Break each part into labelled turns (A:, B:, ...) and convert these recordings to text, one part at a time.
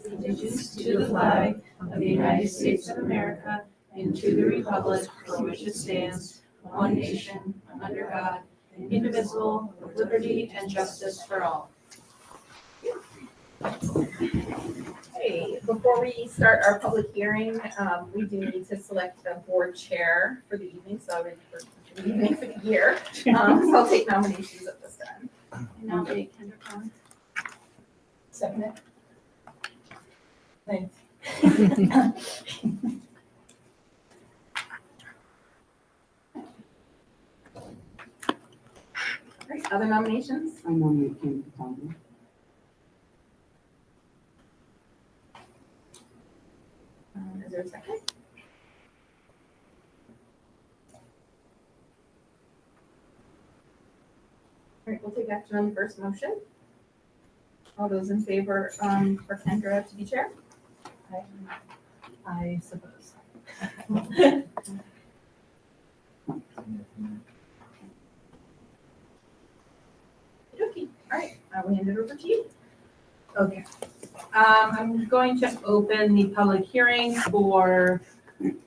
A: Allegiance to the flag of the United States of America and to the republic for which it stands, one nation, under God, indivisible, with liberty and justice for all.
B: Hey, before we start our public hearing, we do need to select the board chair for the evening, so for the evening for the year. So I'll take nominations at this time.
A: I nominate Kendra Collins.
B: Second it. Thanks. All right, other nominations?
C: I nominate Kim Conley.
B: Is there a second? All right, we'll take action on the first motion. All those in favor for Kendra to be chair?
A: I suppose.
B: Okay, all right, I will hand it over to you.
A: Okay. I'm going to open the public hearing for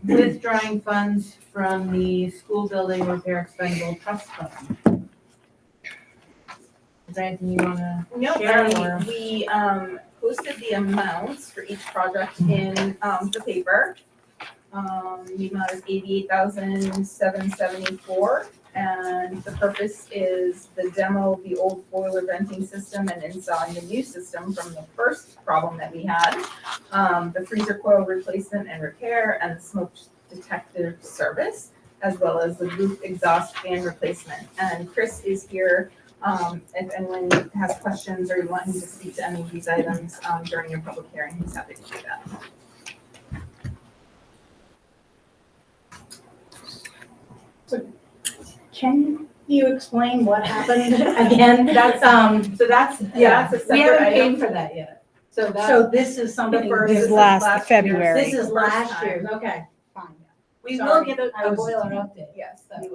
A: withdrawing funds from the school building repair expendable trust fund. Is there anything you wanna
B: No,
A: share or?
B: we posted the amounts for each project in the paper. The amount is $88,774, and the purpose is the demo of the old boiler venting system and installing the new system from the first problem that we had. The freezer coil replacement and repair, and the smoke detector service, as well as the roof exhaust fan replacement. And Chris is here. If anyone has questions or you want him to speak to any of these items during your public hearing, he's happy to do that.
D: Can you explain what happened again?
A: That's,
D: So that's,
B: Yeah, that's a
A: we
B: separate
A: haven't
B: item.
A: paid for that yet. So that's,
D: so this is something.
B: The first
E: This is
B: is
E: last
B: year.
E: February.
D: This is
B: The first
D: last
B: time.
D: year's, okay, fine.
A: we will
D: sorry,
A: get a
D: I was-
A: boiler update
B: Yes.
D: Okay,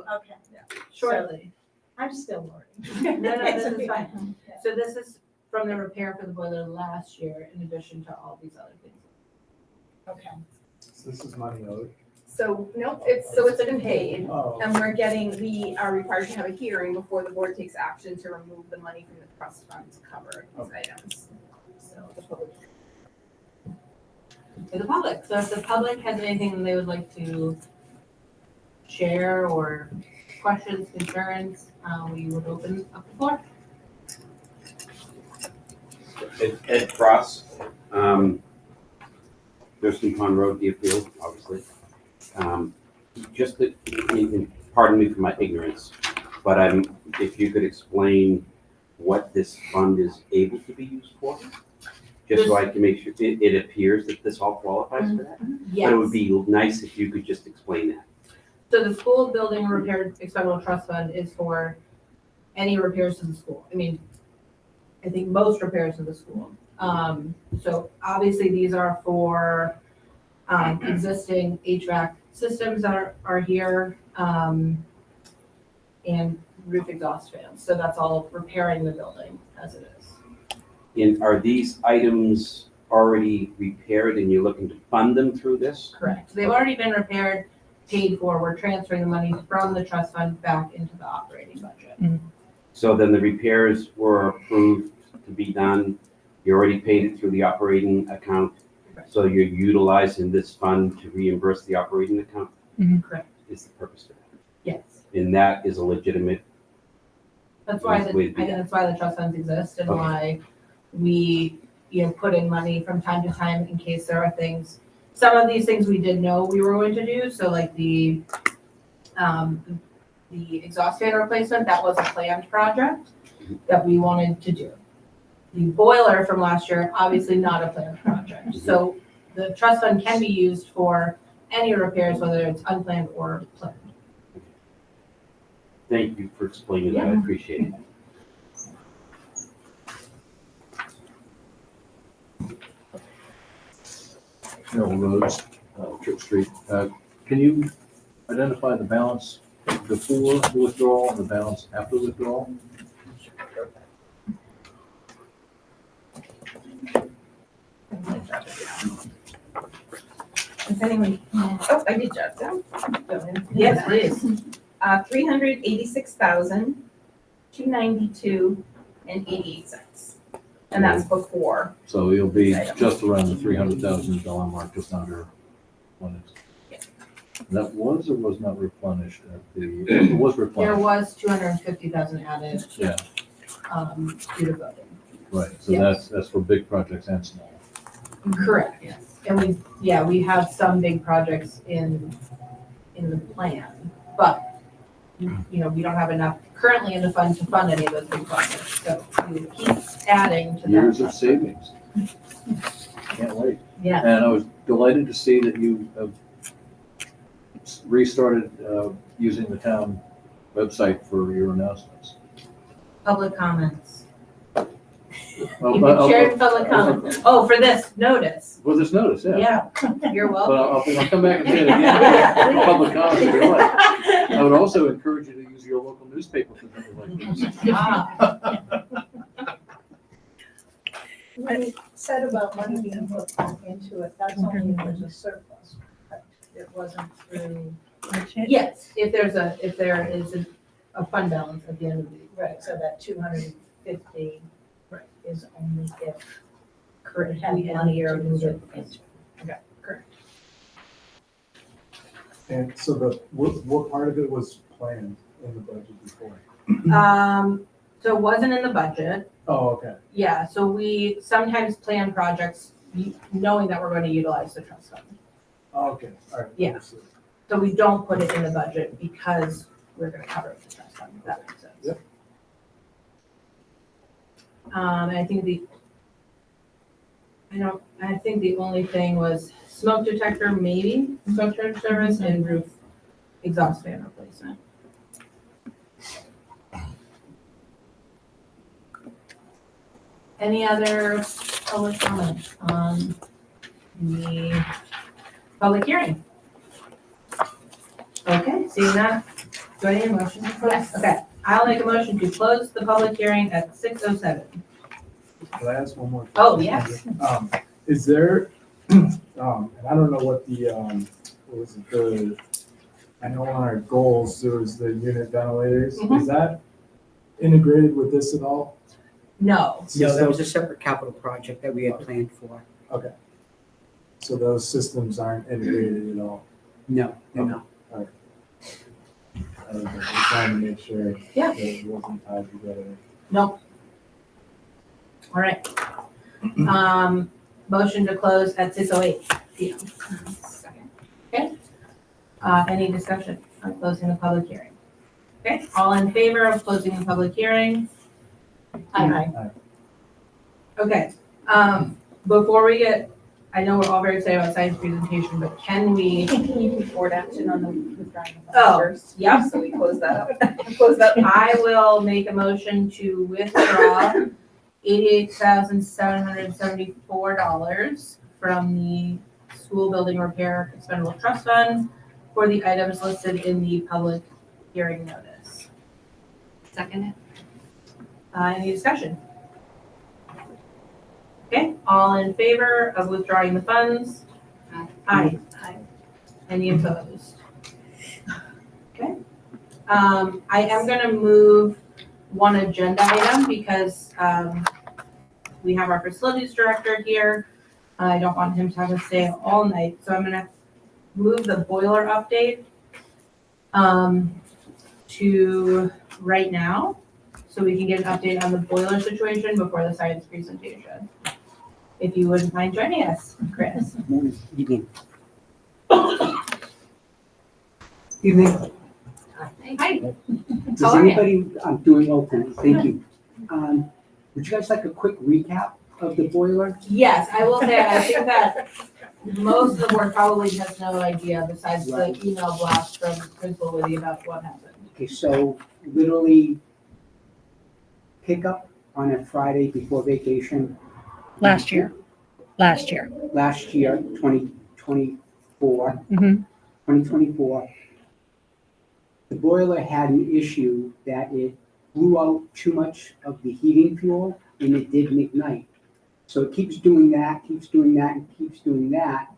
A: shortly.
D: I'm still learning.
A: No, this is
D: It's
A: fine. So this is from the repair for the boiler last year, in addition to all these other things.
D: Okay.
F: So this is money owed?
B: So, nope, it's been paid.
F: Oh.
B: And we are required to have a hearing before the board takes action to remove the money from the trust fund to cover these items. So the public hearing.
A: To the public, so if the public has anything they would like to share or questions, concerns, we would open up the floor.
G: Ed Cross, Thurston Pond Road, Deerfield, obviously. Just that, pardon me for my ignorance, but if you could explain what this fund is able to be used for? Just so I can make sure, it appears that this all qualifies for that?
A: Yes.
G: But it would be nice if you could just explain that.
A: So the school building repair expendable trust fund is for any repairs to the school. I mean, I think most repairs to the school. So obviously these are for existing HVAC systems that are here, and roof exhaust fans. So that's all repairing the building as it is.
G: And are these items already repaired and you're looking to fund them through this?
A: Correct. They've already been repaired, paid for. We're transferring the money from the trust fund back into the operating budget.
G: So then the repairs were approved to be done, you already paid it through the operating account, so you're utilizing this fund to reimburse the operating account?
A: Correct.
G: Is the purpose of that?
A: Yes.
G: And that is a legitimate,
A: That's why I
G: Way to
A: think
G: be
A: that's why the trust funds exist and
G: Okay.
A: why we, put in money from time to time in case there are things. Some of these things we did know we were going to do, so like the exhaust fan replacement, that was a planned project that we wanted to do. The boiler from last year, obviously not a planned project. So the trust fund can be used for any repairs, whether it's unplanned or planned.
G: thank you for explaining that, I appreciate it.
H: Harold Rhodes, Church Street. Can you identify the balance
C: before the withdrawal and the balance after the withdrawal?
B: If anyone, oh, I did jot it down.
A: Yes, please.
B: 386,292.88. And that's before.
C: So you'll be just around the $300,000 mark, just under when it's. That was or was not replenished at the, it was
A: There
C: replenished,
A: was 250,000 added,
C: yeah,
A: due to voting.
C: right, so
A: Yes.
C: that's for big projects and small.
A: Correct, yes. And we have some big projects in the plan, but, we don't have enough currently in the fund to fund any of those big projects, so we will keep adding to that.
C: Years of savings. Can't wait.
A: Yeah,
C: And I was delighted to see that you have restarted using the town website for your announcements.
A: public comments.
C: Well,
A: You
C: but
A: can share public comments. Oh, for this notice.
C: Well, this notice, yeah.
A: Yeah, you're
C: But
A: welcome.
C: I'll come back and say it again, for public comments if you like. I would also encourage you to use your local newspaper for things like this.
A: Ah,
D: When you said about money being put into it, that's only if there's a surplus. correct? It wasn't through.
A: Yes, if there is a fund balance at the end of the year.
D: Right, so that 250
A: Right.
D: is only if
A: Correct.
D: it had
A: We end the
D: money
A: year
D: to
A: with
D: move
A: it.
D: it.
A: Correct.
F: And so what part of it was planned in the budget before?
A: So it wasn't in the budget.
F: Oh, okay.
A: Yeah, so we sometimes plan projects knowing that we're going to utilize the trust fund.
F: Oh, okay, all right.
A: Yeah.
F: understood.
A: So we don't put it in the budget because we're going to cover it with the trust fund, if that makes sense.
F: Yep.
A: And I think the only thing was smoke detector, maybe, smoke detector service and roof exhaust fan replacement. Any other public comments on the public hearing? Okay, seeing that, do I need a motion to close?
B: Yes.
A: Okay, I'll make a motion to close the public hearing at 6:07.
F: Can I ask one more?
A: Oh,
F: question?
A: yes.
F: Is there, and I don't know what the, what was it, I know on our goals, there was the unit ventilators.
A: Mhm.
F: Is that integrated with this at all?
A: No,
E: No, that was a separate capital project that we had planned for.
F: Okay. So those systems aren't integrated at all?
E: No, they're not.
F: I was trying to make sure
A: Yeah.
F: that it wasn't tied together.
A: nope. All right. Motion to close at 6:08 PM.
B: Second.
A: Okay. Any discussion on closing the public hearing? Okay, all in favor of closing the public hearing? Aye. Okay, before we get, I know we're all very excited about science presentation, but can we?
B: Can you put board action on the withdrawing the
A: Oh,
B: funds first?
A: yep.
B: So we close that up. Close that.
A: I will make a motion to withdraw $88,774 from the school building repair expendable trust fund for the items listed in the public hearing notice.
B: Second it.
A: Any discussion? Okay, all in favor of withdrawing the funds?
B: Aye.
A: Aye. Any opposed? Okay. I am gonna move one agenda item because, we have our facilities director here. I don't want him to have to stay all night, so I'm gonna move the boiler update, to right now, so we can get an update on the boiler situation before the science presentation. If you wouldn't mind joining us, Chris.
E: Evening. Evening.
A: Hi.
E: Does
A: How are you?
E: anybody, I'm doing well tonight, thank you. Would you guys like a quick recap of the boiler?
A: Yes, I will say, I think that most of the board probably has no idea besides the
E: Right.
A: email blast from Principal Liddy about what happened.
E: Okay, so literally pick up on a Friday before vacation.
H: Last year.
E: Last year, 2024.
H: Mhm.
E: 2024. the boiler had an issue that it blew out too much of the heating fuel and it didn't ignite. So it keeps doing that, keeps doing that, and keeps doing that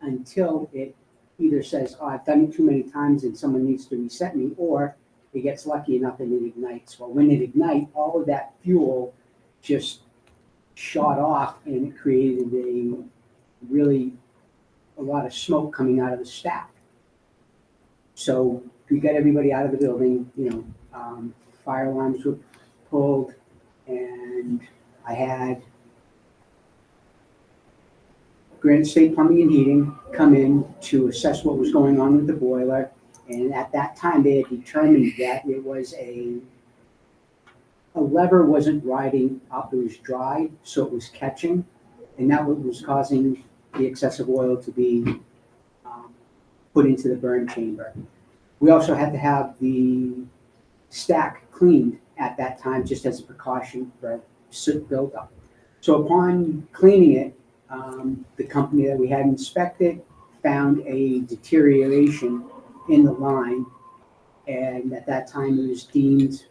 E: until it either says, oh, I've done it too many times and someone needs to reset me, or it gets lucky enough and it ignites. Well, when it ignites, all of that fuel just shot off and it created a lot of smoke coming out of the stack. So we got everybody out of the building, fire alarms were pulled, and I had Granite State Plumbing and Heating come in to assess what was going on with the boiler. And at that time, they had determined that it was a lever wasn't riding up, it was dry, so it was catching, and that was causing the excessive oil to be put into the burn chamber. We also had to have the stack cleaned at that time, just as a precaution for soot buildup. So upon cleaning it, the company that we had inspected found a deterioration in the line, and at that time it was deemed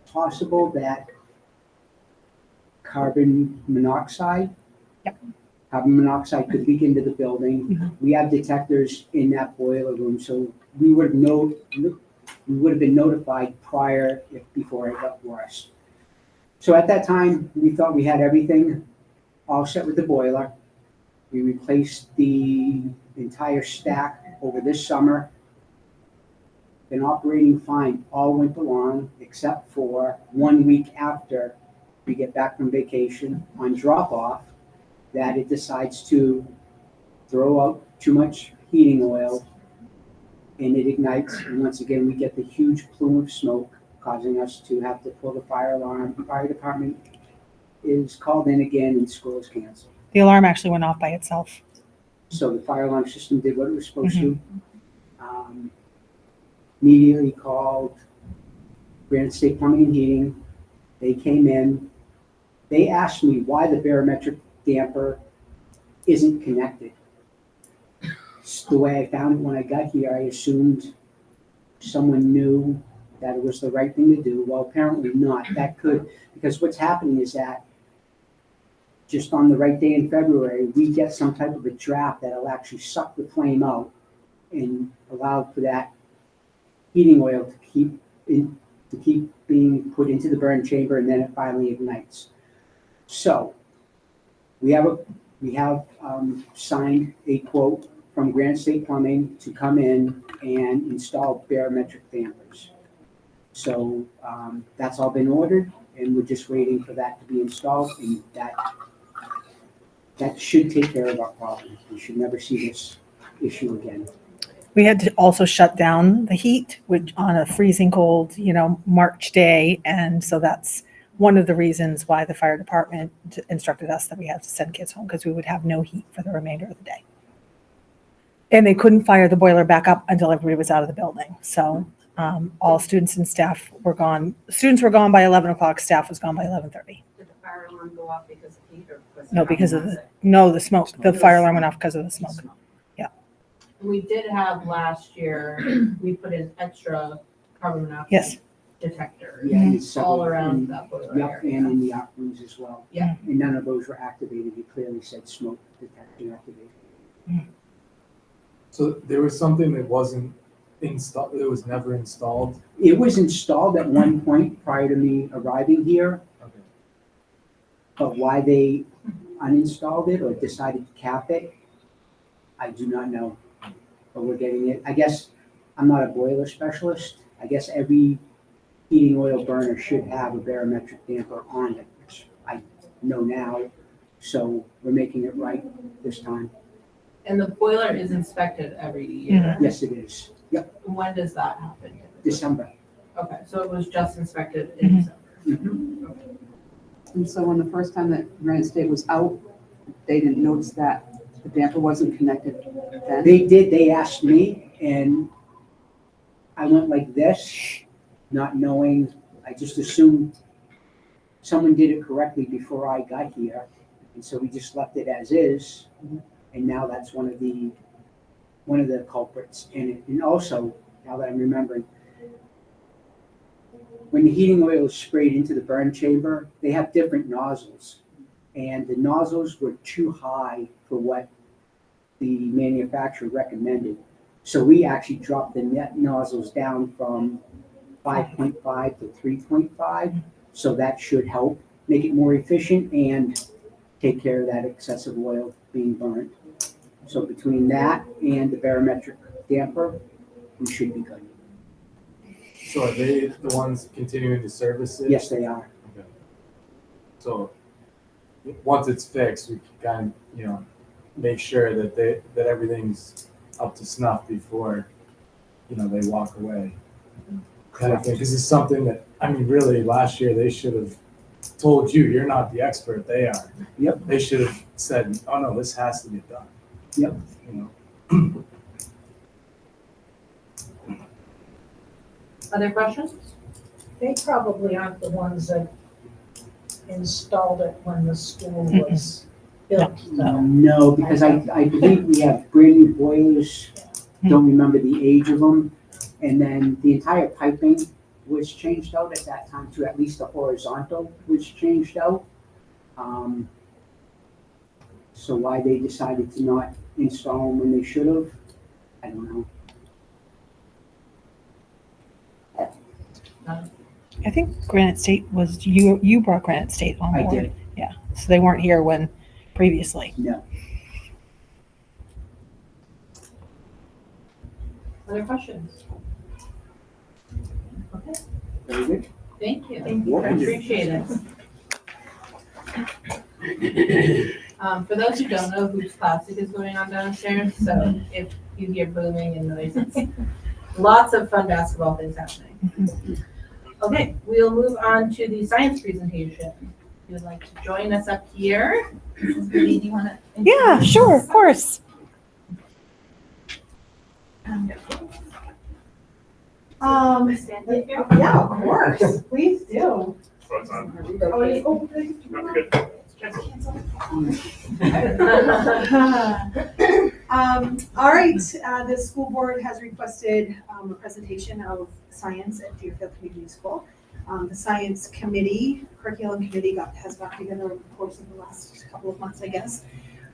E: possible that carbon monoxide could leak into the building.
H: Mhm.
E: We have detectors in that boiler room, so we would have been notified before it got worse. So at that time, we thought we had everything all set with the boiler. We replaced the entire stack over this summer. Been operating fine all winter long, except for 1 week after we get back from vacation on drop off, that it decides to throw out too much heating oil and it ignites. And once again, we get the huge plume of smoke, causing us to have to pull the fire alarm. The fire department is called in again and school is canceled.
H: The alarm actually went off by itself.
E: So the fire alarm system did what it was supposed to. Immediately called Granite State Plumbing and Heating. They came in. They asked me why the barometric damper isn't connected. The way I found it when I got here, I assumed someone knew that it was the right thing to do. Well, apparently not. Because what's happening is that just on the right day in February, we get some type of a draft that'll actually suck the flame out and allow for that heating oil to keep being put into the burn chamber, and then it finally ignites. So we have signed a quote from Granite State Plumbing to come in and install barometric dampers. So that's all been ordered, and we're just waiting for that to be installed, and that should take care of our problem. We should never see this issue again.
H: We had to also shut down the heat on a freezing cold, March day. And so that's one of the reasons why the fire department instructed us that we have to send kids home, because we would have no heat for the remainder of the day. And they couldn't fire the boiler back up until everybody was out of the building. So all students and staff were gone. Students were gone by 11 o'clock. Staff was gone by 11:30.
B: Did the fire alarm go off because of heat or was it
H: No, because of
B: carbon
H: the smoke. The fire alarm went off because of the smoke.
B: monoxide?
A: We did have last year, we put in extra carbon monoxide
H: Yes.
A: detectors
E: Yeah, and it's
A: all
E: several-
A: around that boiler
E: Yep,
A: area.
E: and in the op rooms as well.
A: Yeah.
E: And none of those were activated. It clearly said smoke detection activated.
F: So there was something that wasn't installed, it was never installed?
E: It was installed at one point prior to me arriving here,
F: Okay.
E: but why they uninstalled it or decided to cap it, I do not know. But we're getting it. I guess I'm not a boiler specialist. I guess every heating oil burner should have a barometric damper on it, which I know now. So we're making it right this time.
A: And the boiler is inspected every year.
E: Yes, it is. Yep,
A: When does that happen?
E: December.
A: Okay, so it was just inspected in December.
E: Mhm.
I: And so when the first time that Granite State was out, they didn't notice that the damper wasn't connected then?
E: They did, they asked me, and I went like this, not knowing, I just assumed someone did it correctly before I got here, and so we just left it as is, and now that's one of the culprits in it. And also, now that I'm remembering, when the heating oil is sprayed into the burn chamber, they have different nozzles. And the nozzles were too high for what the manufacturer recommended. So we actually dropped the net nozzles down from 5.5 to 3.5. So that should help make it more efficient and take care of that excessive oil being burned. So between that and the barometric damper, we should be good.
F: So are they the ones continuing to service it?
E: Yes, they are.
F: Okay. So once it's fixed, we can kind of, make sure that that everything's up to snuff before, they walk away. Kind of thing, because it's something that, really, last year they should have told you, you're not the expert, they are.
E: Yep.
F: They should have said, oh no, this has to get done.
E: Yep.
A: Other questions?
D: They probably aren't the ones that installed it when the school was built, though.
E: No, because I believe we have brand new boilers, don't remember the age of them. And then the entire piping was changed out at that time too, at least the horizontal was changed out. So why they decided to not install them when they should have, I don't know.
H: I think Granite State was, you brought Granite State on
E: I
H: board.
E: did.
H: Yeah, so they weren't here when previously.
E: No.
A: Other questions? Okay,
E: Very good.
A: thank you.
B: Thank you.
A: I appreciate it. For those who don't know, Hoops Classic is going on downstairs, so if you hear booming and noises, lots of fun basketball things happening. Okay, we'll move on to the science presentation. If you would like to join us up here.
B: Judy, do you want to?
H: Yeah, sure, of course.
J: Yeah, of course, please do.
K: What's on?
J: Oh, yeah. Oh,
K: No, good.
J: All right, the school board has requested a presentation of science at Deerfield Community School. The science committee, curriculum committee has got together over the course of the last couple of months, I guess.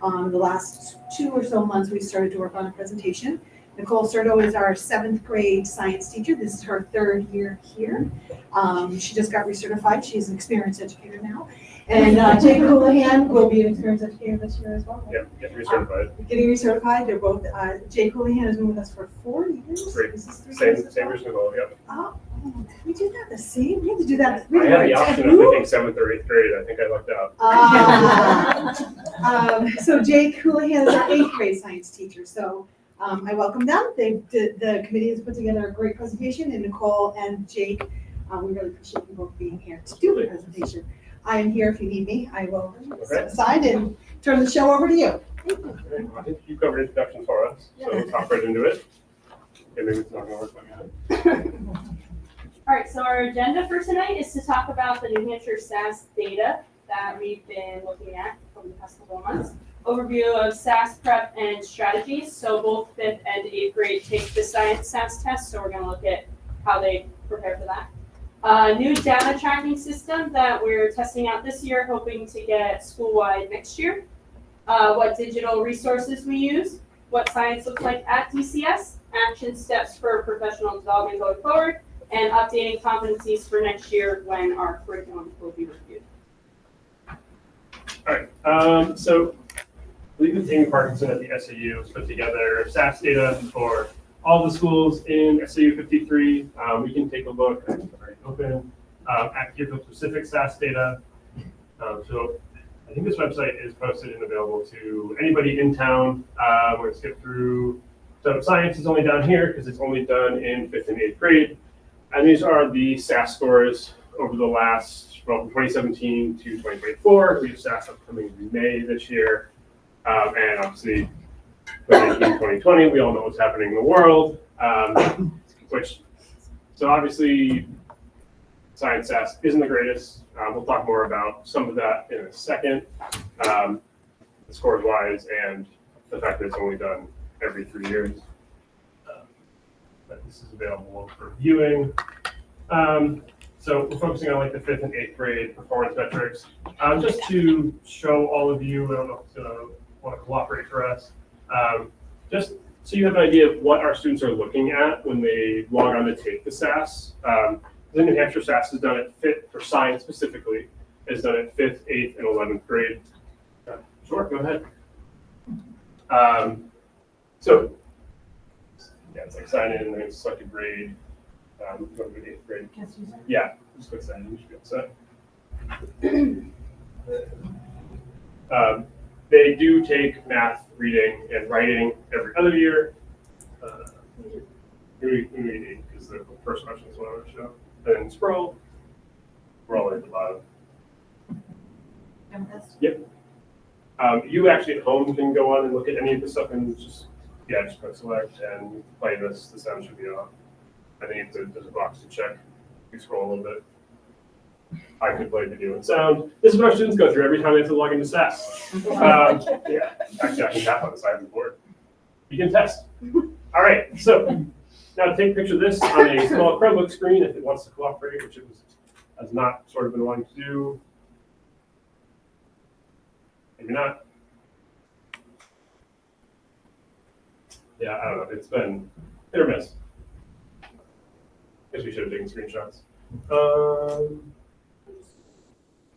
J: The last 2 or so months, we started to work on a presentation. Nicole Serto is our 7th grade science teacher. This is her 3rd year here. She just got recertified. She's an experienced educator now. And Jake Houlihan will be an experienced educator this year as well.
K: Yeah, get recertified.
J: Getting recertified. They're both, Jake Houlihan has been with us for 4 years.
K: Great.
J: Is this 3 years as
K: Same
J: well?
K: as Nicole, yep.
J: Oh, we did that the same, we had to do that.
K: I had the option of picking 7th or 8th grade. I think I lucked out.
J: So Jake Houlihan is our 8th grade science teacher. So I welcome them. The committee has put together a great presentation, and Nicole and Jake, we really appreciate you both being here to do the presentation. I am here if you need me. I will step aside and turn the show over to you.
K: Okay, well, I think you covered introduction for us, so let's hop right into it. Okay, maybe it's not gonna work like that.
L: All right, so our agenda for tonight is to talk about the New Hampshire SAS data that we've been looking at over the past couple of months. Overview of SAS prep and strategies. So both 5th and 8th grade take the science SAS test, so we're gonna look at how they prepare for that. New data tracking system that we're testing out this year, hoping to get school-wide next year. What digital resources we use, what science looks like at DCS, action steps for professional development going forward, and updating competencies for next year when our curriculum will be reviewed.
K: All right, so I believe it's Amy Parkinson at the SAU has put together SAS data for all the schools in SAU 53. We can take a look, it's already open, at Deerfield specific SAS data. So I think this website is posted and available to anybody in town. We're gonna skip through. So science is only down here because it's only done in 5th and 8th grade. And these are the SAS scores over the last, from 2017 to 2024. We have SAS upcoming in May this year. And obviously, 2019, 2020, we all know what's happening in the world. So obviously, science SAS isn't the greatest. We'll talk more about some of that in a second, scores wise, and the fact that it's only done every 3 years. But this is available for viewing. So we're focusing on like the 5th and 8th grade performance metrics. Just to show all of you, I don't know if it's gonna want to cooperate for us. Just so you have an idea of what our students are looking at when they log on to take the SAS. The New Hampshire SAS is done at 5th, for science specifically, is done at 5th, 8th, and 11th grade. Sure, go ahead. So, yeah, it's like sign in and then select a grade. Go to 8th grade. Yeah, just click sign in, you should be all set. They do take math, reading, and writing every other year. We need because the first question is what I want to show. And then scroll. We're all at the bottom. Yep. You actually at home can go on and look at any of the stuff and just press select and play this. The sound should be off. I think there's a box to check. You scroll a little bit. I could play video and sound. This is what our students go through every time they have to log into SAS. Yeah, actually I can tap on the side of the board. You can test. All right, so now take a picture of this on a small Chromebook screen if it wants to cooperate, which it has not sort of been wanting to do. Maybe not. Yeah, I don't know. It's been hit or miss. Guess we should have taken screenshots.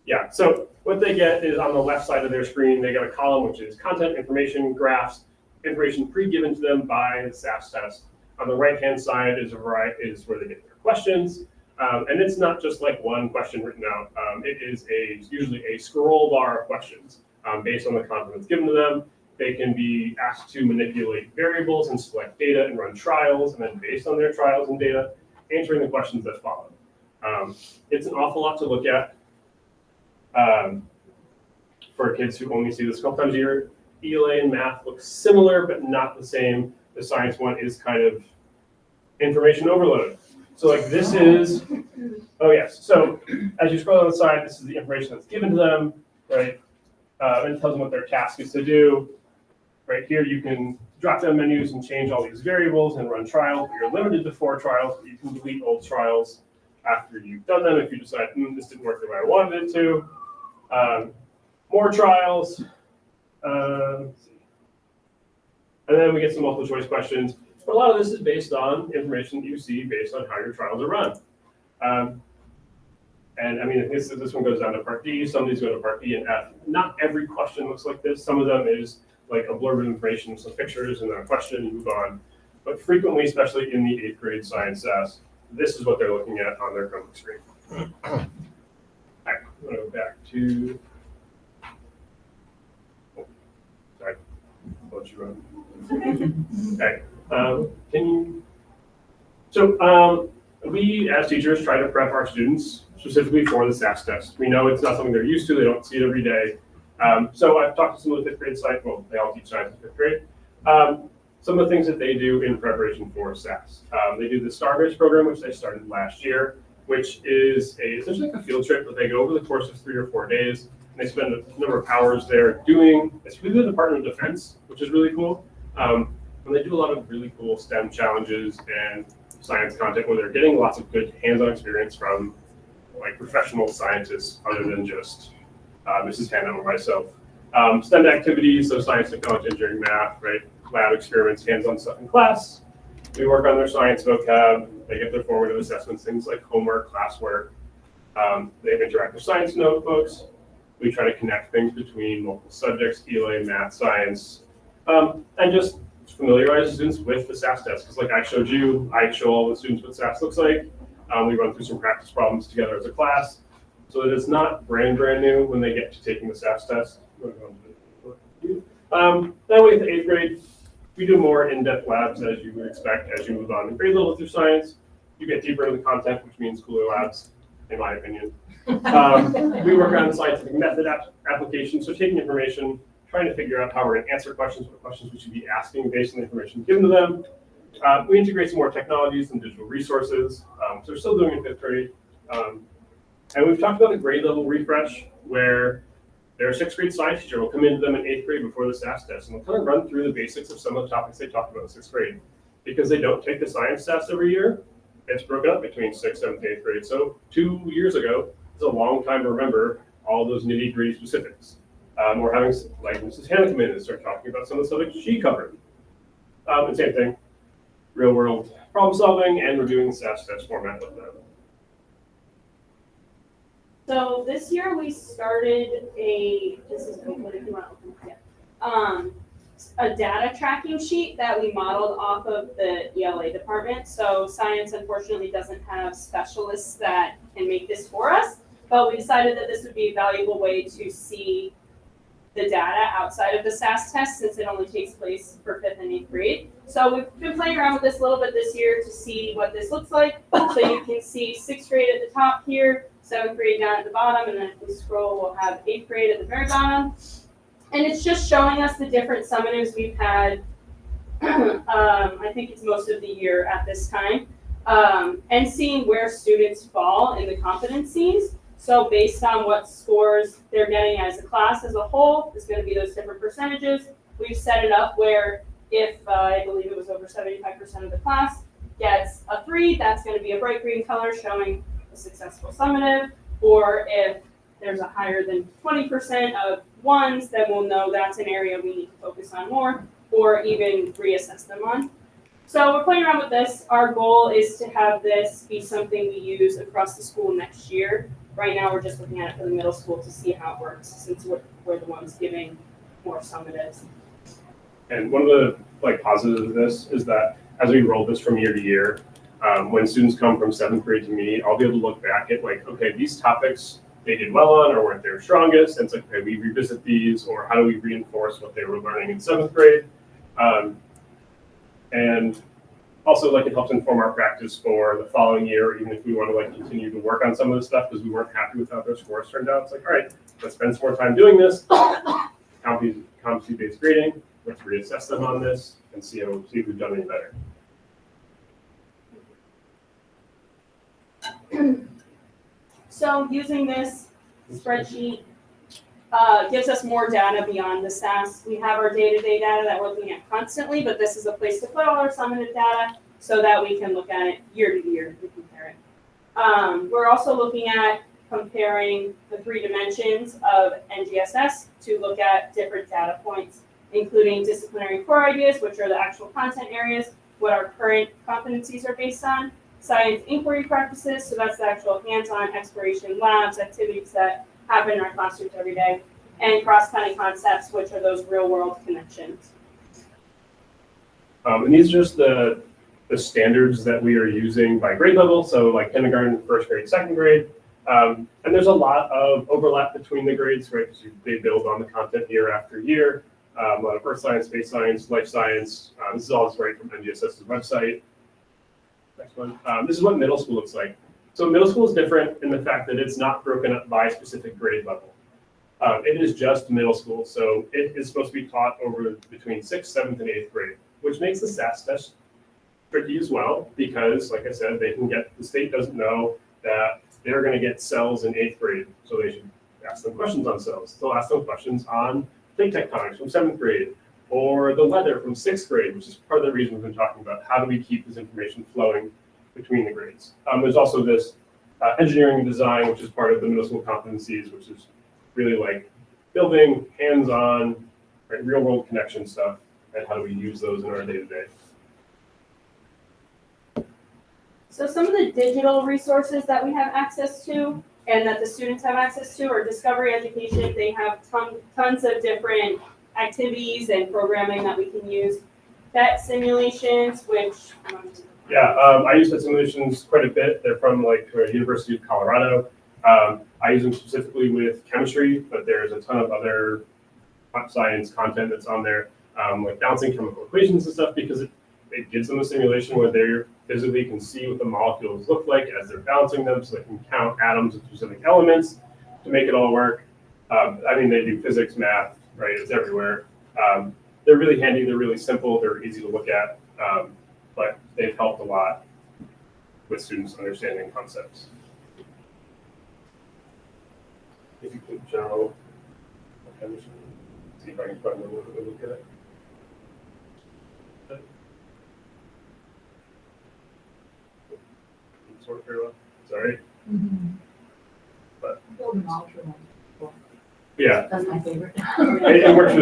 K: Yeah, so what they get is on the left side of their screen, they get a column which is content, information, graphs, information pre-given to them by the SAS test. On the right-hand side is where they get their questions. And it's not just like one question written out. It is usually a scroll bar of questions based on the content that's given to them. They can be asked to manipulate variables and select data and run trials, and then based on their trials and data, answering the questions that follow. It's an awful lot to look at for kids who only see this a couple times a year. ELA and math look similar, but not the same. The science one is kind of information overload. So like this is, oh yes. So as you scroll on the side, this is the information that's given to them, right? And it tells them what their task is to do. Right here, you can drop down menus and change all these variables and run trials. But you're limited to 4 trials, but you can delete old trials after you've done them if you decide, this didn't work the way I wanted it to. More trials. And then we get some multiple choice questions. But a lot of this is based on information that you see based on how your trials are run. And I mean, this one goes down to part D. Some of these go to part E and F. Not every question looks like this. Some of them is like a blurb of information, some pictures, and then a question, and move on. But frequently, especially in the 8th grade science SAS, this is what they're looking at on their Chromebook screen. All right, I'm going to go back to. Oh, sorry, I'll let you run. Okay, can you? So we, as teachers, try to prep our students specifically for the SAS test. We know it's not something they're used to; they don't see it every day. So I've talked to some of the 5th grade science. Well, they all teach science in 5th grade. Some of the things that they do in preparation for SAS. They do the Starbase program, which they started last year, which is essentially like a field trip that they go over the course of 3 or 4 days. And they spend a number of hours there doing, it's really the Department of Defense, which is really cool. And they do a lot of really cool STEM challenges and science content where they're getting lots of good hands-on experience from like professional scientists other than just Mrs. Hannah or myself. STEM activities, so science, technology, engineering, math, right? Lab experiments, hands-on stuff in class. We work on their science vocab. They get their formative assessments, things like homework, classwork. They have interactive science notebooks. We try to connect things between multiple subjects, ELA, math, science, and just familiarize students with the SAS test. Because like I showed you, I show all the students what SAS looks like. We run through some practice problems together as a class, so that it's not brand new when they get to taking the SAS test. Then with the 8th grade, we do more in-depth labs as you would expect as you move on in grade level through science. You get deeper into the content, which means cooler labs, in my opinion. We work on scientific method application, so taking information, trying to figure out how we're going to answer questions, what questions we should be asking based on the information given to them. We integrate some more technologies and digital resources. So we're still doing it in 5th grade. And we've talked about a grade level refresh where their 6th grade science teacher will come into them in 8th grade before the SAS test, and we'll kind of run through the basics of some of the topics they talked about in 6th grade. Because they don't take the science test every year, it's broken up between 6th, 7th, and 8th grade. So 2 years ago, it's a long time to remember all those nitty-gritty specifics. We're having like Mrs. Hannah come in and start talking about some of the subjects she covered. And same thing, real world problem solving and reviewing the SAS test format with them.
L: So this year we started this is what if you want to open it, yeah. A data tracking sheet that we modeled off of the ELA department. So science unfortunately doesn't have specialists that can make this for us, but we decided that this would be a valuable way to see the data outside of the SAS test since it only takes place for 5th and 8th grade. So we've been playing around with this a little bit this year to see what this looks like. So you can see 6th grade at the top here, 7th grade down at the bottom, and then if we scroll, we'll have 8th grade at the very bottom. And it's just showing us the different summatives we've had, I think it's most of the year at this time, and seeing where students fall in the competencies. So based on what scores they're getting as a class as a whole, it's going to be those different percentages. We've set it up where if I believe it was over 75% of the class gets a 3, that's going to be a bright green color showing a successful summative. Or if there's a higher than 20% of 1s, then we'll know that's an area we need to focus on more or even reassess them on. So we're playing around with this. Our goal is to have this be something we use across the school next year. Right now, we're just looking at it for the middle school to see how it works, since we're the ones giving more summatives.
K: And one of the positives of this is that as we roll this from year to year, when students come from 7th grade to me, I'll be able to look back at okay, these topics they did well on or weren't their strongest. And it's okay, we revisit these, or how do we reinforce what they were learning in 7th grade? And also, it helps inform our practice for the following year, even if we want to continue to work on some of this stuff because we weren't happy with how their scores turned out. It's all right, let's spend some more time doing this. Competency-based grading. Let's reassess them on this and see if we've done any better.
L: So using this spreadsheet gives us more data beyond the SAS. We have our day-to-day data that we're looking at constantly, but this is a place to put all our summative data so that we can look at it year to year and compare it. We're also looking at comparing the 3 dimensions of NGSS to look at different data points, including disciplinary core ideas, which are the actual content areas, what our current competencies are based on, science inquiry practices, so that's the actual hands-on exploration labs, activities that happen in our classrooms every day, and cross-cutting concepts, which are those real-world connections.
K: And these are just the standards that we are using by grade level, so kindergarten, 1st grade, 2nd grade. And there's a lot of overlap between the grades, right? Because they build on the content year after year. A lot of earth science, space science, life science. This is all just right from NGSS's website. Next one. This is what middle school looks like. So middle school is different in the fact that it's not broken up by specific grade level. It is just middle school. So it is supposed to be taught over between 6th, 7th, and 8th grade, which makes the SAS test tricky as well, because like I said, the state doesn't know that they're going to get cells in 8th grade. So they should ask them questions on cells. They'll ask them questions on plate tectonics from 7th grade, or the weather from 6th grade, which is part of the reason we've been talking about how do we keep this information flowing between the grades. There's also this engineering and design, which is part of the middle school competencies, which is really building hands-on, real-world connection stuff, and how do we use those in our day-to-day.
L: So some of the digital resources that we have access to and that the students have access to are Discovery Education. They have tons of different activities and programming that we can use. PhET simulations, which
K: I use PhET simulations quite a bit. They're from the University of Colorado. I use them specifically with chemistry, but there's a ton of other science content that's on there, like balancing chemical equations and stuff, because it gives them a simulation where they physically can see what the molecules look like as they're balancing them, so they can count atoms and specific elements to make it all work. They do physics, math, right? It's everywhere. They're really handy. They're really simple. They're easy to look at, but they've helped a lot with students understanding concepts. If you click general, see if I can find a little bit of look at it. work very well. Sorry.
A: Building molecule.
K: Yeah,
A: That's my favorite.
K: it works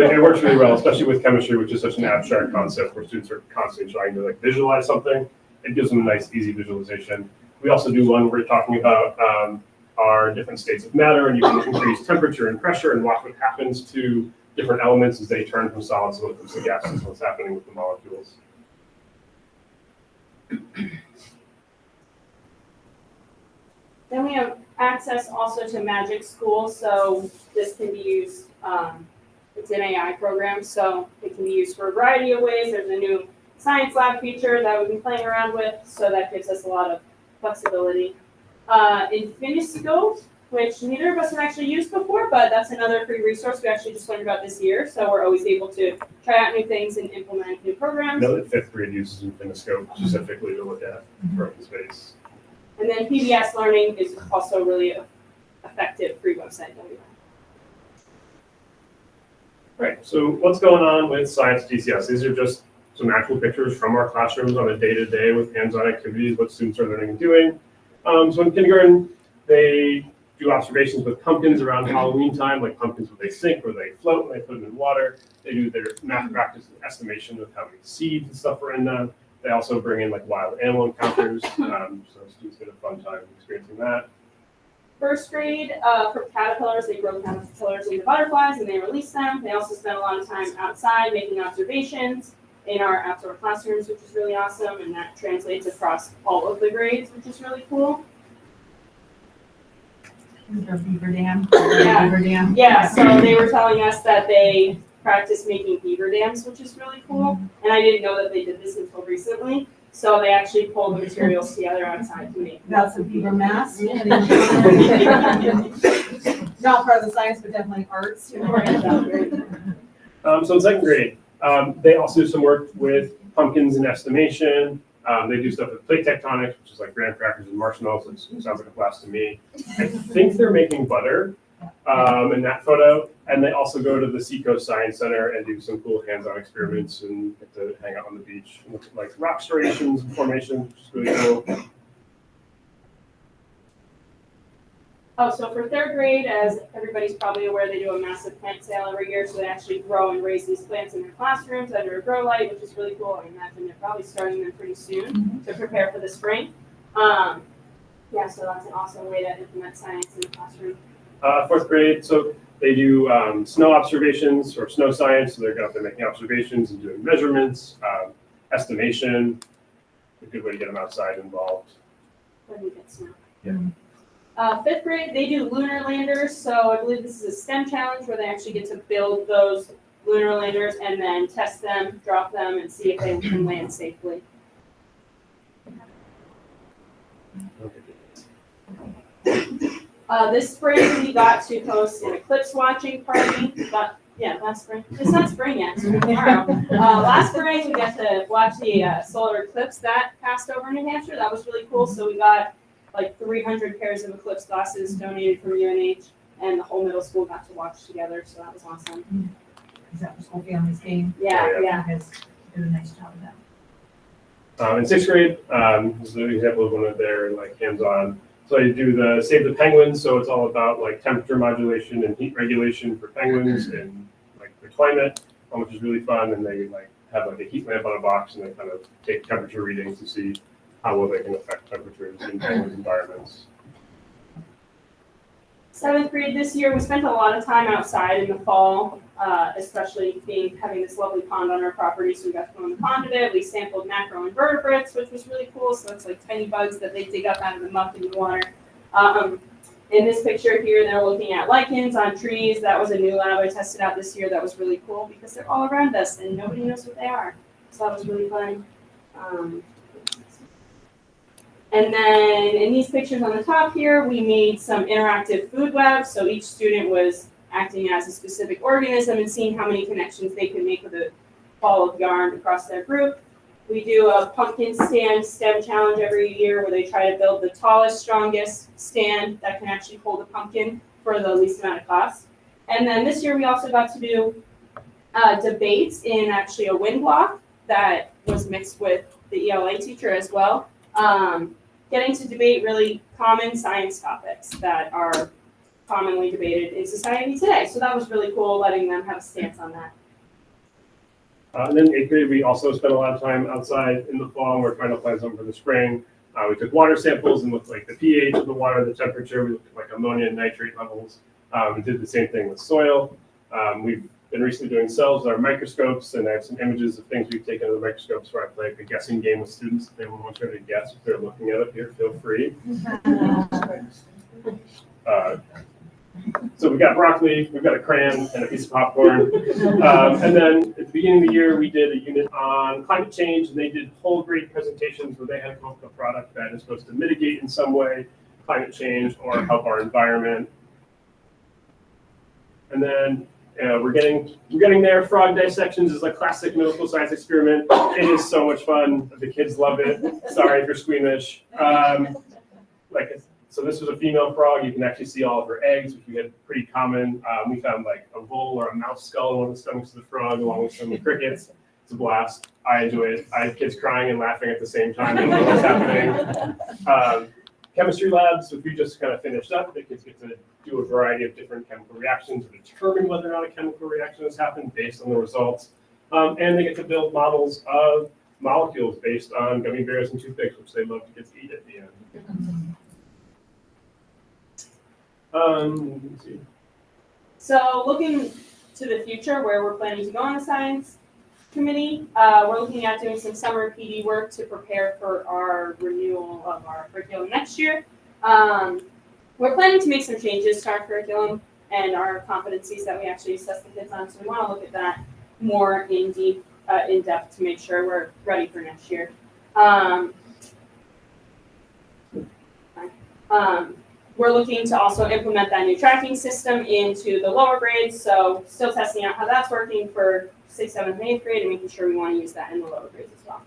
K: really well, especially with chemistry, which is such an abstract concept where students are constantly trying to like visualize something. It gives them a nice, easy visualization. We also do one where we're talking about our different states of matter, and you can increase temperature and pressure and watch what happens to different elements as they turn from solids to liquids to gases, what's happening with the molecules.
L: Then we have access also to Magic School, so this can be used, it's an AI program, so it can be used for a variety of ways. There's a new science lab feature that we've been playing around with, so that gives us a lot of flexibility. Infiniscope, which neither of us have actually used before, but that's another free resource we actually just learned about this year, so we're always able to try out new things and implement new programs.
K: Know that fifth grade uses Infiniscope specifically to look at broken space.
L: And then PBS Learning is also a really effective free website that we run.
K: Right, so what's going on with Science DCS? These are just some actual pictures from our classrooms on a day-to-day with hands-on activities, what students are learning and doing. So in kindergarten, they do observations with pumpkins around Halloween time, like pumpkins where they sink or they float when they put them in water. They do their math practice and estimation of how many seeds and stuff are in them. They also bring in like wild animal encounters, so students get a fun time experiencing that.
L: First grade, for caterpillars, they grow caterpillars into butterflies and they release them. They also spend a lot of time outside making observations in our outdoor classrooms, which is really awesome, and that translates across all of the grades, which is really cool.
A: Beaver dam.
L: Yeah.
A: Beaver dam.
L: Yeah, so they were telling us that they practice making beaver dams, which is really cool. And I didn't know that they did this until recently. So they actually pulled the materials together outside to make.
A: That's a beaver mask. Not part of the science, but definitely arts.
K: So in second grade, they also do some work with pumpkins and estimation. They do stuff with plate tectonics, which is like graham crackers and marshmallows, which sounds like a blast to me. I think they're making butter in that photo. And they also go to the Seacoast Science Center and do some cool hands-on experiments and get to hang out on the beach and look at like rock striations and formations, which is really cool.
L: Oh, so for third grade, as everybody's probably aware, they do a massive plant sale every year, so they actually grow and raise these plants in their classrooms under a grow light, which is really cool. I imagine they're probably starting them pretty soon to prepare for the spring. Yeah, so that's an awesome way to implement science in the classroom.
K: Fourth grade, so they do snow observations or snow science, so they're out there making observations and doing measurements, estimation, a good way to get them outside involved.
L: When we get snow.
K: Yeah.
L: Fifth grade, they do lunar landers, so I believe this is a STEM challenge where they actually get to build those lunar landers and then test them, drop them, and see if they can land safely. This spring, we got to host an eclipse watching party. Last spring. It's not spring yet, it's tomorrow. Last spring, we got to watch the solar eclipse that passed over New Hampshire. That was really cool. So we got like 300 pairs of eclipse glasses donated from UNH, and the whole middle school got to watch together. So that was awesome.
A: Is that for school families game?
L: Yeah.
A: You guys did a nice job of that.
K: In sixth grade, this is an example of one of their like hands-on. So they do the Save the Penguins, so it's all about like temperature modulation and heat regulation for penguins and like the climate, which is really fun. And they like have like a heat lamp on a box and they kind of take temperature readings to see how well they can affect temperatures in penguin environments.
L: Seventh grade this year, we spent a lot of time outside in the fall, especially having this lovely pond on our property. So we got to go in the pond a bit. We sampled macroinvertebrates, which was really cool. So it's like tiny bugs that they dig up out of the muck in the water. In this picture here, they're looking at lichens on trees. That was a new lab I tested out this year. That was really cool because they're all around us and nobody knows what they are. So that was really fun. And then in these pictures on the top here, we made some interactive food webs. So each student was acting as a specific organism and seeing how many connections they could make with a ball of yarn across their group. We do a pumpkin stand STEM challenge every year where they try to build the tallest, strongest stand that can actually hold a pumpkin for the least amount of cost. And then this year we also got to do debates in actually a wind block that was mixed with the ELA teacher as well. getting to debate really common science topics that are commonly debated in society today. So that was really cool, letting them have a stance on that.
K: And then 8th grade, we also spent a lot of time outside in the fall, and we're trying to plan something for the spring. We took water samples and looked like the pH of the water, the temperature, we looked at like ammonia and nitrate levels. We did the same thing with soil. We've been recently doing cells with our microscopes, and I have some images of things we've taken to the microscopes where I play a guessing game with students. If anyone wants to guess if they're looking at it here, feel free. So we've got broccoli, we've got a crayon, and a piece of popcorn. And then at the beginning of the year, we did a unit on climate change, and they did whole grade presentations where they had come up with a product that is supposed to mitigate in some way climate change or help our environment. And then we're getting there. Frog dissections is a classic middle school science experiment. It is so much fun. The kids love it. Sorry if you're squeamish. So this was a female frog. You can actually see all of her eggs, which we had pretty common. We found like a vole or a mouse skull in one of the stomachs of the frog, along with some crickets. It's a blast. I enjoy it. I have kids crying and laughing at the same time. I don't know what's happening. Chemistry labs, which we just kind of finished up. The kids get to do a variety of different chemical reactions to determine whether or not a chemical reaction has happened based on the results. And they get to build models of molecules based on gummy bears and toothpicks, which they love to get to eat at the end. Let's see.
L: So looking to the future, where we're planning to go on the science committee, we're looking at doing some summer PD work to prepare for our renewal of our curriculum next year. We're planning to make some changes to our curriculum and our competencies that we actually assess the kids on. So we want to look at that more in depth to make sure we're ready for next year. We're looking to also implement that new tracking system into the lower grades. So still testing out how that's working for 6th, 7th, and 8th grade, and making sure we want to use that in the lower grades as well.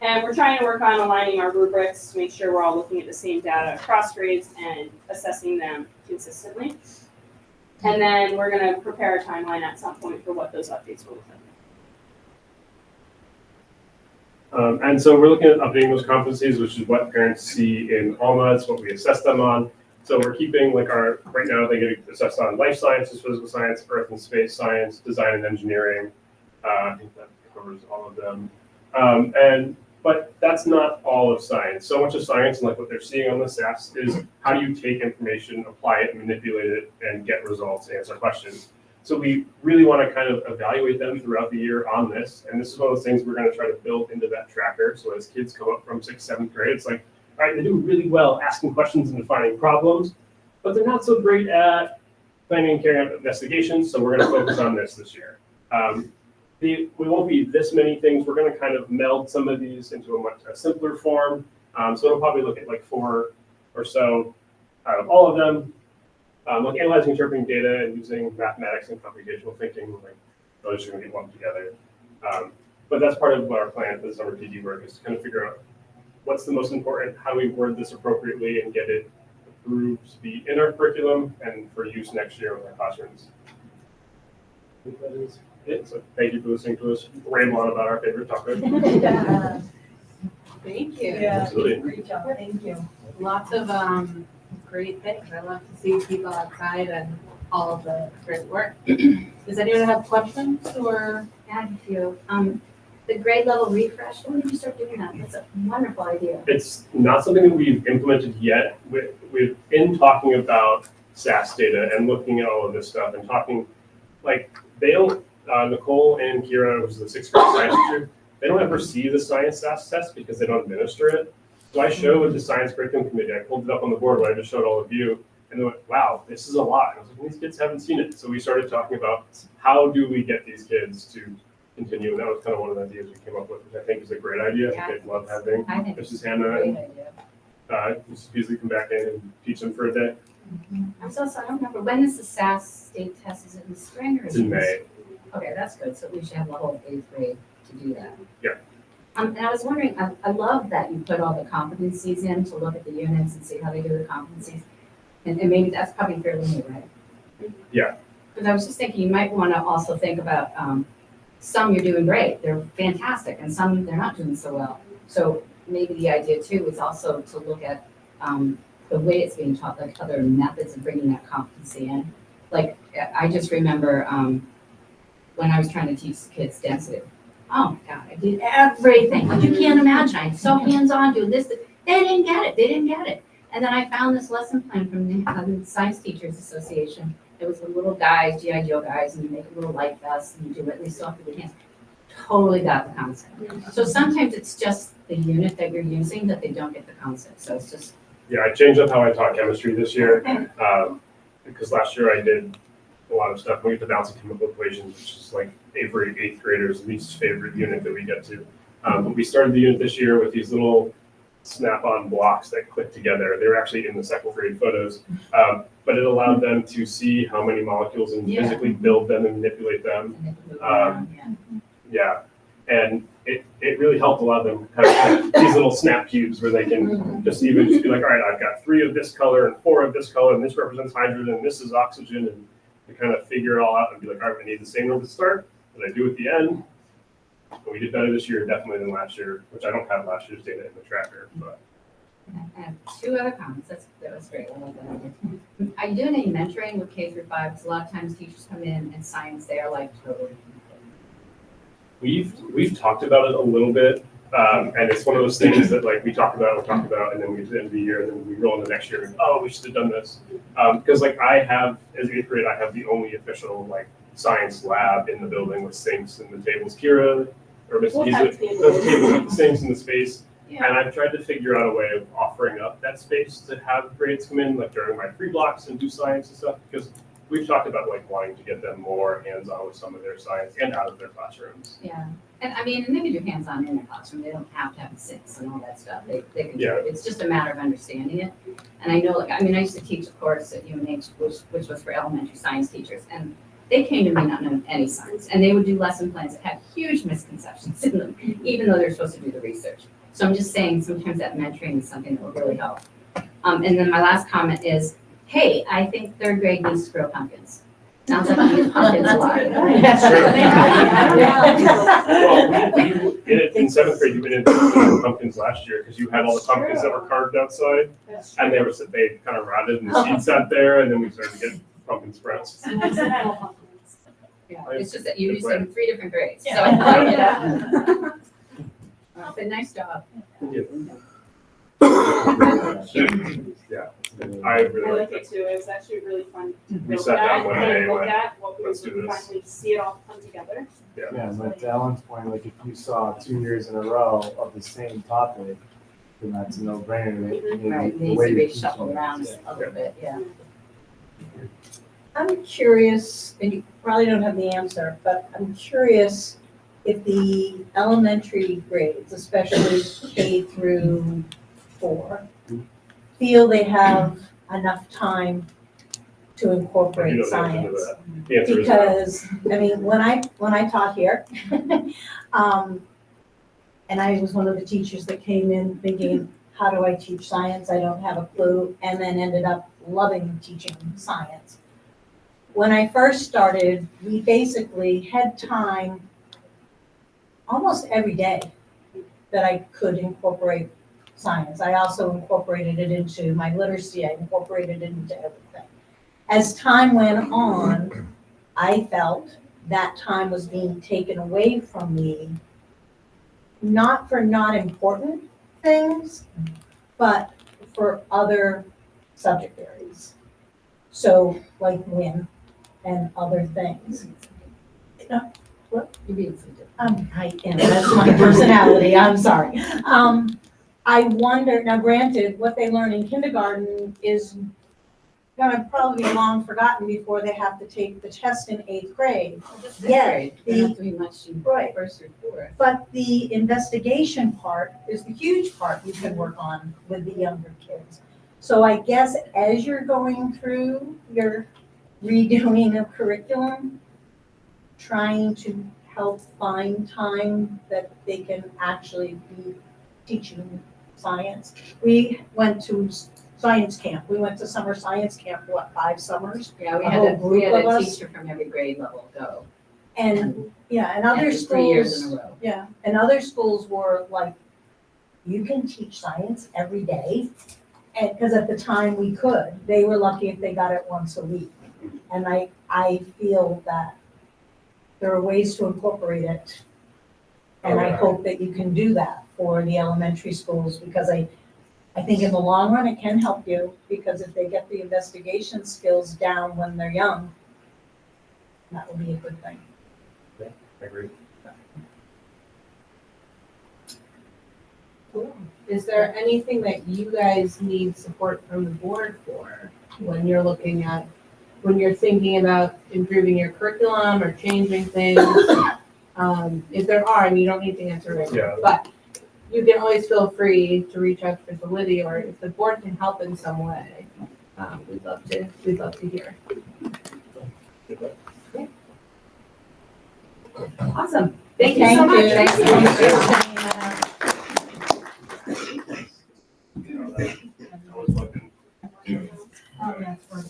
L: And we're trying to work on aligning our rubrics to make sure we're all looking at the same data across grades and assessing them consistently. And then we're going to prepare a timeline at some point for what those updates will look like.
K: And so we're looking at updating those competencies, which is what parents see in Alma. It's what we assess them on. So we're keeping like right now they get assessed on life sciences, physical science, earth and space science, design and engineering. I think that covers all of them. But that's not all of science. So much of science and like what they're seeing on the SAS is how do you take information, apply it, manipulate it, and get results, answer questions. So we really want to kind of evaluate them throughout the year on this. And this is one of those things we're going to try to build into that tracker. So as kids come up from 6th, 7th grade, it's like, all right, they do really well asking questions and defining problems, but they're not so great at planning and carrying out investigations. So we're going to focus on this year. We won't be this many things. We're going to kind of meld some of these into a much simpler form. So it'll probably look at like 4 or so out of all of them. Like analyzing, interpreting data, and using mathematics and computational thinking. Like those are going to get lumped together. But that's part of our plan for the summer PD work is to kind of figure out what's the most important, how do we word this appropriately and get it approved to be in our curriculum and for use next year with our classrooms. I think that is it. So thank you for listening to us ramble on about our favorite topic.
A: Thank you.
J: Yeah.
K: Absolutely.
J: Great job, thank you.
A: Lots of great things. I love to see people outside and all of the great work. Does anyone have questions or?
M: I have a few. The grade level refresh, when did you start doing that? That's a wonderful idea.
K: It's not something that we've implemented yet. We've been talking about SAS data and looking at all of this stuff and talking, like they don't, Nicole and Kira, which is the 6th grade science teacher, they don't ever see the science SAS test because they don't administer it. So I showed the science curriculum committee, I pulled it up on the board where I just showed all of you, and they went, wow, this is a lot. And I was like, these kids haven't seen it. So we started talking about how do we get these kids to continue, and that was kind of one of the ideas we came up with, which I think is a great idea.
M: Yeah,
K: I think they'd love having Mrs. Hannah and Mrs. Beasley come back in and teach them for a day.
M: I'm so sorry, I don't remember, when is the SAS state test? Is it in the spring or
K: It's
M: is it
K: in May.
M: Okay, that's good, so we should have the whole 8th grade to do that.
K: Yeah.
M: And I was wondering, I love that you put all the competencies in to look at the units and see how they do the competencies. And maybe that's probably fairly new, right?
K: Yeah.
M: Because I was just thinking, you might want to also think about, some you're doing great, they're fantastic, and some they're not doing so well. So maybe the idea too is also to look at the way it's being taught, like other methods of bringing that competency in. Like, I just remember, when I was trying to teach kids density. Oh my God, I did everything. Like, you can't imagine. I'm so hands-on doing this. They didn't get it. They didn't get it. And then I found this lesson plan from the Science Teachers Association. It was the little guys, G.I. Joe guys, and you make a little light vest and you do it, and they still have to do hands. Totally got the concept. So sometimes it's just the unit that you're using that they don't get the concept. So it's just.
K: Yeah, I changed up how I taught chemistry this year, because last year I did a lot of stuff. We get to balancing chemical equations, which is like every eighth grader's least favorite unit that we get to. But we started the unit this year with these little snap-on blocks that click together. They were actually in the second grade photos, but it allowed them to see how many molecules and physically build them and manipulate them. Yeah, and it really helped a lot of them have these little snap cubes where they can just even just be like, all right, I've got 3 of this color and 4 of this color, and this represents hydrogen, and this is oxygen, and to kind of figure it all out and be like, all right, we need the same number to start, that I do at the end. But we did better this year, definitely than last year, which I don't have last year's data in the tracker, but.
M: I have 2 other comments. That was great. I love that idea. Are you doing any mentoring with K through 5? Because a lot of times teachers come in and science, they are like totally.
K: We've talked about it a little bit, and it's one of those things that like we talk about, and then we get to the end of the year, and then we roll into next year, and oh, we should have done this. Because like I have, as 8th grade, I have the only official like science lab in the building with sinks and the tables. Kira, or Mrs.
L: We'll
K: Giza,
L: have
K: the
L: tables.
K: tables with the sinks and the space.
L: Yeah.
K: And I've tried to figure out a way of offering up that space to have grades come in, like during my free blocks and do science and stuff, because we've talked about like wanting to get them more hands-on with some of their science and out of their classrooms.
M: Yeah, and I mean, and they can do hands-on in the classroom. They don't have to have sinks and all that stuff. They can do it. It's just a matter of understanding it. And I know, like, I mean, I used to teach a course at UNH, which was for elementary science teachers, and they came to me not knowing any science, and they would do lesson plans that had huge misconceptions in them, even though they're supposed to do the research. So I'm just saying, sometimes that mentoring is something that will really help. And then my last comment is, hey, I think 3rd grade needs to grow pumpkins. Sounds like we use pumpkins a lot.
K: Well, in 7th grade, you went into pumpkins last year because you had all the pumpkins that were carved outside, and they kind of rotted, and the seeds sat there, and then we started to get pumpkin sprouts.
M: Yeah, it's just that you used them in 3 different grades. So
L: Yeah.
M: but nice job.
K: Yeah, I
L: I
K: really
L: like
K: like
L: it
K: that.
L: too. It was actually really fun to
K: We
L: look
K: sat down
L: at
K: one
L: and
K: day,
L: look
K: went,
L: at what we
K: let's do
L: would
K: this.
L: finally see it all come together.
F: Yeah, but to Ellen's point, like if you saw 2 years in a row of the same topic, then that's a no-brainer. Maybe
M: Right,
F: the
M: needs
F: way
M: to
F: you're
M: be shuffled
F: teaching it
M: around
F: is-
M: a little bit, yeah.
D: I'm curious, and you probably don't have the answer, but I'm curious if the elementary grades, especially K through 4, feel they have enough time to
K: I do
D: incorporate
K: know the answer to
D: science.
K: that. The answer is no.
D: Because, I mean, when I taught here, and I was one of the teachers that came in thinking, how do I teach science? I don't have a clue, and then ended up loving teaching science. When I first started, we basically had time almost every day that I could incorporate science. I also incorporated it into my literacy, I incorporated it into everything. As time went on, I felt that time was being taken away from me, not for not important things, but for other subject areas. So like WIN and other things.
M: You're being so different.
D: I am, that's my personality, I'm sorry. I wonder, now granted, what they learn in kindergarten is gonna probably be long forgotten before they have to take the test in 8th grade. Yeah,
M: Right, there don't have to be much in
D: Right.
M: 1st or 4th.
D: But the investigation part is the huge part you can work on with the younger kids. So I guess as you're going through your redoing of curriculum, trying to help find time that they can actually be teaching science. We went to science camp. We went to summer science camp, 5 summers?
M: Yeah, we
D: A
M: had
D: whole
M: a,
D: group
M: we had
D: of
M: a
D: us.
M: teacher from every grade level go.
D: And, yeah, and other
M: After 3 years
D: schools,
M: in a row.
D: yeah, and other schools were like, you can teach science every day, And, because at the time we could, they were lucky if they got it once a week. And I feel that there are ways to incorporate it. And I hope that you can do that for the elementary schools, because I think in the long run, it can help you, because if they get the investigation skills down when they're young, that will be a good thing.
G: I agree.
A: Cool. Is there anything that you guys need support from the board for when you're looking at, when you're thinking about improving your curriculum or changing things? If there are, and you don't need to answer right now,
K: Yeah.
A: but you can always feel free to reach out to Lydia, or if the board can help in some way, we'd love to hear. Okay. Awesome. Thank you so much.
D: Thank you.
K: I was looking.
A: Oh, yes, we're-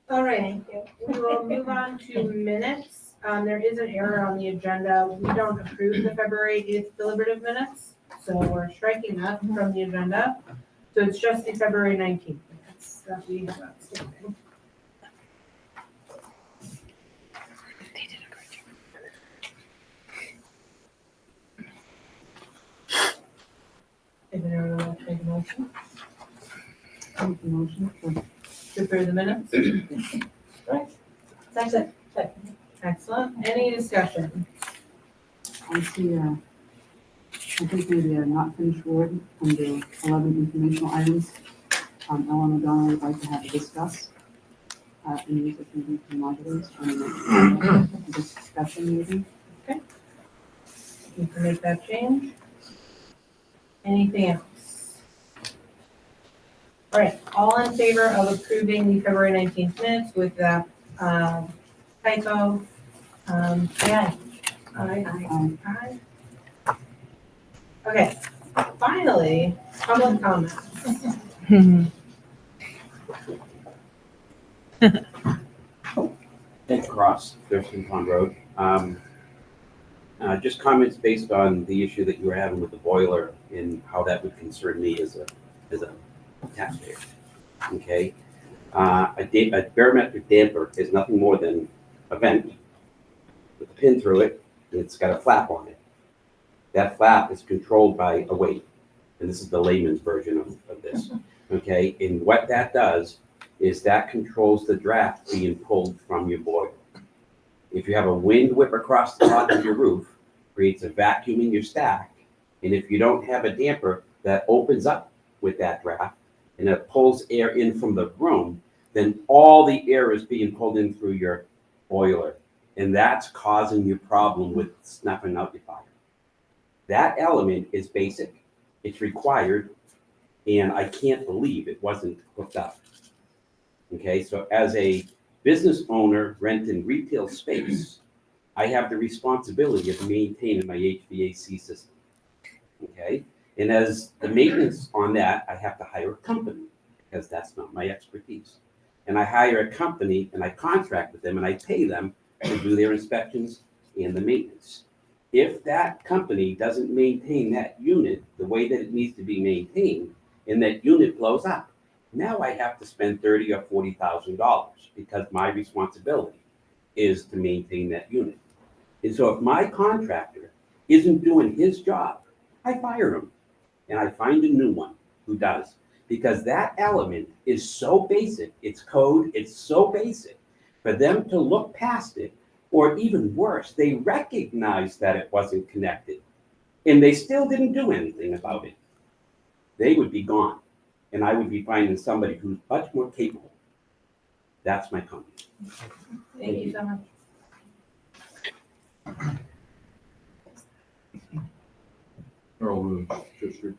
A: All right, we will move on to minutes. There is an error on the agenda. We don't approve the February 8th deliberative minutes, so we're striking that from the agenda. So it's just the February 19th minutes that we have outstanding. Is there anyone want to make a motion
I: Make the motion for
A: to approve the minutes? Right. Second. Excellent. Any discussion?
I: I see, I think maybe a not finished word under 11 informational items. Ellen O'Donnell would like to have a discuss. And use it maybe for modulars and a discussion maybe.
A: You can make that change. Anything else? All right, all in favor of approving the February 19th minutes with that typo? Say aye. Aye. Aye. Okay, finally, public comments.
G: Ed Cross, Thurston Pond Road. Just comments based on the issue that you were having with the boiler and how that would concern me as a taxpayer. Okay? A barometric damper is nothing more than a vent with a pin through it, and it's got a flap on it. That flap is controlled by a weight, and this is the layman's version of this. Okay? And what that does is that controls the draft being pulled from your boiler. If you have a wind whip across the top of your roof, creates a vacuum in your stack, and if you don't have a damper that opens up with that draft and it pulls air in from the room, then all the air is being pulled in through your boiler, and that's causing you problem with snuffing out your fire. That element is basic, it's required, and I can't believe it wasn't hooked up. Okay, so as a business owner renting retail space, I have the responsibility of maintaining my HVAC system. Okay, and as the maintenance on that, I have to hire a company because that's not my expertise. And I hire a company and I contract with them and I pay them to do their inspections and the maintenance. If that company doesn't maintain that unit the way that it needs to be maintained, and that unit blows up, now I have to spend $30,000 or $40,000 because my responsibility is to maintain that unit. And so if my contractor isn't doing his job, I fire him and I find a new one who does. Because that element is so basic, it's code, it's so basic, for them to look past it, or even worse, they recognize that it wasn't connected and they still didn't do anything about it, they would be gone. And I would be finding somebody who's much more capable. That's my comment.
A: Thank you so much.
C: Earl,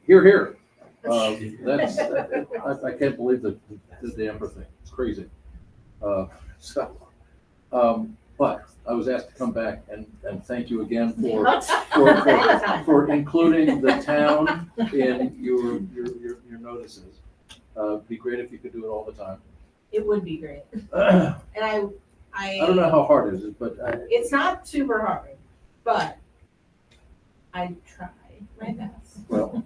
C: here. That's, I can't believe the damper thing. It's crazy. But I was asked to come back and thank you again for including the town in your notices. It'd be great if you could do it all the time.
A: It would be great.
C: I
A: And
C: don't know how hard it is, but
A: it's not super hard, but I try my best.
C: well,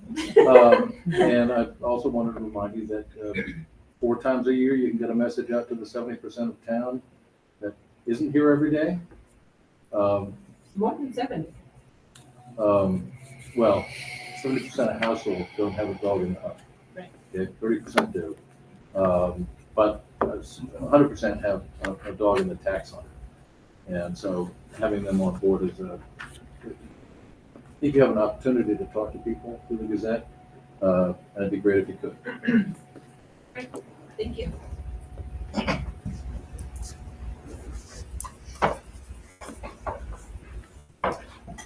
C: and I also wanted to remind you that 4 times a year, you can get a message out to the 70% of town that isn't here every day.
A: More than 70.
C: Well, 70% of households don't have a dog in the house.
A: Right.
C: Okay, 30% do. But 100% have a dog in the tax on it. And so having them on board is if you have an opportunity to talk to people through the Gazette, that'd be great if you could.
A: Thank you.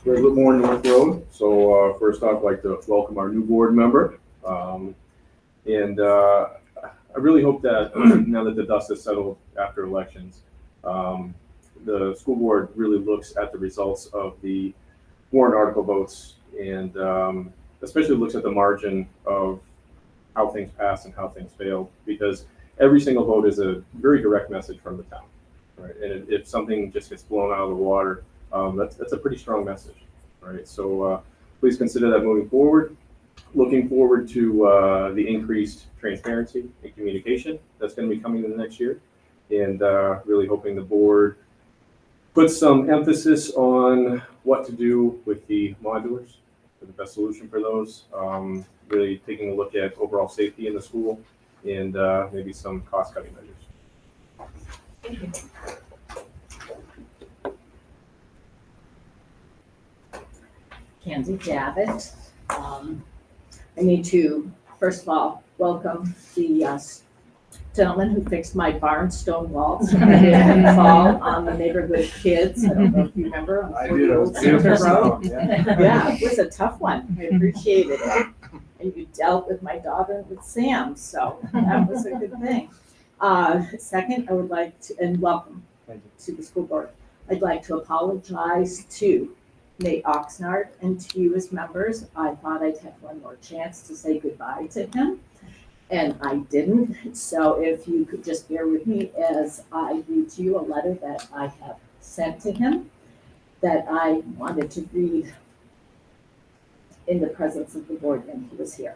N: Good morning, North Road. So first off, I'd like to welcome our new board member. I really hope that now that the dust has settled after elections, the school board really looks at the results of the warrant article votes and especially looks at the margin of how things passed and how things failed, because every single vote is a very direct message from the town, right? And if something just gets blown out of the water, that's a pretty strong message, right? So please consider that moving forward. Looking forward to the increased transparency and communication that's going to be coming in the next year, and really hoping the board puts some emphasis on what to do with the modulars, for the best solution for those. Really taking a look at overall safety in the school and maybe some cost-cutting measures.
A: Thank you.
O: Kenzie Javits. I need to, first of all, welcome the gentleman who fixed my barnstone walls and it didn't fall on the neighborhood kids. I don't know if you remember. On
F: I
O: 40
F: do.
O: Old
F: It's beautiful
O: Center Road.
F: stone, yeah.
O: Yeah, it was a tough one. I appreciated it. And you dealt with my daughter and with Sam, so that was a good thing. Second, I would like to, and welcome
F: Thank you.
O: to the school board. I'd like to apologize to Nate Oxnard and to you as members. I thought I'd have one more chance to say goodbye to him, and I didn't. So if you could just bear with me as I read to you a letter that I have sent to him that I wanted to read in the presence of the board when he was here.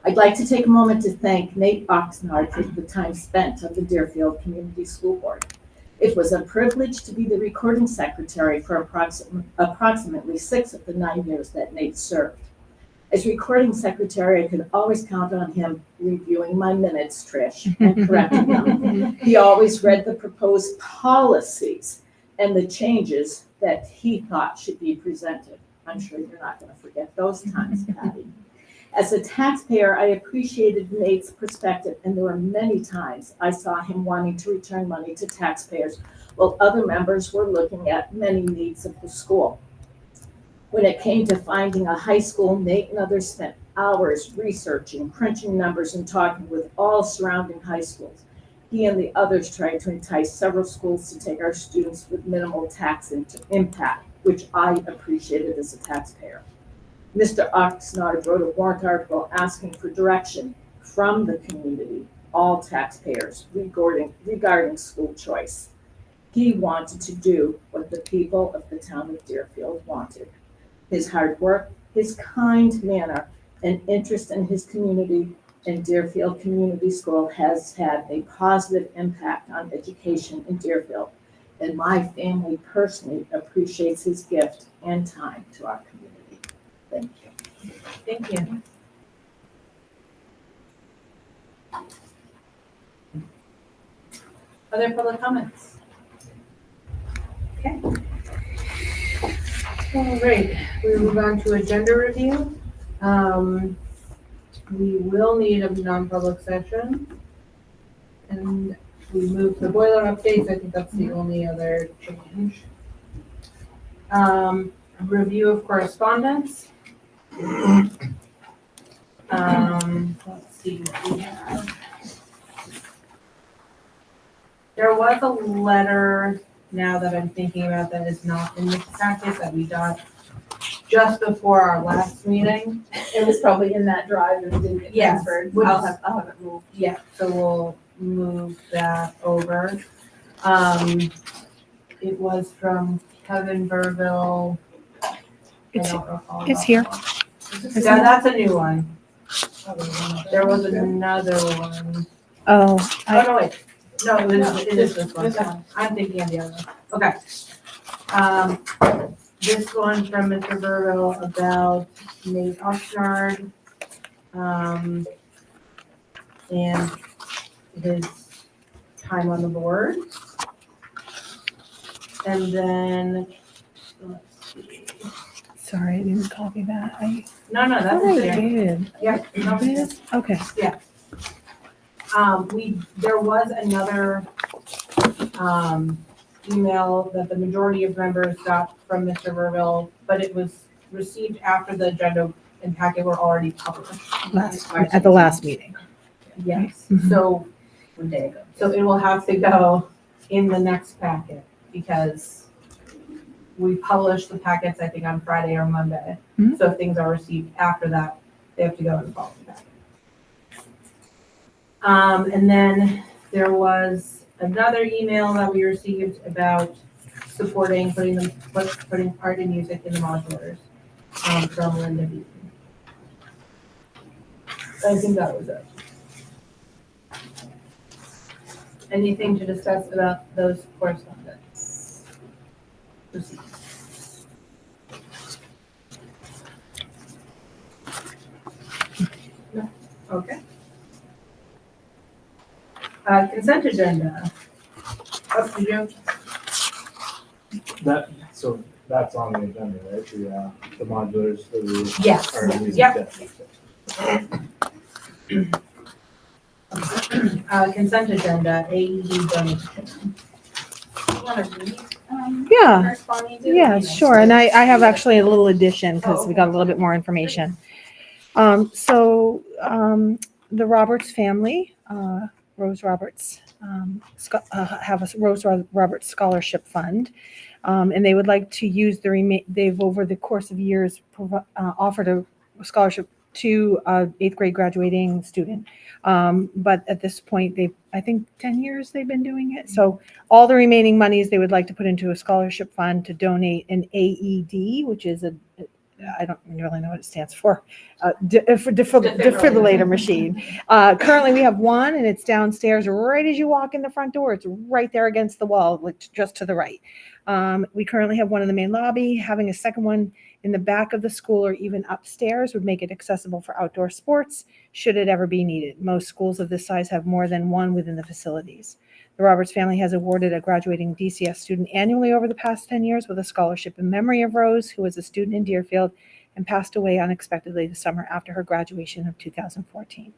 O: I'd like to take a moment to thank Nate Oxnard for the time spent on the Deerfield Community School Board. It was a privilege to be the recording secretary for approximately 6 of the 9 years that Nate served. As recording secretary, I could always count on him reviewing my minutes, Trish, and correcting them. He always read the proposed policies and the changes that he thought should be presented. I'm sure you're not going to forget those times, Patty. As a taxpayer, I appreciated Nate's perspective, and there were many times I saw him wanting to return money to taxpayers, while other members were looking at many needs of the school. When it came to finding a high school, Nate and others spent hours researching, crunching numbers, and talking with all surrounding high schools. He and the others tried to entice several schools to take our students with minimal tax impact, which I appreciated as a taxpayer. Mr. Oxnard wrote a warrant article asking for direction from the community, all taxpayers, regarding school choice. He wanted to do what the people of the town of Deerfield wanted. His hard work, his kind manner, and interest in his community and Deerfield Community School has had a positive impact on education in Deerfield, and my family personally appreciates his gift and time to our community. Thank you.
A: Thank you. Other public comments? Okay. All right, we move on to agenda review. We will need a non-public session. And we move to boiler updates. I think that's the only other change. Review of correspondence. Let's see what we have. There was a letter, now that I'm thinking about, that is not in this packet that we got just before our last meeting.
B: It was probably in that drive and didn't get
A: Yes,
B: transferred.
A: which
B: I'll
A: is-
B: have it moved.
A: Yeah, so move that over. It was from Kevin Burville. I
H: It's-
A: don't recall
H: it's
A: that
H: here.
A: one. Yeah, that's a new one. There was another one.
H: Oh,
A: Oh, no, wait. No, it is this one. I'm thinking of the other one. Okay. This one from Mr. Burville about Nate Oxnard. And his time on the board. And then, let's see.
H: sorry, I didn't copy that.
A: No, that's
H: thought I
A: okay.
H: did.
A: Yeah, no,
H: Did? Okay.
A: there was another, email that the majority of members got from Mr. Verville, but it was received after the agenda and packet were already published.
H: At the last meeting.
A: Yes,
H: Mhm.
A: so,
O: One day ago.
A: so it will have to go in the next packet because we publish the packets, I think, on Friday or Monday.
H: Mhm.
A: So if things are received after that, they have to go in the following packet. And then there was another email that we received about supporting, putting art and music in the modulars, from Linda Beaton. I think that was it. Anything to discuss about those correspondence? Receipts? No? Okay. Consent agenda. Oh, did you?
F: So that's on the agenda, right? The modulars for the.
A: Yes.
F: Or the music,
A: Yep.
F: yes.
A: Consent agenda, AED donation.
B: You wanna read,
H: Yeah.
B: corresponding to?
H: Yeah, sure. And I have actually a little addition because we got a little bit more information. The Roberts family, Rose Roberts, have a Rose Roberts Scholarship Fund. And they would like to use they've over the course of years offered a scholarship to a 8th grade graduating student. But at this point, I think 10 years they've been doing it. So all the remaining monies they would like to put into a scholarship fund to donate an AED, which is I don't really know what it stands for, defibrillator machine. Currently we have one and it's downstairs right as you walk in the front door. It's right there against the wall, like just to the right. We currently have one in the main lobby. Having a second one in the back of the school or even upstairs would make it accessible for outdoor sports should it ever be needed. Most schools of this size have more than one within the facilities. The Roberts family has awarded a graduating DCS student annually over the past 10 years with a scholarship in memory of Rose, who was a student in Deerfield and passed away unexpectedly the summer after her graduation of 2014.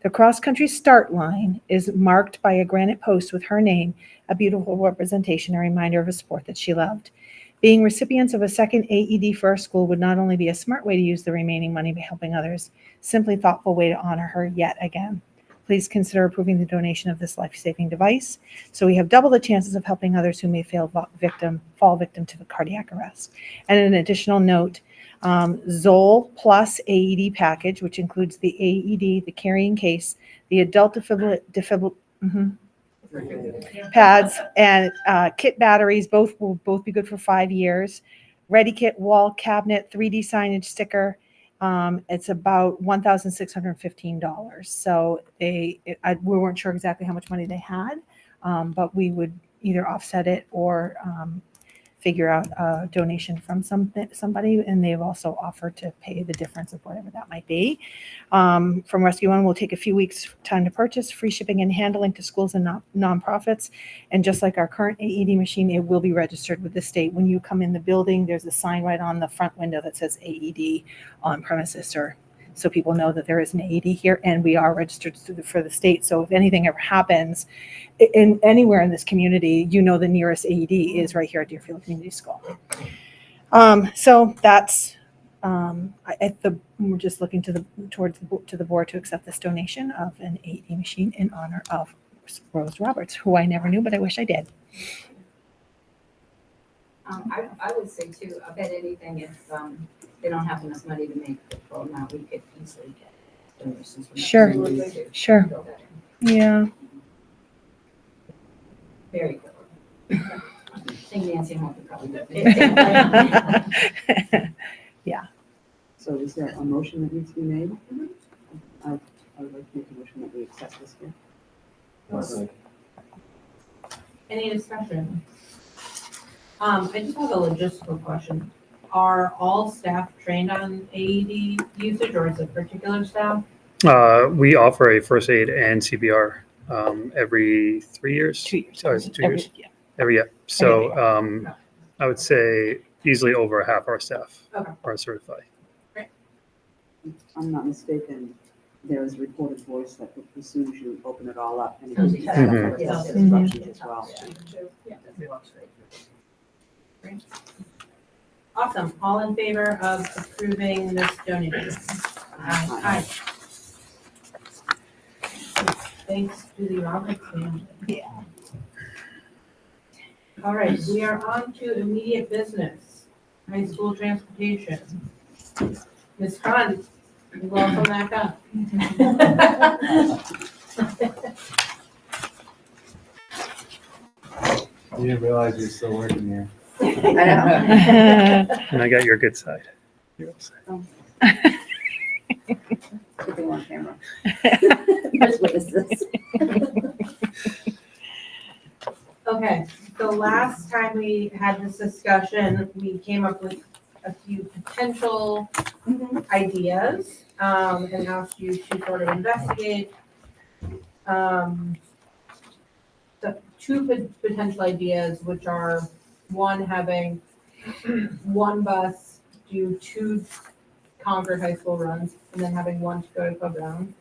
H: The cross-country start line is marked by a granite post with her name, a beautiful representation, a reminder of a sport that she loved. Being recipients of a second AED for our school would not only be a smart way to use the remaining money by helping others, simply thoughtful way to honor her yet again. Please consider approving the donation of this life-saving device so we have double the chances of helping others who may fall victim to the cardiac arrest. And an additional note, Zoll Plus AED package, which includes the AED, the carrying case, the adult pads, and kit batteries, will both be good for 5 years. Ready kit, wall cabinet, 3D signage sticker. It's about $1,615. So we weren't sure exactly how much money they had, but we would either offset it or figure out a donation from somebody, and they've also offered to pay the difference of whatever that might be. From Rescue One will take a few weeks time to purchase, free shipping and handling to schools and nonprofits. And just like our current AED machine, it will be registered with the state. When you come in the building, there's a sign right on the front window that says AED on premises, or so people know that there is an AED here, and we are registered for the state. So if anything ever happens in anywhere in this community, the nearest AED is right here at Deerfield Community School. So that's we're just looking to the board to accept this donation of an AED machine in honor of Rose Roberts, who I never knew, but I wish I did.
M: I would say too, I bet anything if they don't have enough money to make the full amount, we could easily get donations. From
H: Sure.
M: that.
H: Sure.
M: Fill that in.
H: Yeah.
M: Very quickly. I think Nancy and Mark would probably do it.
I: So is there a motion that needs to be made? I would like to make a motion that we accept this gift.
A: Any discussion? I just have a logistical question. Are all staff trained on AED usage or is it particular staff?
P: We offer a first aid and CPR every 3 years.
H: 2 years.
P: Or is it 2
H: Every-
P: years?
H: yeah.
P: Every year. So I would say easily over half our staff
A: Okay.
P: are certified.
I: If I'm not mistaken, there is a recorded voice that as soon as you open it all up, and it gives you
P: Mhm.
I: instructions as well.
A: Awesome. All in favor of approving this donation? Aye. Thanks to the Roberts family.
H: Yeah.
A: All right, we are on to immediate business, high school transportation. Ms. Khan, welcome back up.
F: You didn't realize you're still working here.
P: And I got your good side. Your good side.
O: Good thing on camera. There's witnesses.
A: Okay, so last time we had this discussion, we came up with a few potential ideas, and asked you to sort of investigate. The two potential ideas, which are one, having one bus do 2 Concord High School runs, and then having one to go to Club Brown.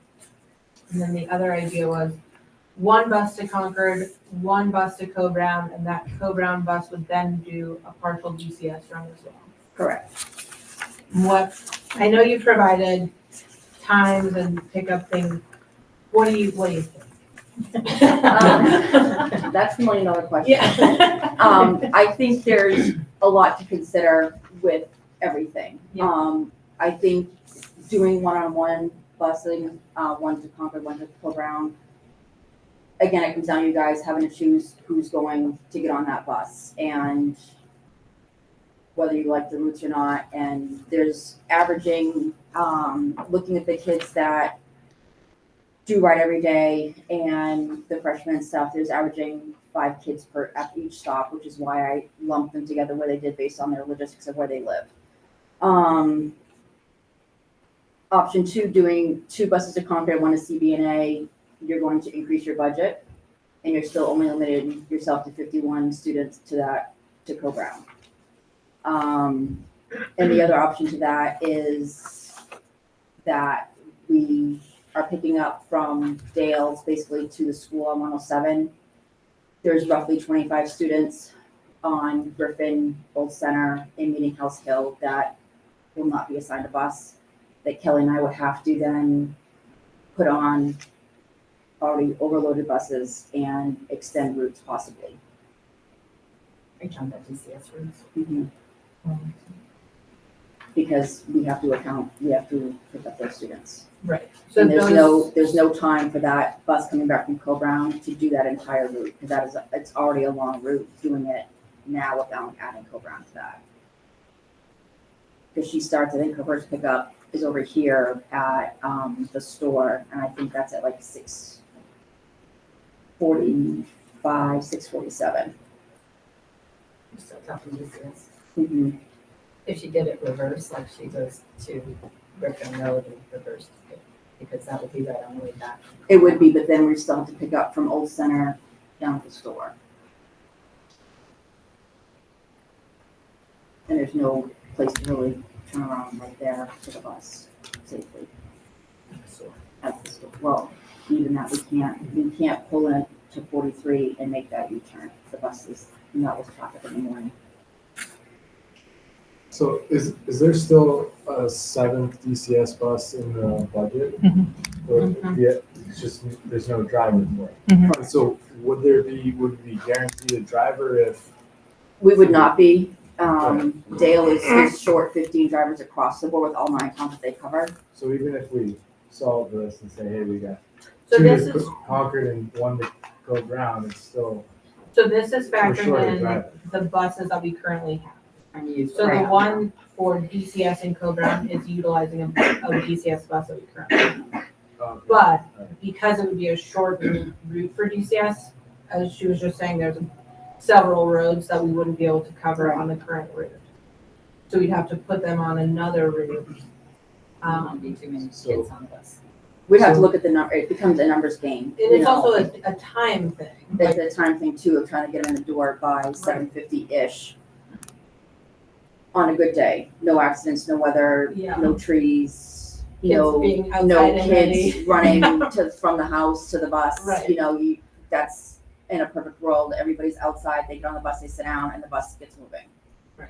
A: And then the other idea was one bus to Concord, one bus to Co-Brown, and that Co-Brown bus would then do a partial DCS run as well.
O: Correct.
A: What, I know you provided times and pickup things. What do you think?
O: That's the $1 million question.
A: Yeah.
O: I think there's a lot to consider with everything.
A: Yeah.
O: I think doing one-on-one busing, one to Concord, one to Club Brown. Again, it comes down to you guys having to choose who's going to get on that bus and whether you like the routes or not. And there's averaging, looking at the kids that do ride every day and the freshmen and stuff, there's averaging 5 kids per at each stop, which is why I lumped them together where they did based on their logistics of where they live. Option 2, doing 2 buses to Concord, 1 to CBNA, you're going to increase your budget and you're still only limiting yourself to 51 students to Co-Brown. And the other option to that is that we are picking up from Dale's basically to the school on 107. There's roughly 25 students on Griffin, Old Center, and Meeting House Hill that will not be assigned a bus, that Kelly and I would have to then put on already overloaded buses and extend routes possibly.
M: Are you talking about DCS routes?
O: Because we have to pick up those students.
A: Right. So
O: And there's no time for that bus coming back from Co-Brown to do that entire route, because it's already a long route, doing it now without adding Co-Brown to that. Because she starts, I think her first pickup is over here at the store, and I think that's at like 6:45, 6:47.
M: Still talking DCS.
O: Mm-hmm.
M: If she did it reverse, like she goes to Griffin Road and reverse, because that would be right on the way back.
O: It would be, but then we still have to pick up from Old Center down to the store. And there's no place to really turn around right there for the bus safely. At the store. Well, even that, we can't pull in to 43 and make that U-turn. The bus is not with traffic in the morning.
F: So is there still a 7th DCS bus in the budget? Or, yeah, it's just, there's no driver for it. So would it be guaranteed a driver if?
O: We would not be. Dale is short 15 drivers across the board with all 9 towns that they cover.
F: So even if we solve this and say, hey, we got
A: So
F: 2
A: this
F: to
A: is,
F: Concord and 1 to go ground, it's still
A: So this is
F: We're
A: factoring
F: short of
A: in
F: drivers.
A: the buses that we currently have.
M: And use
A: So the
M: right.
A: one for DCS in Co-Brown is utilizing a DCS bus that we currently have.
F: Okay.
A: But because it would be a short route for DCS, as she was just saying, there's several roads that we wouldn't be able to cover on the current route. So we'd have to put them on another route.
M: Wouldn't be too many
F: So-
M: kids on the bus.
Q: We'd have to look at the number, it becomes a numbers game.
A: And
Q: you
A: it's
Q: know.
A: also a time thing.
Q: There's a time thing too of trying to get them in the door by 7:50-ish. On a good day, no accidents, no weather,
A: Yeah.
Q: no trees,
A: Kids
Q: no,
A: being outside
Q: no
A: and
Q: kids
A: ready.
Q: running from the house to the bus.
A: Right.
Q: You know, that's in a perfect world, everybody's outside, they get on the bus, they sit down, and the bus gets moving.
A: Right.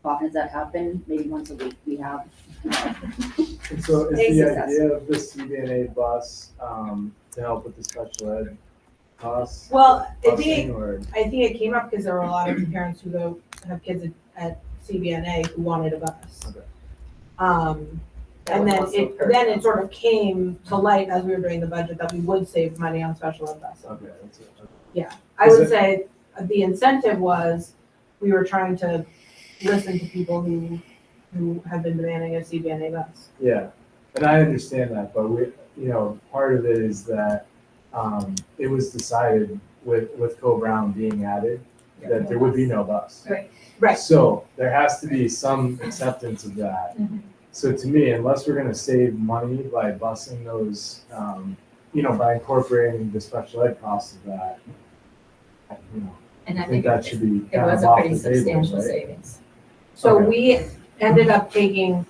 Q: Often does that happen? Maybe once a week we have.
F: And so is
Q: A
F: the
Q: success.
F: idea of the CBNA bus, to help with the special ed costs?
A: Well,
F: busing, or-
A: I think it came up because there were a lot of parents who have kids at CBNA who wanted a bus.
F: Okay.
M: That
A: And
M: was
A: then
M: also
A: it sort of came to light as we were doing the budget that we would save money on special ed buses.
F: Okay, that's it.
A: I
F: Is
A: would
F: it-
A: say the incentive was, we were trying to listen to people who have been demanding a CBNA bus.
F: Yeah, and I understand that, but part of it is that, it was decided with Co-Brown being added, that there would be no bus.
A: Right.
F: So there has to be some acceptance of that. So to me, unless we're gonna save money by busing those, by incorporating the special ed costs of that,
M: And
F: I think that should be
M: it
F: kind
M: was
F: of
M: a
F: off
M: pretty
F: the table,
M: substantial
F: right?
M: savings.
A: So
F: Okay.
A: we ended up taking,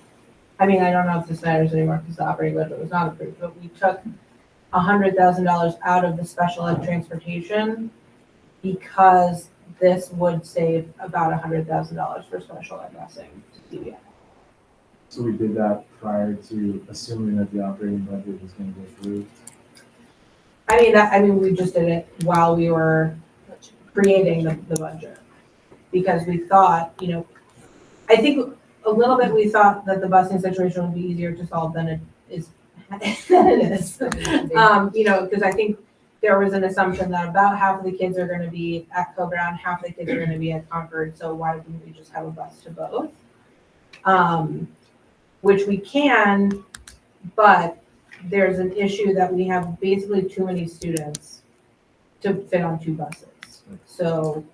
A: I don't know if this matters anymore because the operating budget was not approved, but we took $100,000 out of the special ed transportation because this would save about $100,000 for special ed busing to CBN.
F: So we did that prior to assuming that the operating budget was gonna go through.
A: We just did it while we were creating the budget. Because we thought, I think a little bit we thought that the busing situation would be easier to solve than it is. Because I think there was an assumption that about half of the kids are gonna be at Co-Brown, half of the kids are gonna be at Concord, so why wouldn't we just have a bus to both? Which we can, but there's an issue that we have basically too many students to fit on two buses. So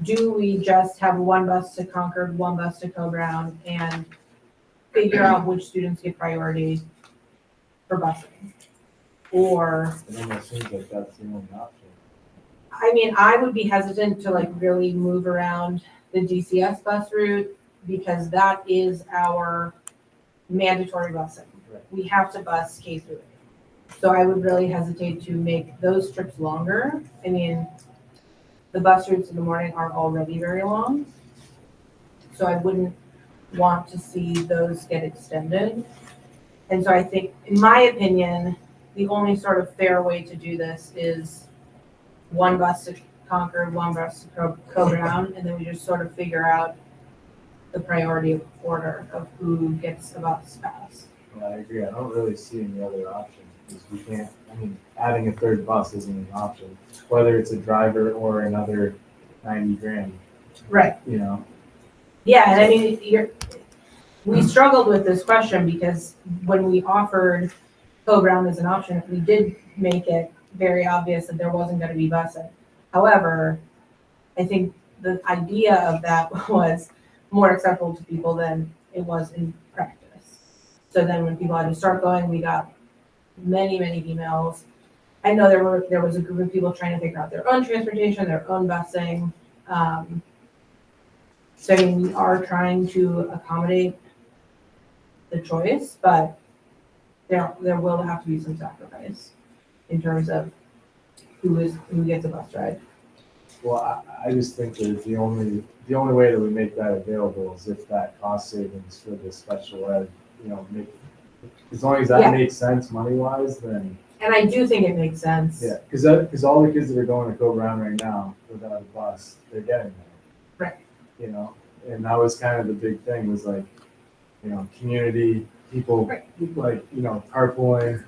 A: do we just have one bus to Concord, one bus to Co-Brown, and figure out which students get priority for busing? Or,
F: It almost seems like that's the only option.
A: I would be hesitant to really move around the DCS bus route because that is our mandatory busing.
F: Right.
A: We have to bus K through 8. So I would really hesitate to make those trips longer. The bus routes in the morning are already very long. So I wouldn't want to see those get extended. And so I think, in my opinion, the only sort of fair way to do this is one bus to Concord, one bus to Co-Brown, and then we just sort of figure out the priority order of who gets the bus pass.
F: Yeah, I agree. I don't really see any other option because we can't, adding a third bus isn't an option, whether it's a driver or another 90 grand,
A: Right. Yeah, and we struggled with this question because when we offered Co-Brown as an option, we did make it very obvious that there wasn't going to be busing. However, I think the idea of that was more acceptable to people than it was in practice. So then when people had to start going, we got many, many emails. I know there was a group of people trying to figure out their own transportation, their own busing. So we are trying to accommodate the choice, but there will have to be some sacrifice in terms of who gets a bus ride.
F: Well, I just think that the only way that we make that available is if that cost savings for the special ed, as long as that
A: Yeah.
F: makes sense money-wise, then,
A: And I do think it makes sense.
F: yeah, because all the kids that are going to Co-Brown right now without a bus, they're getting there.
A: Right.
F: And that was kind of the big thing was community, people, carpooling,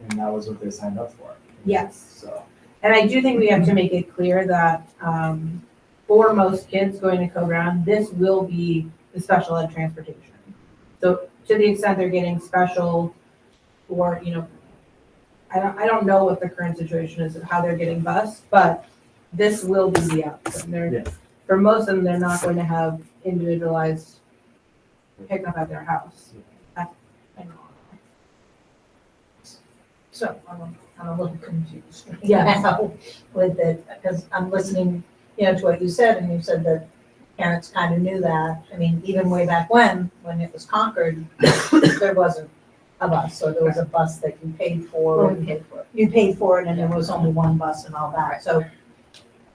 F: and that was what they signed up for.
A: Yes.
F: So,
A: And I do think we have to make it clear that, for most kids going to Co-Brown, this will be the special ed transportation. So to the extent they're getting special or, I don't know what the current situation is of how they're getting bused, but this will be the outcome.
F: Yeah.
A: For most of them, they're not going to have individualized pickup at their house. I know.
D: So I'm a little confused
A: Yes.
D: now with it, because I'm listening, to what you said, and you said that parents kind of knew that. I mean, even way back when it was Concord, there wasn't a bus, so there was a bus that you paid for. You paid for it, and there was only one bus and all that, so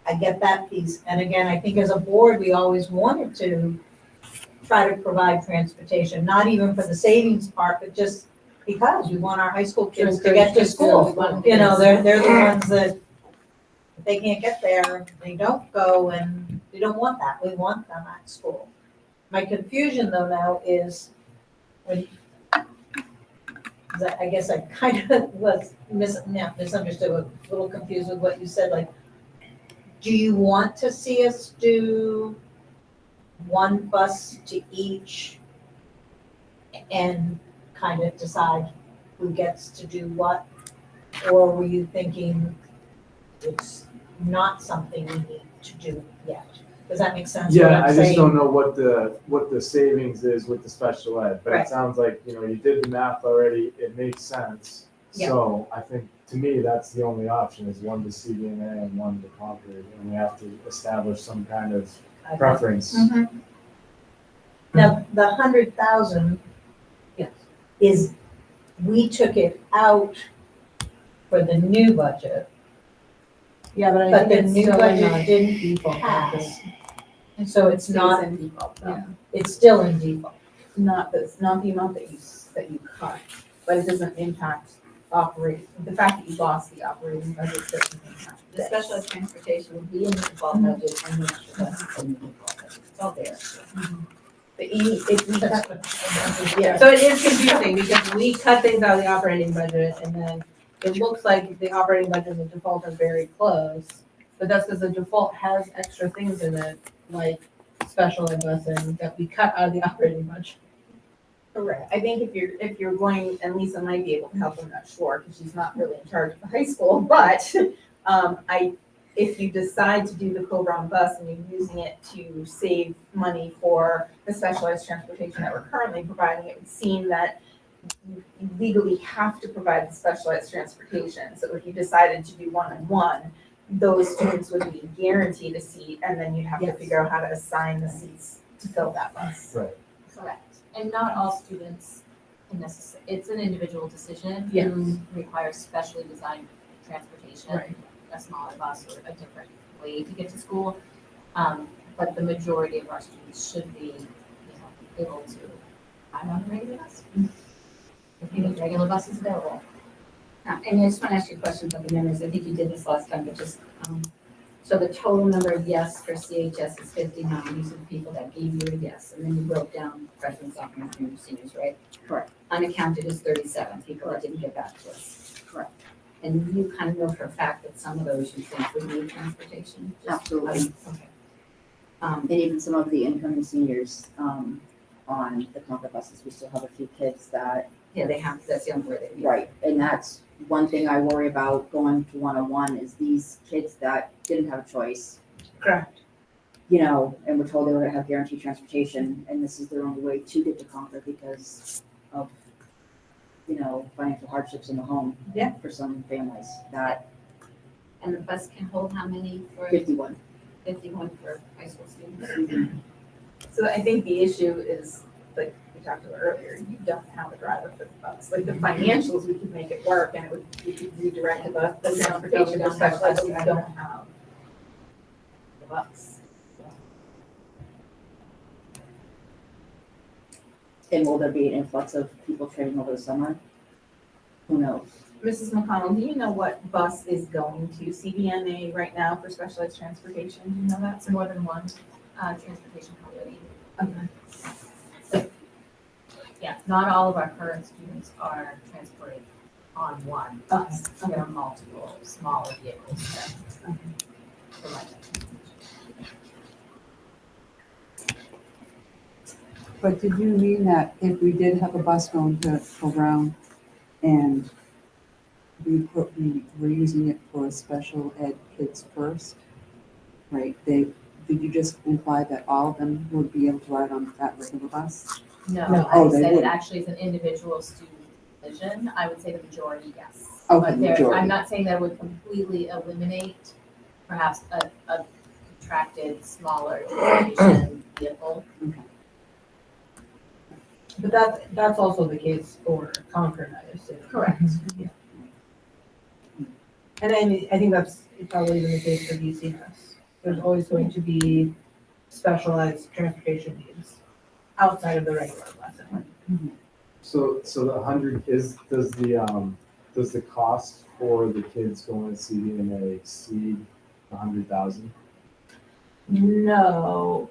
D: I get that piece. And again, I think as a board, we always wanted to try to provide transportation, not even for the savings part, but just because we want our high school kids to get to school. They're the ones that, if they can't get there, they don't go, and we don't want that. We want them at school. My confusion though now is when, I guess I kind of was misunderstood, a little confused with what you said, like, do you want to see us do one bus to each and kind of decide who gets to do what? Or were you thinking it's not something we need to do yet? Does that make sense?
F: Yeah, I just don't know what the savings is with the special ed, but
D: Right.
F: it sounds like, you did the math already, it makes sense.
D: Yeah.
F: So I think, to me, that's the only option, is one to CBNA and one to Concord, and we have to establish some kind of preference.
D: Now, the 100,000.
A: Yes.
D: Is, we took it out for the new budget,
A: Yeah, but I
D: but
A: think
D: the
A: it's
D: new
A: still in
D: budget didn't
A: default.
D: pass. And so it's not,
B: in default though.
D: it's still in default.
B: Not the amount that you cut, but it doesn't impact the fact that you lost the operating budget doesn't impact
M: The
B: this.
M: special ed transportation will be in the default budget and the extra bus is in the default budget. It's all there.
B: But if we cut, yeah,
A: So it is confusing because we cut things out of the operating budget and then it looks like the operating budget and the default are very close. But that's because the default has extra things in it, like special ed busing that we cut out of the operating budget.
B: correct. I think if you're going, and Lisa might be able to help, I'm not sure, because she's not really in charge of the high school, but if you decide to do the Co-Brown bus and you're using it to save money for the specialized transportation that we're currently providing, it would seem that you legally have to provide the specialized transportation. So if you decided to do one-on-one, those students would be guaranteed a seat, and then you'd have to figure out how to assign the seats to fill that bus.
F: Right.
R: Correct. And not all students can it's an individual decision.
B: Yes.
R: Who requires specially designed transportation.
B: Right.
R: A smaller bus or a different way to get to school. But the majority of our students should be, able to ride on a regular bus. If you have regular buses available.
M: And I just want to ask you a question about the numbers. I think you did this last time, but just, so the total number of yes for CHS is 59. These are the people that gave you a yes. And then you broke down freshmen, sophomores, juniors, seniors, right?
Q: Correct.
M: Unaccounted is 37 people that didn't get back to us.
Q: Correct.
M: And you kind of know for a fact that some of those you think would need transportation?
Q: Absolutely.
M: Okay.
Q: And even some of the incoming seniors, on the Concord buses, we still have a few kids that.
M: Yeah, they have, that's the only way they.
Q: Right, and that's one thing I worry about going to one-on-one is these kids that didn't have a choice.
A: Correct.
Q: And we're told they were gonna have guaranteed transportation, and this is their only way to get to Concord because of, financial hardships in the home.
A: Yeah.
Q: For some families, that
M: And the bus can hold how many for?
Q: 51.
M: 51 for high school students.
B: So I think the issue is, like we talked about earlier, you don't have a driver for the bus. Like the financials, we could make it work and we could redirect the transportation to specialized, but we don't have the bus.
Q: And will there be an influx of people training over the summer? Who knows?
B: Mrs. McConnell, do you know what bus is going to CBNA right now for specialized transportation? Do you know that?
R: It's more than one transportation company.
B: Okay.
R: Yeah, not all of our current students are transported on one bus. There are multiple smaller vehicles that provide that transportation.
I: But did you mean that if we did have a bus going to Brown and we were using it for special ed kids first, right? Did you just imply that all of them would be able to ride on that regular bus?
R: No,
I: Oh,
R: I
I: they
R: said it
I: wouldn't.
R: actually is an individual student decision. I would say the majority, yes.
I: Okay,
R: But there,
I: majority.
R: I'm not saying that would completely eliminate perhaps a contracted, smaller transportation vehicle.
A: But that's also the case for Concord, I assume.
R: Correct.
A: Yeah. And I think that's probably even the case for DCS. There's always going to be specialized transportation needs outside of the regular lesson.
F: So the 100 does the cost for the kids going to CDMA exceed 100,000?
A: No,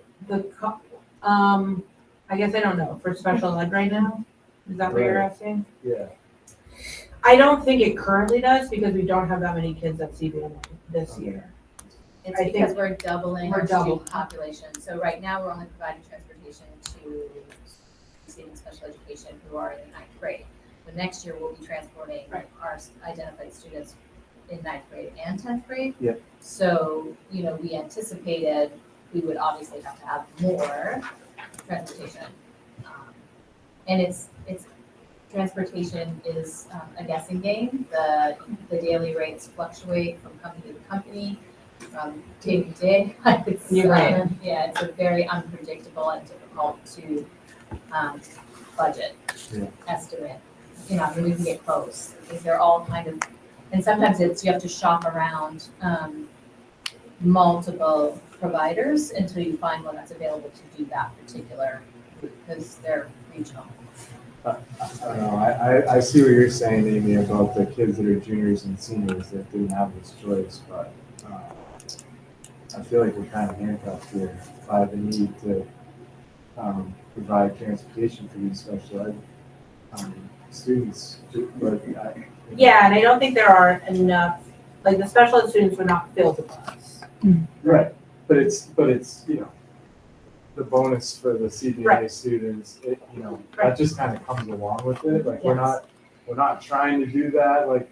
A: I guess I don't know, for special ed right now? Is that what you're
F: Right.
A: asking?
F: Yeah.
A: I don't think it currently does because we don't have that many kids at CBM this year.
R: It's
A: I
R: because
A: think
R: we're doubling
A: we're
R: our
A: doubling.
R: student population. So right now, we're only providing transportation to students in special education who are in the 9th grade. But next year, we'll be transporting our identified students in 9th grade and 10th grade.
F: Yep.
R: So, we anticipated we would obviously have to have more transportation. And it's transportation is a guessing game. The daily rates fluctuate from company to company, from day to day. It's,
A: You're right.
R: Yeah, it's a very unpredictable and difficult to budget estimate. We can get close because they're all kind of, and sometimes you have to shop around multiple providers until you find one that's available to do that particular, because they're regional.
F: I don't know. I see what you're saying, Amy, about the kids that are juniors and seniors that didn't have this choice, but I feel like we're kind of handcuffed here by the need to provide transportation for these special ed students. But
A: Yeah, and I don't think there are enough, like the special ed students would not fill the bus.
F: right, but it's the bonus for the CBA students. That just kind of comes along with it. Like we're not trying to do that. Like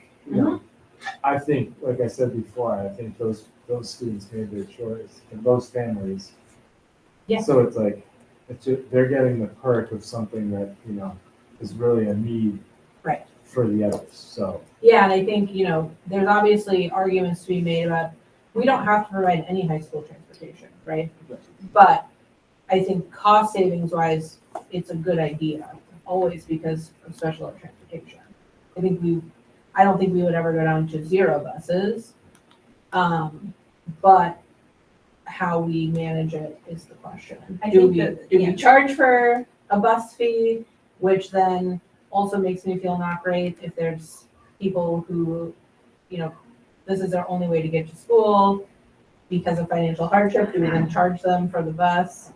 F: I think, like I said before, I think those students made their choice and those families.
A: Yeah.
F: So it's like they're getting the perk of something that is really a need for the others. So
A: Yeah, and I think, there's obviously arguments to be made about, we don't have to provide any high school transportation, right? But I think cost savings wise, it's a good idea, always because of special ed transportation. I don't think we would ever go down to 0 buses. But how we manage it is the question. Do we charge for a bus fee, which then also makes me feel not great if there's people who, this is their only way to get to school because of financial hardship. Do we then charge them for the bus?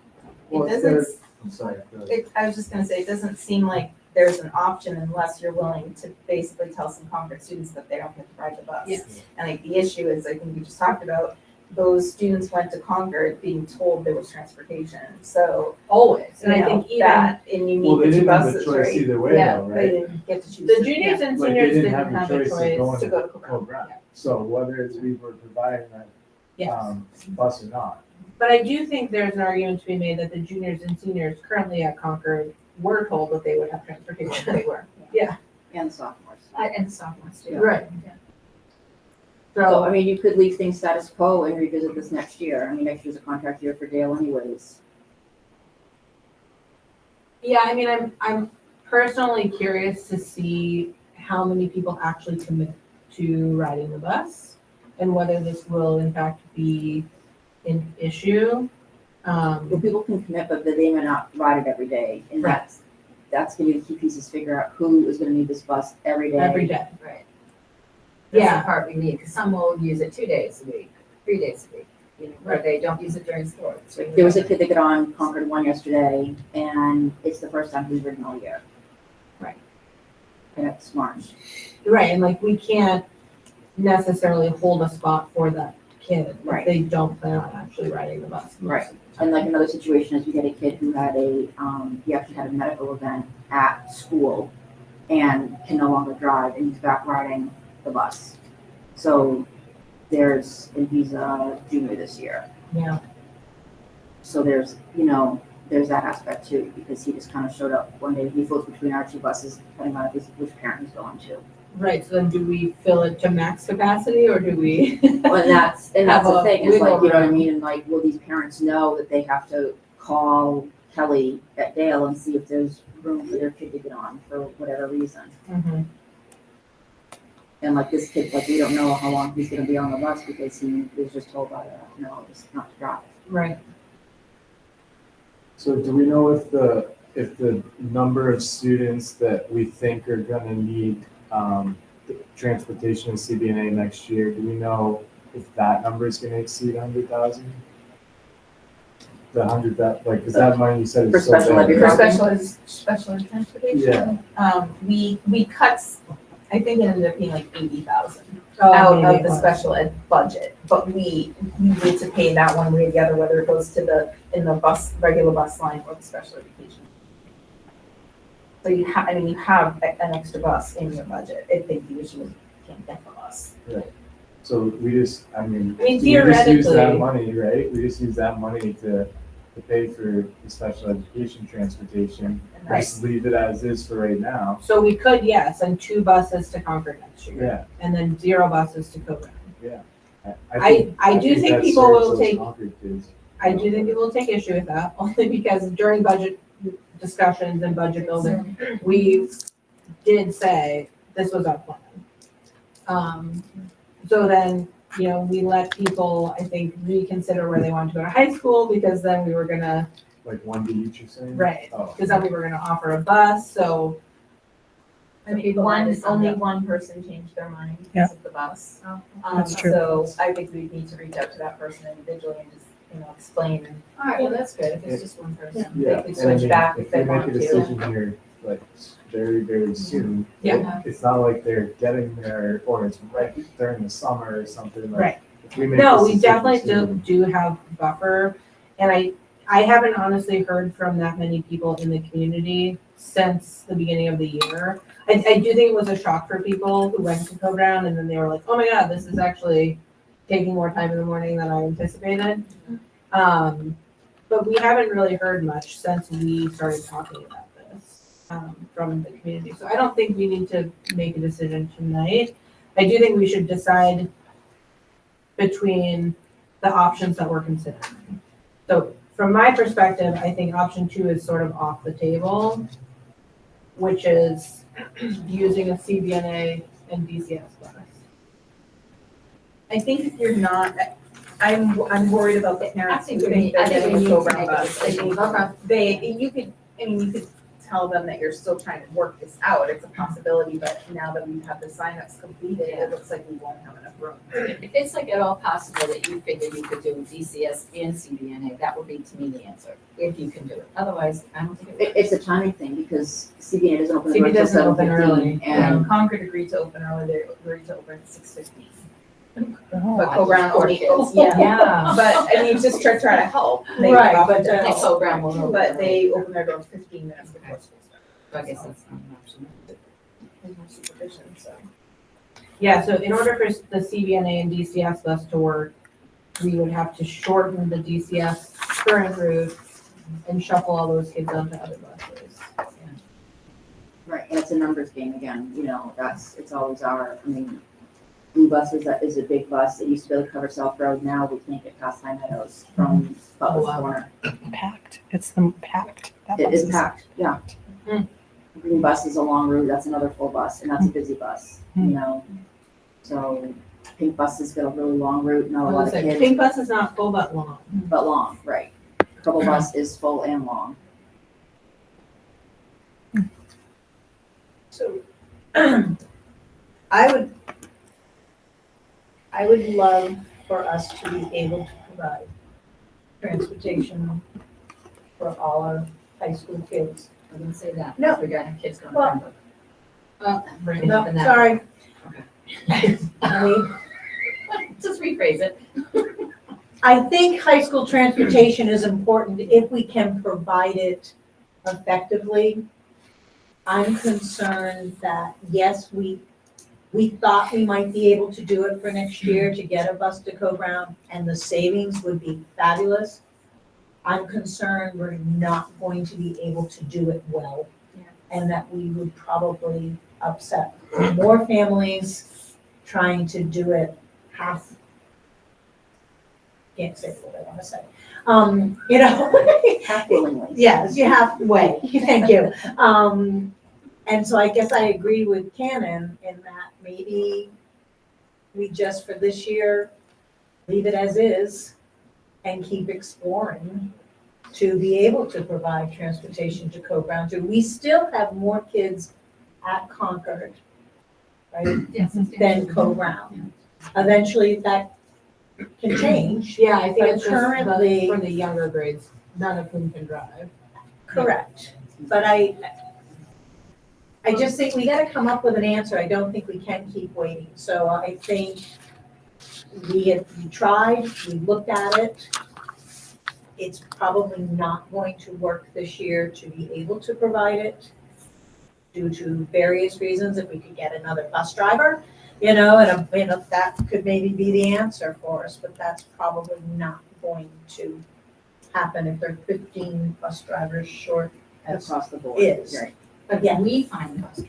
F: well,
B: It doesn't,
F: I'm sorry. Go ahead.
B: I was just gonna say, it doesn't seem like there's an option unless you're willing to basically tell some Concord students that they don't get to ride the bus.
A: Yes.
B: And like the issue is, I think we just talked about, those students went to Concord being told there was transportation, so.
A: Always, and I think even
B: that, and you
F: Well,
B: need
F: they
B: the two
F: didn't have a
B: buses,
F: choice
B: right?
F: either way
B: Yeah,
F: though,
B: they
F: right?
B: didn't get to choose.
A: the juniors and
F: Like, they
A: seniors
F: didn't
A: didn't
F: have the
A: have a
F: choice of
A: choice
F: going
A: to go to
F: Cool
A: Brown.
F: Brown. So whether it's we were providing that
A: Yes.
F: bus or not.
A: But I do think there's an argument to be made that the juniors and seniors currently at Concord were told that they would have transportation. They were. Yeah.
Q: And sophomores.
R: And sophomores too.
A: Right.
Q: So, I mean, you could leave things status quo and revisit this next year. I mean, next year's a contract year for Dale anyways.
A: Yeah, I mean, I'm personally curious to see how many people actually commit to riding the bus and whether this will in fact be an issue.
Q: Well, people can commit, but they may not ride it every day. And
A: Right.
Q: that's gonna be the key piece, is figure out who is gonna need this bus every day.
A: Every day.
R: Right. That's
A: Yeah.
R: the part we need, because some will use it 2 days a week, 3 days a week, where they don't use it during sports.
Q: There was a kid that got on Concord One yesterday, and it's the first time he's ridden all year. it's March.
A: Right, and like, we can't necessarily hold a spot for that kid if
Q: Right.
A: they don't plan on actually riding the bus.
Q: Right. And like another situation is we had a kid who had he actually had a medical event at school and can no longer drive, and he's back riding the bus. So and he's a junior this year.
A: Yeah.
Q: So there's that aspect too, because he just kind of showed up one day. He floats between our two buses, depending on which parent he's going to.
A: Right, so then do we fill it to max capacity, or do we?
Q: Well, and that's
A: Have
Q: the
A: a
Q: thing, is
A: wiggle
Q: like, you know what I
A: room.
Q: mean? And like, will these parents know that they have to call Kelly at Dale and see if there's room for their kid to get on for whatever reason?
A: Mhm.
Q: And like this kid, like, we don't know how long he's gonna be on the bus because he was just told by the neurologist not to drive.
A: Right.
F: So do we know if the number of students that we think are gonna need transportation and CBNA next year, do we know if that number is gonna exceed 100,000? The 100,000, like, is that money you said
Q: For
F: is still
Q: special
F: there?
Q: ed,
B: For special ed transportation. We cut, I think it ended up being like 80,000 out of the special ed budget, but we need to pay that one way or the other, whether it goes to in the regular bus line or the special education. So you have an extra bus in your budget. I think you usually can't get the bus.
F: Right. So we just, I mean,
A: I mean,
F: we just use that
A: theoretically-
F: money, right? We just use that money to pay for the special education transportation.
A: Right.
F: Just leave it as is for right now.
A: So we could, yes, send 2 buses to Concord next year.
F: Yeah.
A: And then 0 buses to Coburn.
F: Yeah.
A: I do think
F: that
A: people
F: serves
A: will
F: those
A: take-
F: Concord kids.
A: I do think people will take issue with that, only because during budget discussions and budget building, we did say this was our plan. So then, we let people, I think, reconsider where they wanted to go to high school, because then we were gonna,
F: Like 1 to each, you're saying?
A: right,
F: Oh.
A: because then we were gonna offer a bus, so.
B: I mean, only one person changed their mind
H: Yeah.
B: because of the bus.
H: That's true.
B: So I think we need to reach out to that person individually and just, explain. And
R: All right, well, that's good, if it's just one person.
F: Yeah,
B: could
F: and I
B: switch
F: mean,
B: back if
F: if
B: they
F: they make
B: want
F: a
B: to.
F: decision here, like, very, very soon.
A: Yeah.
F: It's not like they're getting there, or it's right during the summer or something, like.
A: Right.
F: If we make
A: No,
F: this
A: we
F: decision
A: definitely
F: soon-
A: do have buffer, and I haven't honestly heard from that many people in the community since the beginning of the year. I do think it was a shock for people who went to Co-Brown, and then they were like, oh my God, this is actually taking more time in the morning than I anticipated. But we haven't really heard much since we started talking about this from the community. So I don't think we need to make a decision tonight. I do think we should decide between the options that we're considering. So from my perspective, I think option 2 is sort of off the table, which is using a CBNA and DCS bus.
B: I think if you're not, I'm worried about the parents who think
R: I
B: they're
R: think
B: getting
R: we
B: a
R: need to
B: program
R: make a
B: bus. I
R: decision.
B: think you could tell them that you're still trying to work this out. It's a possibility, but now that we've had the signups completed, it looks like we won't have enough room.
R: If it's like at all possible that you figure you could do DCS and CBNA, that would be to me the answer, if you can do it. Otherwise, I don't think it
Q: It's a timing thing, because CBA doesn't open
B: CBA
Q: until
B: doesn't open
Q: 7:15,
B: early.
Q: and
B: Concord agreed to open early, they agreed to open at 6:15.
H: Oh,
B: But Co-Brown only,
R: Poor kids.
B: yeah, but I mean, just try to help. They
A: Right,
B: offer
A: but
B: to
R: the
B: help.
R: Co-Brown will open
B: But they
R: early.
B: open their doors 15 minutes before school starts.
R: So I guess that's not an option.
B: There's no supervision, so.
A: Yeah, so in order for the CBNA and DCS bus to work, we would have to shorten the DCS current route and shuffle all those kids onto other buses.
Q: right, and it's a numbers game again, it's always Blue buses, that is a big bus, it used to be able to cover South Road, now we can't get past High Meadows from Butler's
A: wow.
Q: Corner.
H: Packed. It's the packed. That
Q: It
H: bus
Q: is packed, yeah.
A: Hmm.
Q: Green bus is a long route, that's another full bus, and that's a busy bus, So pink buses got a really long route, not a lot of kids,
A: Pink bus is not full but long.
Q: but long, right. Purple bus is full and long.
D: So I would love for us to be able to provide transportation for all our high school kids.
R: I didn't say that.
D: No.
R: We got kids going to
D: Well,
R: Cranbrook.
A: Bring it
D: No,
A: up in that.
D: sorry.
M: Okay.
D: I mean,
M: Just rephrase it.
D: I think high school transportation is important if we can provide it effectively. I'm concerned that, yes, we thought we might be able to do it for next year to get a bus to Co-Brown, and the savings would be fabulous. I'm concerned we're not going to be able to do it well, and that we would probably upset more families trying to do it half. Can't say what I want to say. You know.
Q: Half willingly.
D: Yes, you halfway. Thank you. And so I guess I agree with Canon in that maybe we just for this year leave it as is and keep exploring to be able to provide transportation to Co-Brown too. We still have more kids at Concord, right,
M: Yes.
D: than Co-Brown. Eventually that can change.
A: Yeah, I think
D: But
A: it's just
D: currently-
A: for the younger grades, none of whom can drive.
D: Correct. But I just think we gotta come up with an answer. I don't think we can keep waiting. So I think we tried, we looked at it. It's probably not going to work this year to be able to provide it due to various reasons. If we could get another bus driver, you know, and that could maybe be the answer for us, but that's probably not going to happen if there are 15 bus drivers short as
Q: Across the board.
D: is.
Q: Right.
D: Again,
M: We find the bus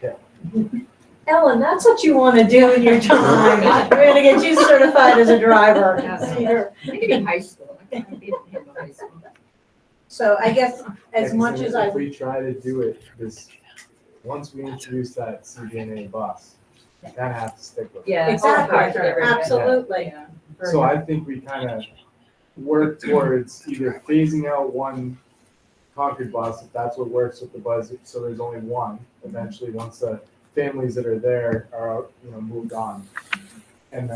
M: driver.
D: Ellen, that's what you want to do in your time. We're gonna get you certified as a driver. Here.
M: It could be high school. It could be high school.
D: So I guess as
F: Like
D: much
F: said,
D: as I
F: If
D: would,
F: we try to do it once we introduce that CDNA bus, we kind of have to stick with it.
M: Yeah.
D: exactly,
M: Oh,
D: absolutely.
M: Yeah.
F: So I think we kind of work towards either phasing out one Concord bus, if that's what works with the budget, so there's only one eventually, once the families that are there are, moved on. And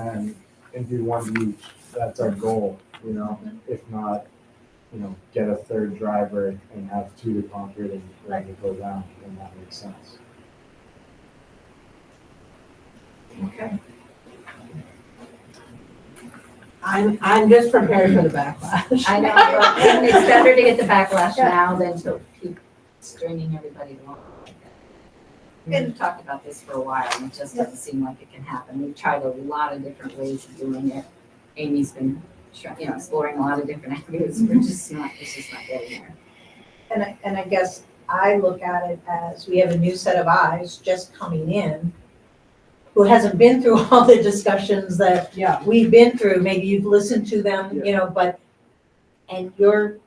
F: do one each, that's our goal, if not, get a third driver and have two to Concord and let it go down, then that makes sense.
D: Okay.
A: I'm just prepared for the backlash.
M: I know, and it's better to get the backlash now than to keep stringing everybody along. We've talked about this for a while, and it just doesn't seem like it can happen. We've tried a lot of different ways of doing it. Amy's been, exploring a lot of different avenues. It's just not getting there.
D: And I guess I look at it as we have a new set of eyes just coming in who hasn't been through all the discussions that we've been through. Maybe you've listened to them, and you're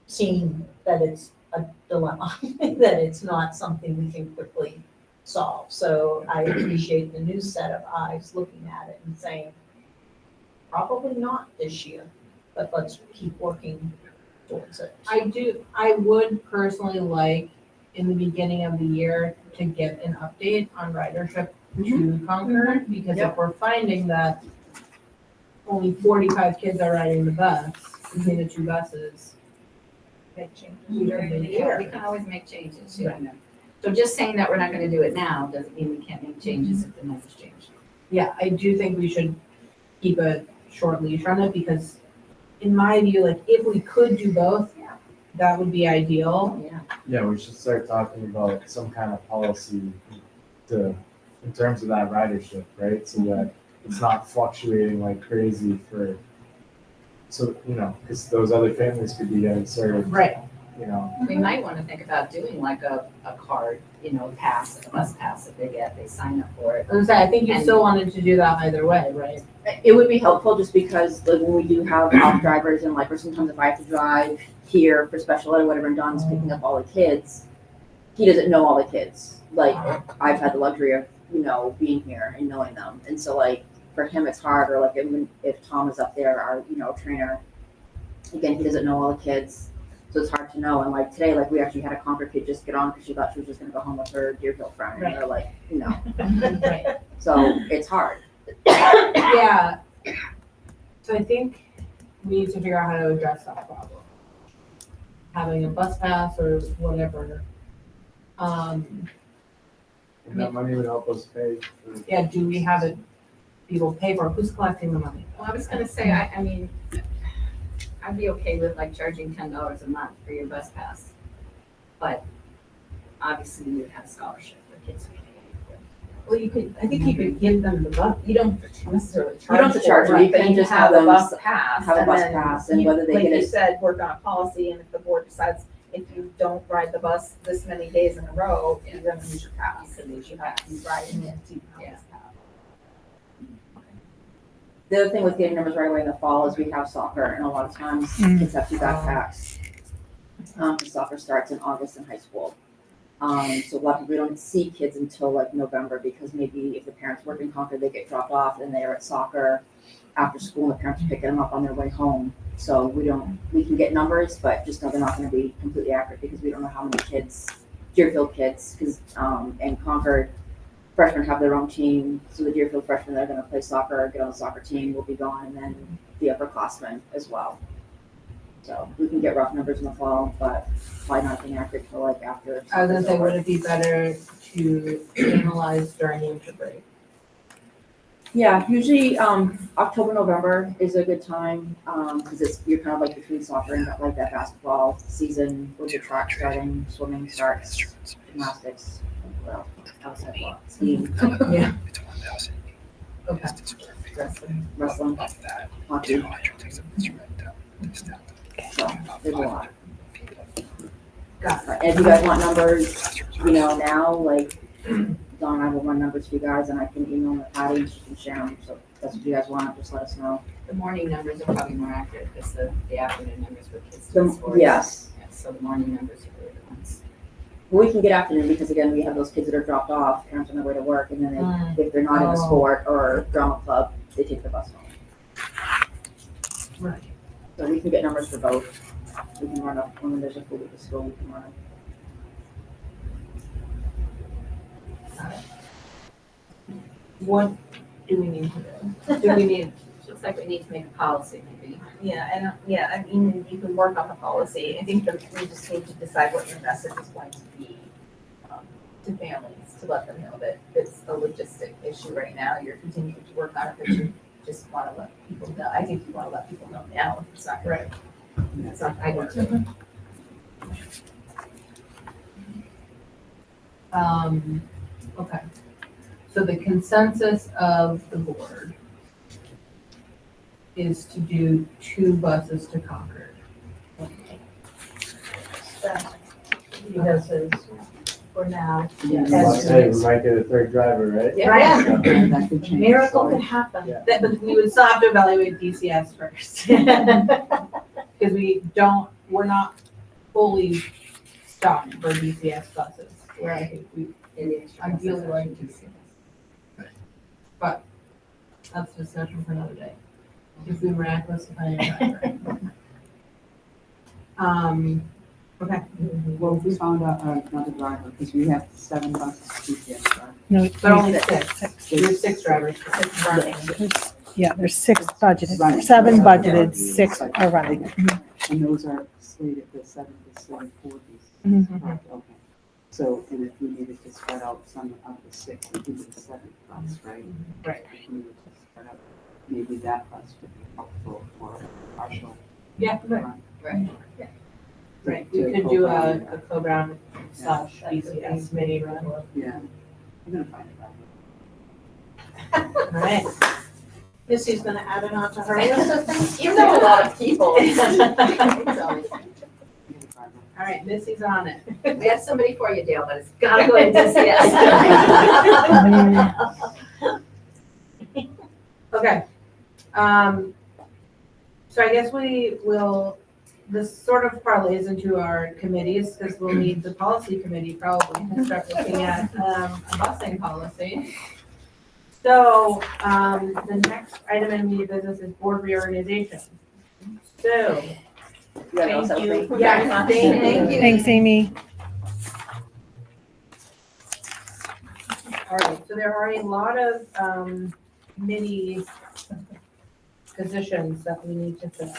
D: seeing that it's a dilemma, that it's not something we can quickly solve. So I appreciate the new set of eyes looking at it and saying, probably not this year, but let's keep working towards it.
A: I would personally like in the beginning of the year to get an update on ridership to Concord, because if we're finding that only 45 kids are riding the bus between the two buses,
D: Make changes.
M: Yeah, we can always make changes, So just saying that we're not gonna do it now doesn't mean we can't make changes if the numbers change.
A: Yeah, I do think we should keep a short leash on it, because in my view, like, if we could do both, that would be ideal.
M: Yeah.
F: Yeah, we should start talking about some kind of policy in terms of that ridership, right? So that it's not fluctuating like crazy because those other families could be getting served.
A: Right.
M: We might wanna think about doing like a card, pass, a bus pass that they sign up for it.
A: I think you still wanted to do that either way, right?
Q: It would be helpful just because like when we do have off drivers and like, or sometimes if I have to drive here for special ed or whatever, and Don's picking up all the kids, he doesn't know all the kids. Like I've had the luxury of, being here and knowing them. And so like for him, it's hard, or like even if Tom is up there, our, trainer, again, he doesn't know all the kids. So it's hard to know. And like today, like we actually had a Concord kid just get on because she thought she was just gonna go home with her Deerfield friend. And they're like,
A: Right.
Q: So it's hard.
A: Yeah. So I think we need to figure out how to address that problem. Having a bus pass or whatever.
F: And that money would help us pay for.
A: Yeah, do we have it, people pay for it? Who's collecting the money?
M: Well, I was gonna say, I mean, I'd be okay with like charging $10 a month for your bus pass. But obviously you would have a scholarship for kids who pay.
B: Well, you could, I think you could give them the bus, you don't necessarily charge.
Q: You don't have to charge them,
B: for it,
Q: you
B: but
Q: can just have
B: a
Q: them
B: bus pass.
Q: have a
B: and
Q: bus
B: then
Q: pass, and
B: you-
Q: whether they
B: like
Q: get
B: you
Q: it-
B: said, work on a policy, and if the board decides if you don't ride the bus this many days in a row, you're gonna lose your pass. You have to be riding it to have this pass.
Q: The other thing with getting numbers right away in the fall is we have soccer, and a lot of times kids have 2 backpacks. Soccer starts in August in high school. So a lot of people, we don't see kids until like November, because maybe if the parents work in Concord, they get dropped off and they're at soccer after school, and the parents are picking them up on their way home. So we can get numbers, but just know they're not gonna be completely accurate, because we don't know how many kids, Deerfield kids, because, in Concord, freshmen have their own team, so the Deerfield freshmen that are gonna play soccer, get on the soccer team will be gone, and then the upperclassmen as well. So we can get rough numbers in the fall, but probably not being accurate till like after.
A: I was gonna say, would it be better to analyze during the winter break?
Q: Yeah, usually, October, November is a good time, because you're kind of like between soccer and like that basketball season, with the track starting, swimming starts, gymnastics, well, outside block, skiing.
A: Yeah. Okay.
Q: Wrestling, hockey. So, there's a lot.
A: Got it.
Q: And if you guys want numbers, now, like, Dawn and I will run numbers for you guys, and I can email them to Patty, and she can share them, so if that's what you guys want, just let us know.
M: The morning numbers are probably more accurate because the afternoon numbers for kids do sports.
Q: Yes.
M: Yeah, so the morning numbers are really the ones.
Q: We can get afternoon, because again, we have those kids that are dropped off, parents on their way to work, and then if they're not in a sport or drama club, they take the bus home.
A: Right.
Q: So we can get numbers for both. We can run up when there's a full week of school, we can run it.
A: What do we need to do? Do we need,
M: Looks like we need to make a policy maybe.
B: I mean, you can work on the policy. I think that we just need to decide what your message is going to be to families, to let them know that it's a logistic issue right now. You're continuing to work on it, but you just want to let people know. I think you want to let people know now if it's not right. It's not, I don't know.
A: Okay. So the consensus of the board is to do 2 buses to Concord. Because for now.
F: Hey, we might get a 3rd driver, right?
A: Yeah.
I: That could change.
D: Miracle could happen.
F: Yeah.
A: But we would still have to evaluate DCS first. Because we're not fully stocked for DCS buses, where I think we ideally like to. But that's a discussion for another day. If we miraculously find a driver. Okay.
I: Well, if we found out another driver, because we have 7 buses GPS drive.
H: No,
A: But only 6. There's 6 drivers. 6 running.
H: yeah, there's 6 budgeted, 7 budgeted, 6 are running.
I: And those are slated, the 7 is slated for these.
H: Mhm.
I: Correct, okay. So, and if we needed to spread out some of the 6, we could do the 7 bus, right?
A: Right.
I: If we needed to spread out, maybe that bus would be helpful for partial.
A: Yeah, right.
I: run.
M: Right.
A: Right, we could do a co-brown / BCS mini run.
I: Yeah, I'm gonna find it out.
A: All right.
D: Missy's gonna add it on to her list of things.
M: You know a lot of people.
A: All right, Missy's on it.
M: We have somebody for you, Dale, but it's gotta go to DCS.
A: Okay. So I guess we will, this sort of parlays into our committees, because we'll need the policy committee probably to start looking at a busing policy. So the next item in new business is board reorganization. So,
Q: Thank
A: you. Yeah, thank you.
H: Thanks, Amy.
A: All right, so there are a lot of mini positions that we need to fill.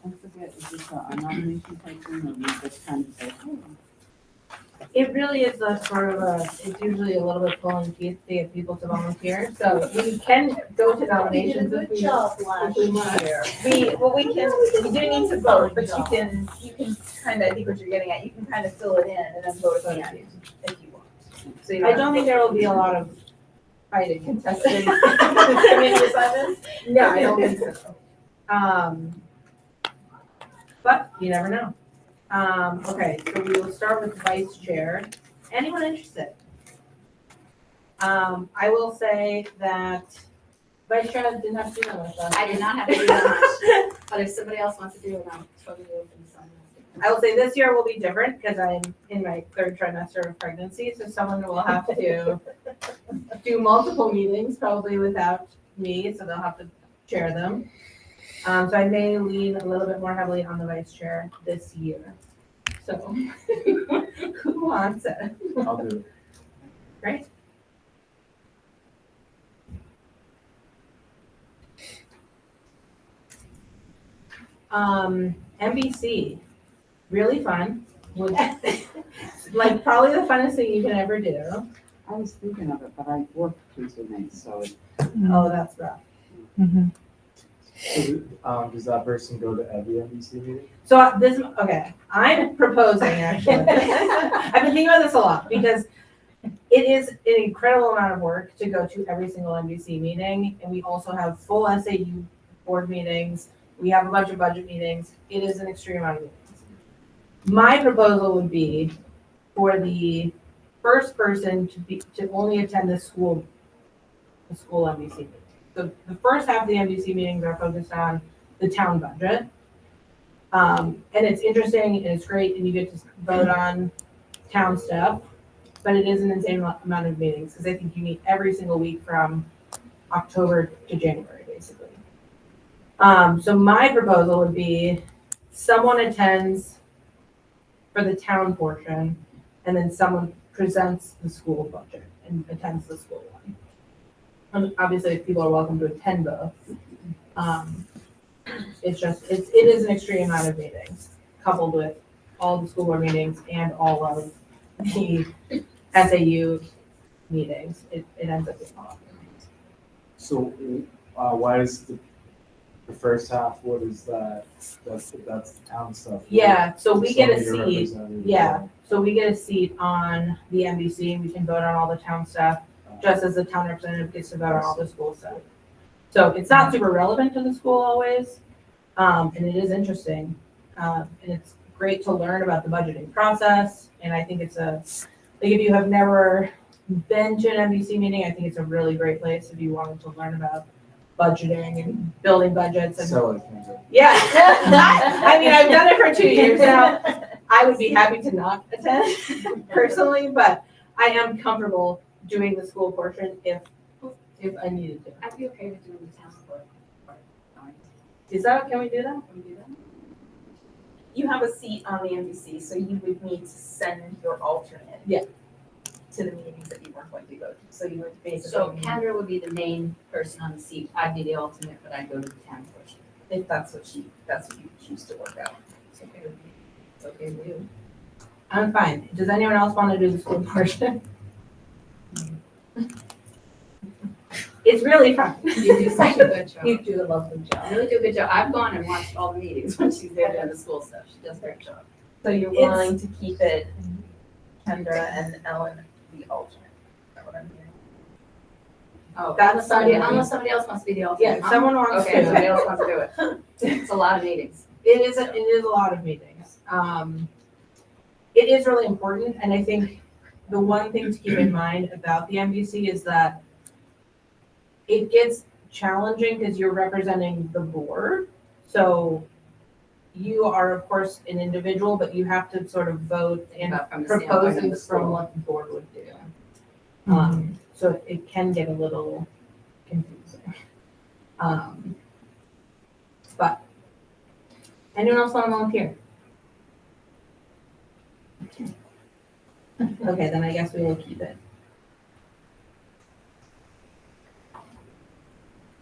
I: Don't forget, is this a nomination type thing, or we just kind of say, oh,
A: It really is a sort of a, it's usually a little bit pulling teeth to get people to volunteer, so we can go to nominations if we, if we want.
B: We do need to vote, but you can kind of, I think what you're getting at, you can kind of fill it in and then vote at the end if you want. So you
A: I don't think there will be a lot of fighting.
B: contested committee assignments.
A: No, I don't think so. But you never know. Okay, so we will start with vice chair. Anyone interested? I will say that vice chair didn't have to do that with us.
R: I did not have to do that much, but if somebody else wants to do it, I'm totally open to someone else.
A: I will say this year will be different because I'm in my third trimester of pregnancy, so someone will have to do multiple meetings, probably without me, so they'll have to chair them. So I may lean a little bit more heavily on the vice chair this year. So who wants it?
F: I'll do it.
A: Great. NBC, really fun. Like probably the funnest thing you can ever do.
I: I was thinking of it, but I work Tuesday nights, so
A: Oh, that's rough.
H: Mhm.
F: So, does that person go to every NBC meeting?
A: So this, okay, I'm proposing actually. I've been thinking about this a lot because it is an incredible amount of work to go to every single NBC meeting. And we also have full SAU board meetings. We have a bunch of budget meetings. It is an extreme amount of meetings. My proposal would be for the first person to only attend the school NBC meeting. So the first half of the NBC meetings are focused on the town budget. And it's interesting and it's great and you get to vote on town stuff, but it is an insane amount of meetings because I think you meet every single week from October to January, basically. So my proposal would be someone attends for the town portion and then someone presents the school budget and attends the school one. And obviously people are welcome to attend both. It's just, it is an extreme amount of meetings coupled with all the school board meetings and all of the SAU meetings. It ends up being a lot.
F: So, why is the first half, what is that? That's the town stuff.
A: Yeah, so we get a
F: Somebody
A: seat,
F: represented.
A: yeah, so we get a seat on the NBC and we can vote on all the town stuff, just as the town representative gets to vote on all the school stuff. So it's not super relevant to the school always, and it is interesting. And it's great to learn about the budgeting process, and I think it's like if you have never been to an NBC meeting, I think it's a really great place if you wanted to learn about budgeting and building budgets and.
F: So, like,
A: Yeah, I mean, I've done it for 2 years now. I would be happy to not attend personally, but I am comfortable doing the school portion if I needed to.
R: I'd be okay with doing the town board.
A: Is that, can we do that?
R: Can we do that?
B: You have a seat on the NBC, so you would need to send your alternate.
A: Yeah.
B: To the meetings that you weren't going to go to, so you would basically.
R: So Kendra would be the main person on the seat. I'd be the alternate, but I'd go to the town portion.
B: If that's what you choose to work out.
R: It's okay with me. It's okay with you.
A: I'm fine. Does anyone else want to do the school portion? It's really fun.
R: You do such a good job.
A: You do a lovely
R: You
A: job.
R: really do a good job. I've gone and watched all the meetings when she's there doing the school stuff. She does a great job.
B: So you're
A: It's-
B: willing to keep it Kendra and Ellen the alternate. Is that what I'm hearing?
R: Oh,
A: That's
R: unless somebody else wants to be the alternate.
A: Yeah, someone wants
R: Okay,
A: to.
R: somebody else wants to do it. It's a lot of meetings.
A: It is a lot of meetings. It is really important, and I think the one thing to keep in mind about the NBC is that it gets challenging because you're representing the board. So you are, of course, an individual, but you have to sort of vote and
R: But from the
A: propose
R: standpoint of the
A: things from
R: school.
A: what the board would do. So it can get a little confusing. But anyone else want to volunteer? Okay, then I guess we will keep it.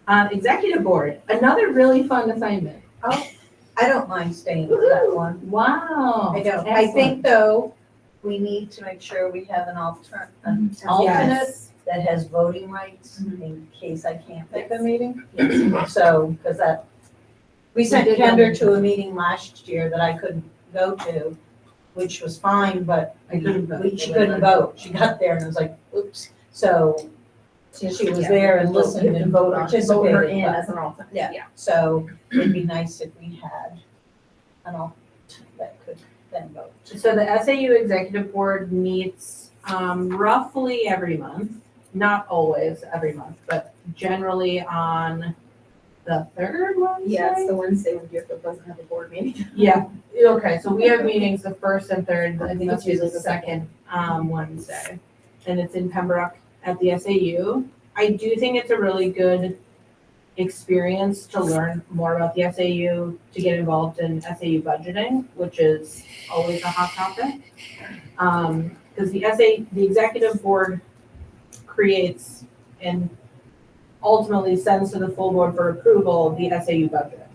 A: Executive board, another really fun assignment.
D: Oh, I don't mind staying with that one.
A: Wow.
D: I don't. I think though, we need to make sure we have an alternate
A: Yes.
D: that has voting rights in case I can't pick a meeting. So, because we sent
A: did
D: Kendra
A: that.
D: to a meeting last year that I couldn't go to, which was fine, but
A: I couldn't vote.
D: she couldn't vote. She got there and it was like, oops. So she was
B: Yeah,
D: there and
B: vote- you
D: listened
B: have to
D: and
B: vote her
D: participated.
B: in
D: but-
B: as an alternate.
D: Yeah, so it'd be nice if we had an alternate that could then vote.
A: So the SAU Executive Board meets roughly every month, not always every month, but generally on the third Wednesday?
B: Yeah, it's the Wednesday when Deerfield doesn't have a board meeting.
A: Yeah, okay, so we have meetings the first and third, I think it's usually the second Wednesday. And it's in Pembroke at the SAU. I do think it's a really good experience to learn more about the SAU, to get involved in SAU budgeting, which is always a hot topic. Because the executive board creates and ultimately sends to the full board for approval the SAU budget.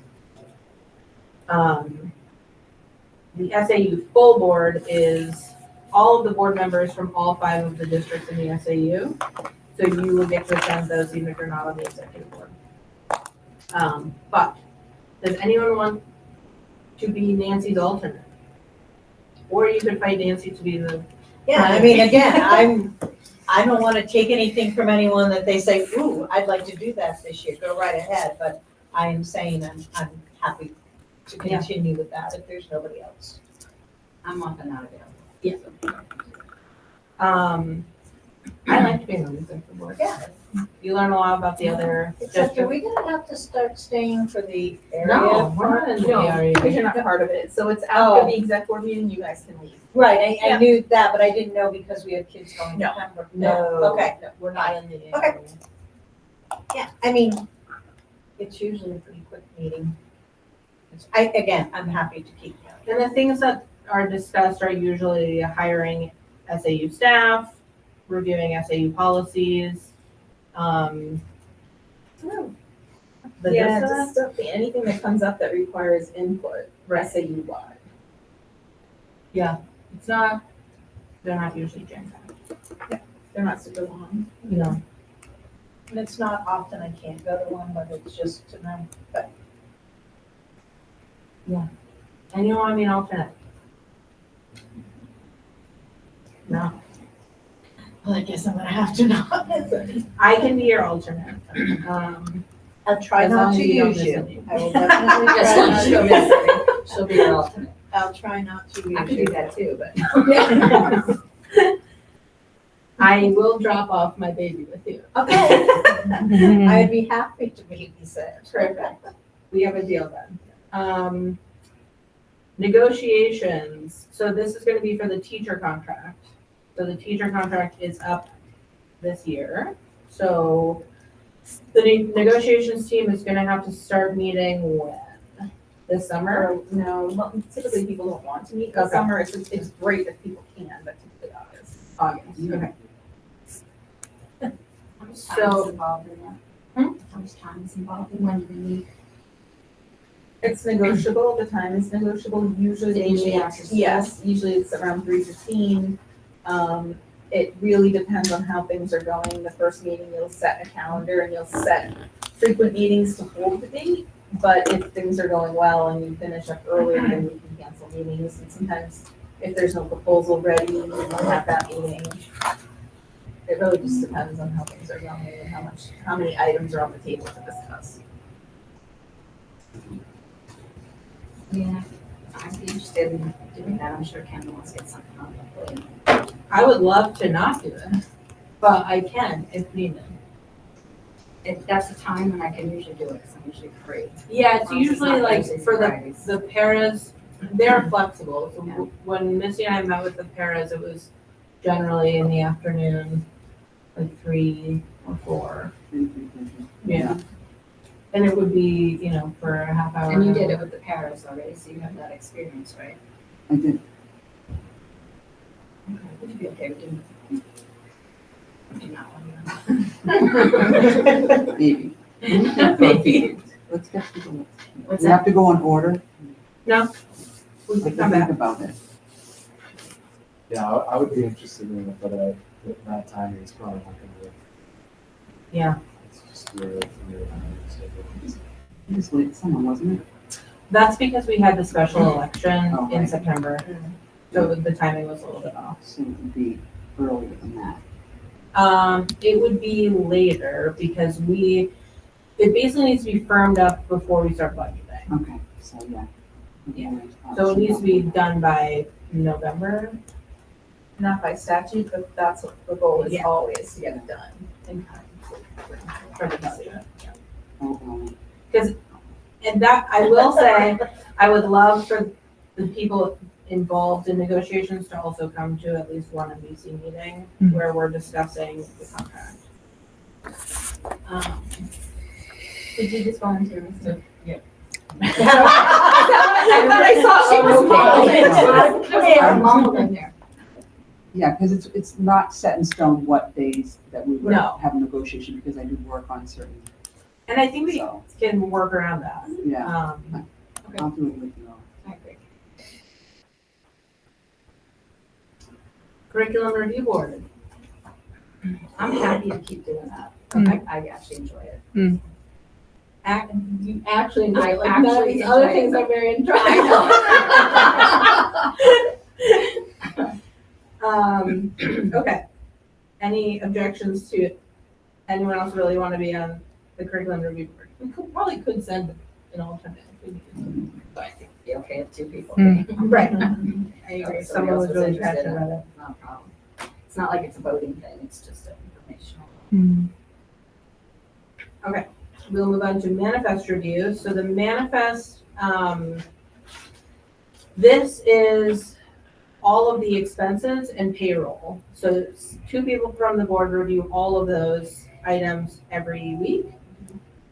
A: The SAU full board is all of the board members from all 5 of the districts in the SAU. So you will get to attend those even if you're not on the executive board. But does anyone want to be Nancy's alternate? Or you could fight Nancy to be the.
D: Yeah, I mean, again, I don't want to take anything from anyone that they say, ooh, I'd like to do that this year, go right ahead, but I am saying I'm happy to continue with that if there's nobody else.
M: I'm often not available.
A: Yeah. I liked being on the executive board.
D: Yeah.
A: You learn a lot about the other
D: Except, are
A: districts.
D: we gonna have to start staying for the area?
A: No, we're not in the
B: No,
A: area.
B: because you're not part of it. So it's after
D: Oh.
B: the exec board meeting, you guys can leave.
D: Right, I
B: Yeah.
D: knew that, but I didn't know because we have kids going to
B: No.
D: Pembroke.
A: No.
D: Okay,
B: No, we're not in the.
D: Okay. yeah, I mean, it's usually a pretty quick meeting. I'm happy to keep going.
A: And the things that are discussed are usually hiring SAU staff, reviewing SAU policies, the
B: Yeah,
A: DCS.
B: just stuff, anything that comes up that requires input, SAU wide.
A: It's not, they're not usually jam-packed.
B: They're not super long.
A: No.
D: And it's not often I can't go to one, but it's just to know. But
A: And you want to be an alternate? No.
D: well, I guess I'm gonna have to not.
A: I can be your alternate.
D: I'll try
A: As
D: not
A: long
D: to
A: as you don't
D: use
A: miss
D: you.
A: any.
D: I will definitely
M: As
D: try
M: long
D: not
M: as you don't
D: to
M: miss
D: use you.
M: it, she'll be your alternate.
D: I'll try not to use you.
M: I could do that too, but.
A: I will drop off my baby with you.
D: Okay. I'd be happy to be said.
A: Perfect. We have a deal then. Negotiations. So this is gonna be for the teacher contract. So the teacher contract is up this year. So the negotiations team is gonna have to start meeting when? This summer?
B: Or, no, well, typically people don't want to meet this
A: Okay.
B: summer. It's great if people can, but typically August.
A: August, okay.
R: How much time is
A: So,
R: involved in that? How much time is involved in when we meet?
B: It's negotiable, the time is negotiable, usually they
R: Usually
B: meet,
R: after school?
B: yes, usually it's around 3:15. It really depends on how things are going. The first meeting, you'll set a calendar and you'll set frequent meetings to hold the date. But if things are going well and you finish up earlier, then you can cancel meetings. And sometimes if there's no proposal ready, you don't have that meeting. It really just depends on how things are going and how many items are on the table to discuss.
M: Yeah, I'd be interested in doing that. I'm sure Kendall wants to get something on the plate.
A: I would love to not do it, but I can if needed.
M: If that's a time when I can usually do it, because I'm usually free.
A: Yeah, it's
M: As long as
A: usually
M: not
A: like
M: Thursdays
A: for
M: and
A: the
M: Fridays.
A: the paras, they're flexible. So
M: Yeah.
A: when Missy and I met with the paras, it was generally in the afternoon, like 3 or 4. Yeah. And it would be, for a half hour.
M: And you did it with the paras already, so you have that experience, right?
I: I did.
M: Okay, would you be okay with doing it? Do you not want to?
I: Maybe.
A: Maybe.
I: Let's get to the,
A: What's
I: we have to go in order.
A: No. We
I: Let's
A: can come
I: think
A: back.
I: about it.
F: Yeah, I would be interested in it, but that timing is probably not gonna work.
A: Yeah.
F: It's just too early for me to schedule.
I: It was late summer, wasn't it?
A: That's because we had the special election
I: Oh,
A: in
I: right.
A: September, so the timing was a little bit off.
I: So it would be earlier than that.
A: It would be later because it basically needs to be firmed up before we start budgeting.
I: Okay, so yeah.
A: Yeah. So it needs to be done by November.
B: Not by statute, but that's what the goal is
A: Yeah.
B: always, to get it done in time.
A: For the budget.
I: Oh,
A: And that, I will say, I would love for the people involved in negotiations to also come to at least one MBC meeting
H: Mhm.
A: where we're discussing the contract.
B: Did you just volunteer, Mr.?
A: I
B: thought I saw.
A: Come here.
I: Yeah, because it's not set in stone what days that we would
A: No.
I: have a negotiation, because I do work on certain,
A: And I think we
I: so,
A: can work around that.
I: yeah,
A: Okay.
I: I'll do it with you.
A: Curriculum Review Board.
M: I'm happy to keep doing that.
H: Mm.
M: I actually enjoy it.
A: You actually enjoy it, like
M: I
A: none of
M: actually
A: these other
M: enjoy
A: things
M: it.
A: I'm very enjoying. Okay. Any objections to anyone else really want to be on the curriculum review board? We probably could send an alternate if we needed to.
M: But I think it'd be okay if two people.
A: Right. I agree.
M: If somebody
A: Someone
M: else
A: was
M: was
A: really
M: interested,
A: passionate about it.
M: Not a problem. It's not like it's a voting thing, it's just an informational.
A: Okay, we'll move on to manifest review. So the manifest, this is all of the expenses and payroll. So it's two people from the board review all of those items every week.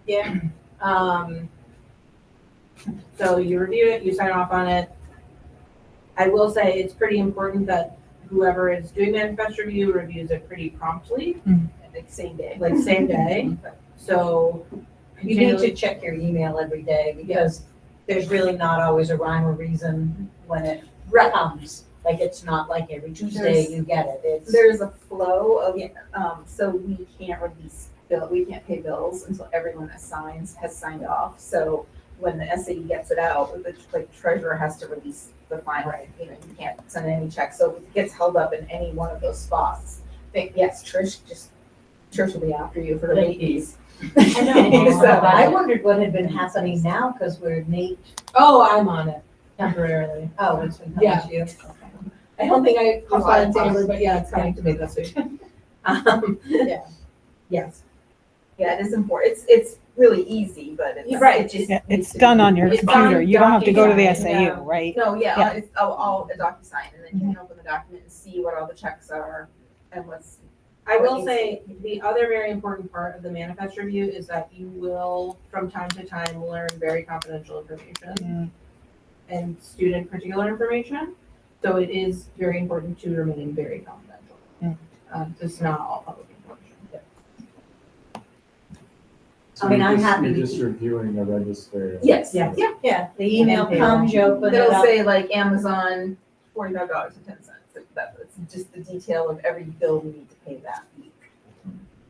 A: Yeah. So you review it, you sign off on it. I will say it's pretty important that whoever is doing manifest review reviews it pretty promptly,
B: Like same day.
A: like same day. So
D: You need to check your email every day because there's really not always a rhyme or reason when it comes. Like, it's not like every Tuesday you get it. It's,
B: There's a flow of, so we can't we can't pay bills until everyone has signed off. So when the SAE gets it out, the treasurer has to release the final, you can't send any checks. So if it gets held up in any one of those spots, yes, Trish will be after you for the late fees.
D: I know.
B: So-
D: I wondered what had been happening now because we're Nate.
A: Oh, I'm on it temporarily.
D: Oh, it's been
A: Yeah.
D: coming to you.
A: I don't think I
B: You
A: applied
B: want
A: to
B: it?
A: Taylor, but yeah, it's coming to me this week. Yeah. Yes.
B: Yeah, it is important. It's really easy, but it's.
A: Right.
B: It just
H: Yeah,
B: needs
H: it's
B: to
H: done
B: be-
H: on your
A: It's
H: computer.
A: on
H: You don't have to go to the
A: DocuSign,
H: SAU,
A: yeah.
H: right?
B: No, yeah,
H: Yeah.
B: it's all a DocuSign, and then you can open the document and see what all the checks are and what's.
A: I will say, the other very important part of the manifest review is that you will, from time to time, learn very confidential information and student particular information. So it is very important to remain very confidential. It's not all public information.
F: So
D: I mean,
F: you're
D: I'm
F: just-
D: happy
F: You're
D: to
F: just reviewing the register.
B: Yes.
A: Yes.
D: Yeah, the email
A: And then
D: comes, you open it
B: It'll
D: up.
B: say like Amazon, $45.10. That's just the detail of every bill we need to pay that week.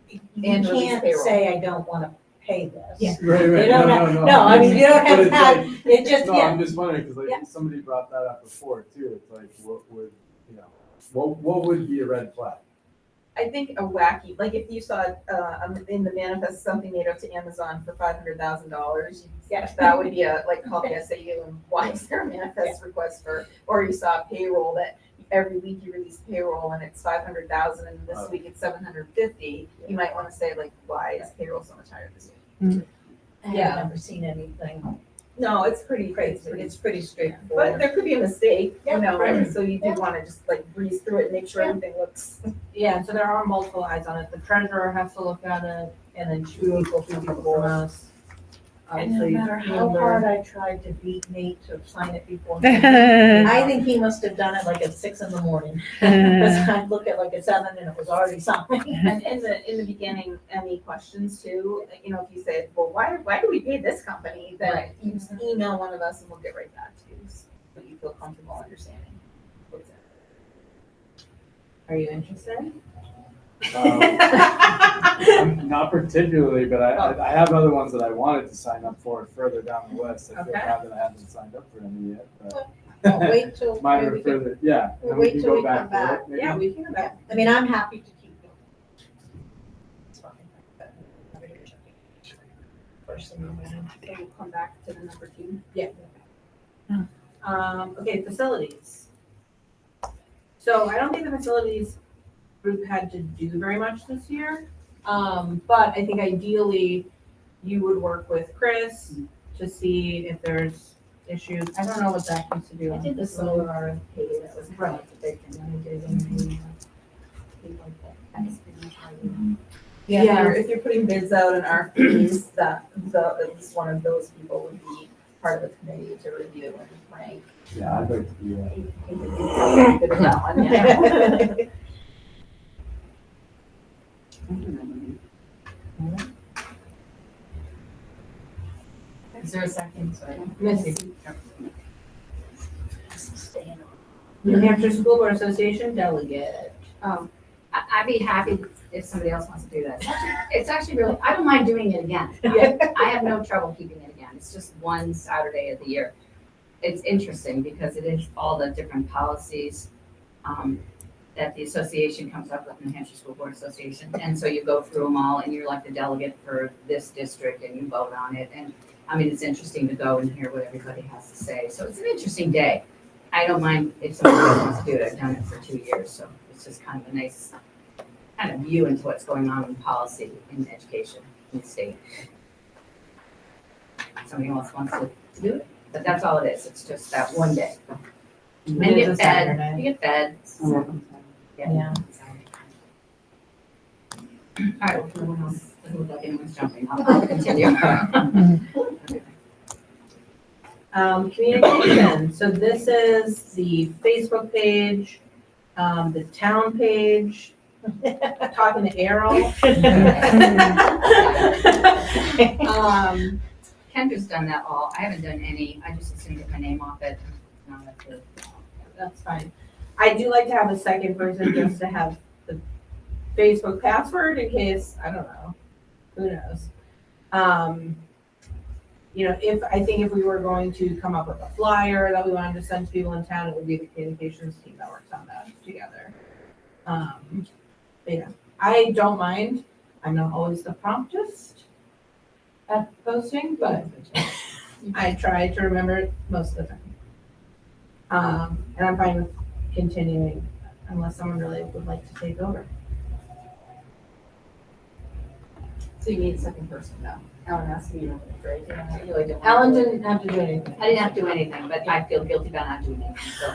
D: You
B: and release
D: can't
B: payroll.
D: say, I don't want to pay this.
A: Yeah.
F: Right,
D: You
F: right,
D: don't
F: no,
D: have,
F: no, no.
D: no, I mean, you don't have
F: But
D: to
F: it's
D: have,
F: like-
D: it just,
F: No,
D: yeah.
F: I'm just wondering, because like,
D: Yeah.
F: somebody brought that up before too, it's like, what would, what would be a red flag?
B: I think a wacky, like if you saw in the manifest something made up to Amazon for $500,000, that would be call the SAU and why is there a manifest request for, or you saw payroll that every week you release payroll and it's 500,000 and this week it's 750, you might want to say why is payroll so much higher this week?
D: I've never seen anything.
B: No, it's pretty
D: Crazy.
B: crazy.
D: It's pretty straightforward.
B: But there could be a mistake,
D: right.
B: so you do want to just breeze through it and make sure everything looks.
A: Yeah, so there are multiple eyes on it. The treasurer has to look at it, and then two people from us.
D: And no
A: Obviously,
D: matter how
A: Amber.
D: hard I tried to beat Nate to sign it before, I think he must have done it at 6 a.m. Because I looked at 7 and it was already signed.
B: And in the beginning, any questions too, if you say, well, why do we pay this company? Then you just email one of us and we'll get right back to you, so you feel comfortable understanding.
A: Are you interested?
F: Not particularly, but I have other ones that I wanted to sign up for further down the list. I feel
A: Okay.
F: bad that I haven't signed up for any yet, but.
D: Well, wait till
F: Mine
D: maybe
F: are further, yeah.
D: we'll
F: then
D: wait
F: can
D: till
F: go
D: we come
F: for it,
D: back.
F: maybe.
A: Yeah, we can go back.
D: I mean, I'm happy to keep going. It's fine. First thing I'm gonna
B: So we'll come back to the number 2.
A: Okay, facilities. So I don't think the facilities group had to do very much this year. But I think ideally you would work with Chris to see if there's issues. I don't know what Zach needs to do.
M: I did the solar RFP, that was kind of the big thing, and I did it in people like that. That's pretty much how you.
B: Yeah, if you're putting bids out and RFPs, at least one of those people would be part of the committee to review and rank.
F: Yeah, I'd like to do that.
B: I think that you'd probably be good at that one, yeah.
M: Is there a second? Sorry.
A: Missy. New Hampshire School Board Association delegate.
M: I'd be happy if somebody else wants to do that. It's actually really, I don't mind doing it again. I have no trouble keeping it again. It's just one Saturday of the year. It's interesting because it is all the different policies that the association comes up with, New Hampshire School Board Association. And so you go through them all and you're like the delegate for this district and you vote on it. And I mean, it's interesting to go and hear what everybody has to say. So it's an interesting day. I don't mind if somebody else wants to do it. I've done it for 2 years. So it's just kind of a nice kind of view into what's going on in policy in education in the state. Somebody else wants to do it, but that's all it is. It's just that one day. And you get fed. You get fed.
A: Yeah.
M: All right, well, no one else doesn't look like anyone's jumping. I'll continue.
A: Communication. So this is the Facebook page, the town page, talking to Errol.
M: Kendra's done that all. I haven't done any. I just assumed get my name off it.
A: That's fine. I do like to have a second person just to have the Facebook password in case, I don't know, who knows? I think if we were going to come up with a flyer that we wanted to send to people in town, it would be the communications team that works on that together. But yeah, I don't mind. I'm not always the promptest at posting, but I try to remember it most of the time. And I'm fine with continuing unless someone really would like to take over.
B: So you need a second person now. Ellen asked me to break it. I really don't.
A: Ellen didn't have to do anything.
M: I didn't have to do anything, but I feel guilty about not doing anything. So.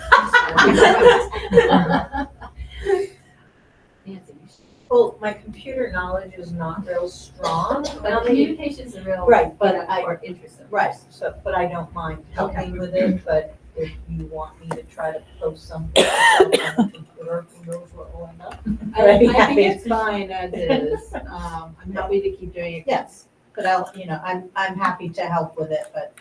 M: Nancy.
D: Well, my computer knowledge is not real strong.
M: But communication is a real
D: Right, but
M: or interest of
D: Right,
M: course.
D: so, but I don't mind helping with it, but if you want me to try to post something on the computer, who knows what will end up.
A: I think it's fine as is. I'm happy to keep doing it.
D: Yes, but I'm happy to help with it, but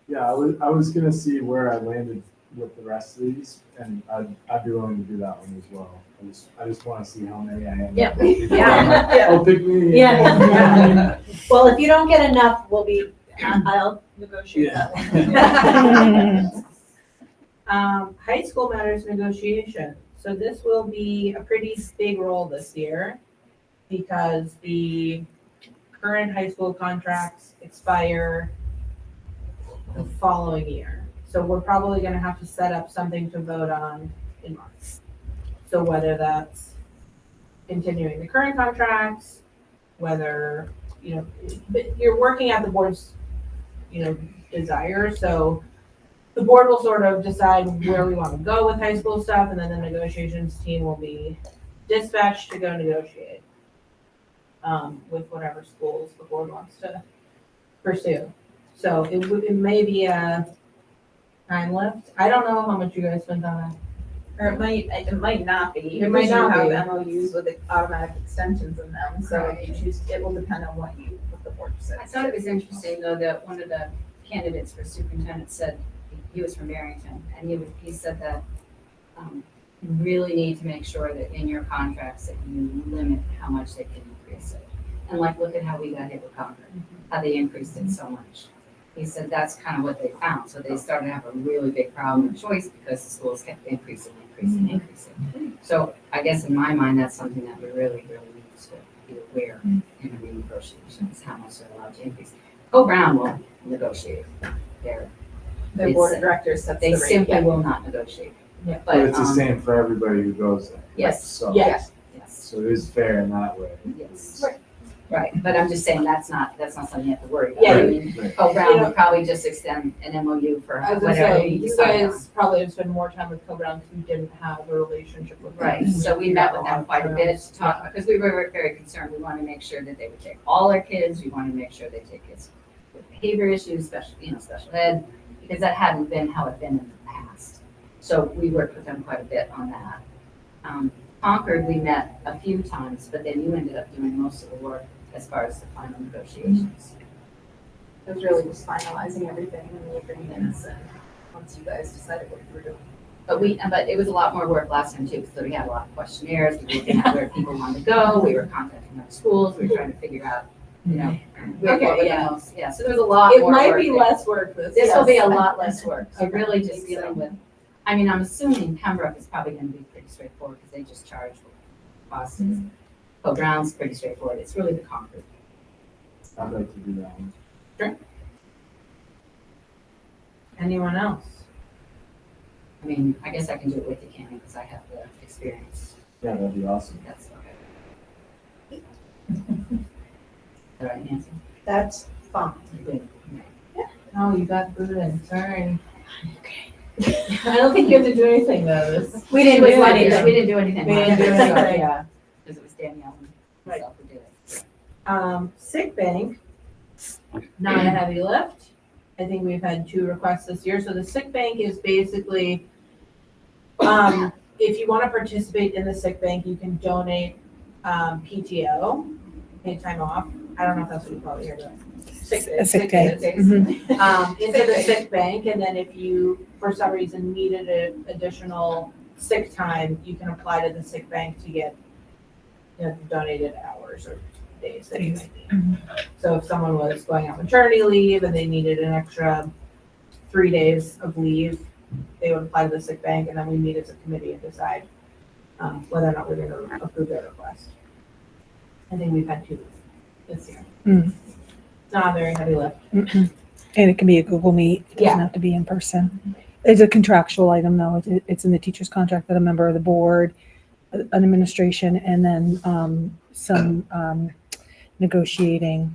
F: Yeah, I was gonna see where I landed with the rest of these, and I'd be willing to do that one as well. I just wanna see how many I end
D: Yeah.
F: up with before
D: Yeah.
F: I'm like, oh, pick me.
D: yeah. Well, if you don't get enough, I'll negotiate that one.
A: High school matters negotiation. So this will be a pretty big role this year because the current high school contracts expire the following year. So we're probably gonna have to set up something to vote on in March. So whether that's continuing the current contracts, whether, but you're working at the board's, desire. So the board will sort of decide where we want to go with high school stuff, and then the negotiations team will be dispatched to go negotiate with whatever schools the board wants to pursue. So it may be a time lift. I don't know how much you guys spent on it.
B: Or it might not be.
A: It might not
B: because
A: be.
B: you have MOUs with automatic extensions in them, so if you choose, it will depend on what the board says.
M: I thought it was interesting though that one of the candidates for superintendent said he was from Barrington, and he said that You really need to make sure that in your contracts that you limit how much they can increase it. And like, look at how we got hit with Concord, how they increased it so much. He said that's kind of what they found. So they started to have a really big problem with choice because the schools kept increasing. So I guess in my mind, that's something that we really, really need to be aware in renegotiations, how much they're allowed to increase. Co-Brown will negotiate.
B: The board of directors sets the
M: They
B: rate.
M: simply will not negotiate.
B: Yeah.
F: But it's the same for everybody who goes there.
M: Yes.
F: So,
B: Yes.
F: so it is fair in that way.
M: Yes. Right, but I'm just saying that's not something you have to worry about.
A: Yeah,
M: I mean, Co-Brown would probably just extend an MOU for
A: I was gonna
M: whatever
A: say,
M: you
A: you
M: decide on.
A: guys probably have spent more time with Co-Brown because we didn't have a relationship with them.
M: Right, so we met with them quite a bit to talk, because we were very concerned, we wanted to make sure that they would take all our kids, we wanted to make sure they take kids with behavior issues, special ed, because that hadn't been how it been in the past. So we worked with them quite a bit on that. Concord, we met a few times, but then you ended up doing most of the work as far as the final negotiations.
B: It was really just finalizing everything in the agreements and once you guys decided what you were doing.
M: But it was a lot more work last time too, because we had a lot of questionnaires, we were looking at where people wanted to go, we were contacting other schools, we were trying to figure out, where
A: Okay,
M: what were the
A: yeah.
M: most, so there's a lot more
A: It might
M: work
A: be
M: there.
A: less work this.
M: This will be a
A: yes.
M: lot less work, so
A: Okay.
M: really just
A: Think
M: dealing
A: so.
M: with, I mean, I'm assuming Pembroke is probably gonna be pretty straightforward, because they just charge what cost is. Brown's pretty straightforward, it's really the Concord.
F: I'd like to do that one.
A: Sure. Anyone else?
M: I mean, I guess I can do it with you, Candy, because I have the experience.
F: Yeah, that'd be awesome.
M: That's okay. All right, Nancy?
D: That's fine.
M: Good.
A: Oh, you got booted in, sorry. Okay. I don't think you have to do anything though, this.
D: We didn't do anything.
M: We didn't do anything.
A: We didn't do anything.
M: Yeah, because it was Danielle and myself who did it.
A: Sick bank, not a heavy lift. I think we've had 2 requests this year. So the sick bank is basically, if you want to participate in the sick bank, you can donate PTO, paid time off. I don't know if that's what you probably hear doing. Sick day.
H: Sick day.
A: Into the sick bank, and then if you, for some reason, needed an additional sick time, you can apply to the sick bank to get donated hours or days that you might need. So if someone was going on maternity leave and they needed an extra 3 days of leave, they would apply to the sick bank, and then we meet as a committee and decide whether or not we're going to approve their request. I think we've had 2 this year. It's not a very heavy lift.
H: And it can be a Google Meet. It doesn't
A: Yeah.
H: have to be in person. It's a contractual item though. It's in the teacher's contract that a member of the board, an administration, and then some negotiating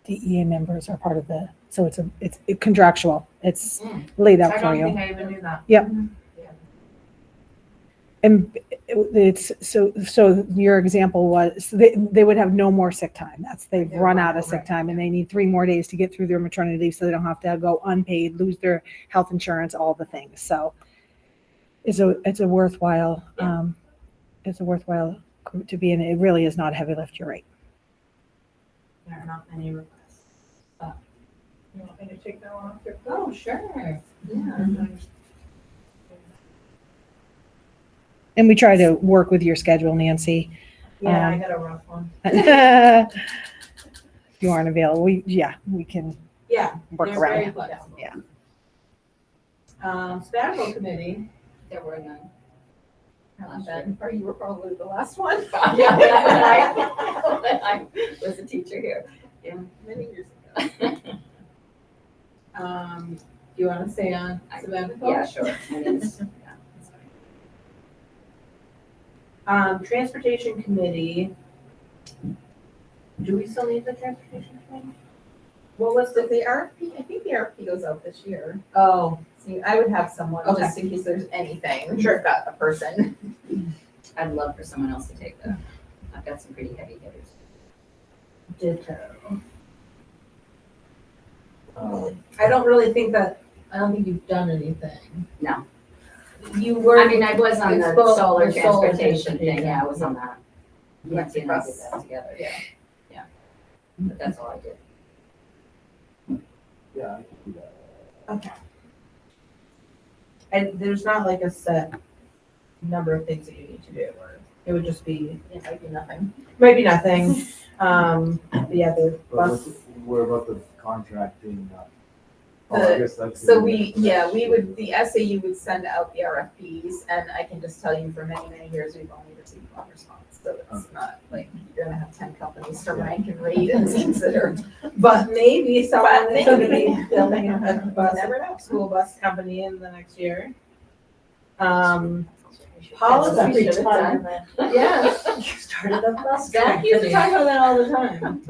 H: DEA members are part of the, so it's contractual. It's laid out
A: I
H: for
A: don't
H: you.
A: think I even knew that.
H: Yep. And it's, so your example was, they would have no more sick time. They've run out of sick time and they need 3 more days to get through their maternity leave so they don't have to go unpaid, lose their health insurance, all the things. So it's a worthwhile, group to be in. It really is not a heavy lift, you're right.
A: There are not many requests. You want me to take that one off your? Oh, sure. Yeah.
H: And we try to work with your schedule, Nancy.
A: Yeah, I got a rough one.
H: If you aren't available, we can
A: Yeah.
H: work
A: they're
H: around
A: very
H: it.
A: flexible.
H: Yeah.
A: Sabbatical committee.
M: There were none.
B: Not bad. Or you were probably the last one.
M: Yeah, when I was a teacher here. Yeah, many years ago.
A: Do you want to stay on sabbatical?
M: Yeah, sure. I mean, it's-
A: Transportation committee. Do we still need the transportation committee? What was
B: So the RFP, I think the RFP goes out this year.
A: Oh,
B: So I would have someone
A: Okay.
B: just in case there's anything.
A: Sure.
B: You've got a person.
M: I'd love for someone else to take that. I've got some pretty heavy hitters.
A: ditto. I don't think you've done anything.
M: No.
A: You were.
M: I mean, I was on the
A: Expo-
M: solar
A: the solar
M: transportation thing,
A: transportation.
M: yeah, I was on that. Nancy and I did
B: Bus.
M: that together,
B: Yeah.
M: yeah. But that's all I did.
F: Yeah, I can do that.
A: Okay. And there's not like a set number of things that you need to do, or it would just be,
B: It might be nothing.
A: might be nothing. But yeah, the
F: But
A: bus,
F: what about the contracting? Oh, I guess that's.
B: So we would, the SAU would send out the RFPs, and I can just tell you for many, many years, we've only received one response. So it's not like you're gonna have 10 companies to rank and rate and consider.
A: but maybe someone
B: But
A: is gonna
B: maybe.
A: be building a bus,
B: Never know.
A: school bus company in the next year.
D: Policy
A: Policy,
D: retirement.
A: yes.
D: You started a bus
A: Zach used to
D: company.
A: talk about that all the time.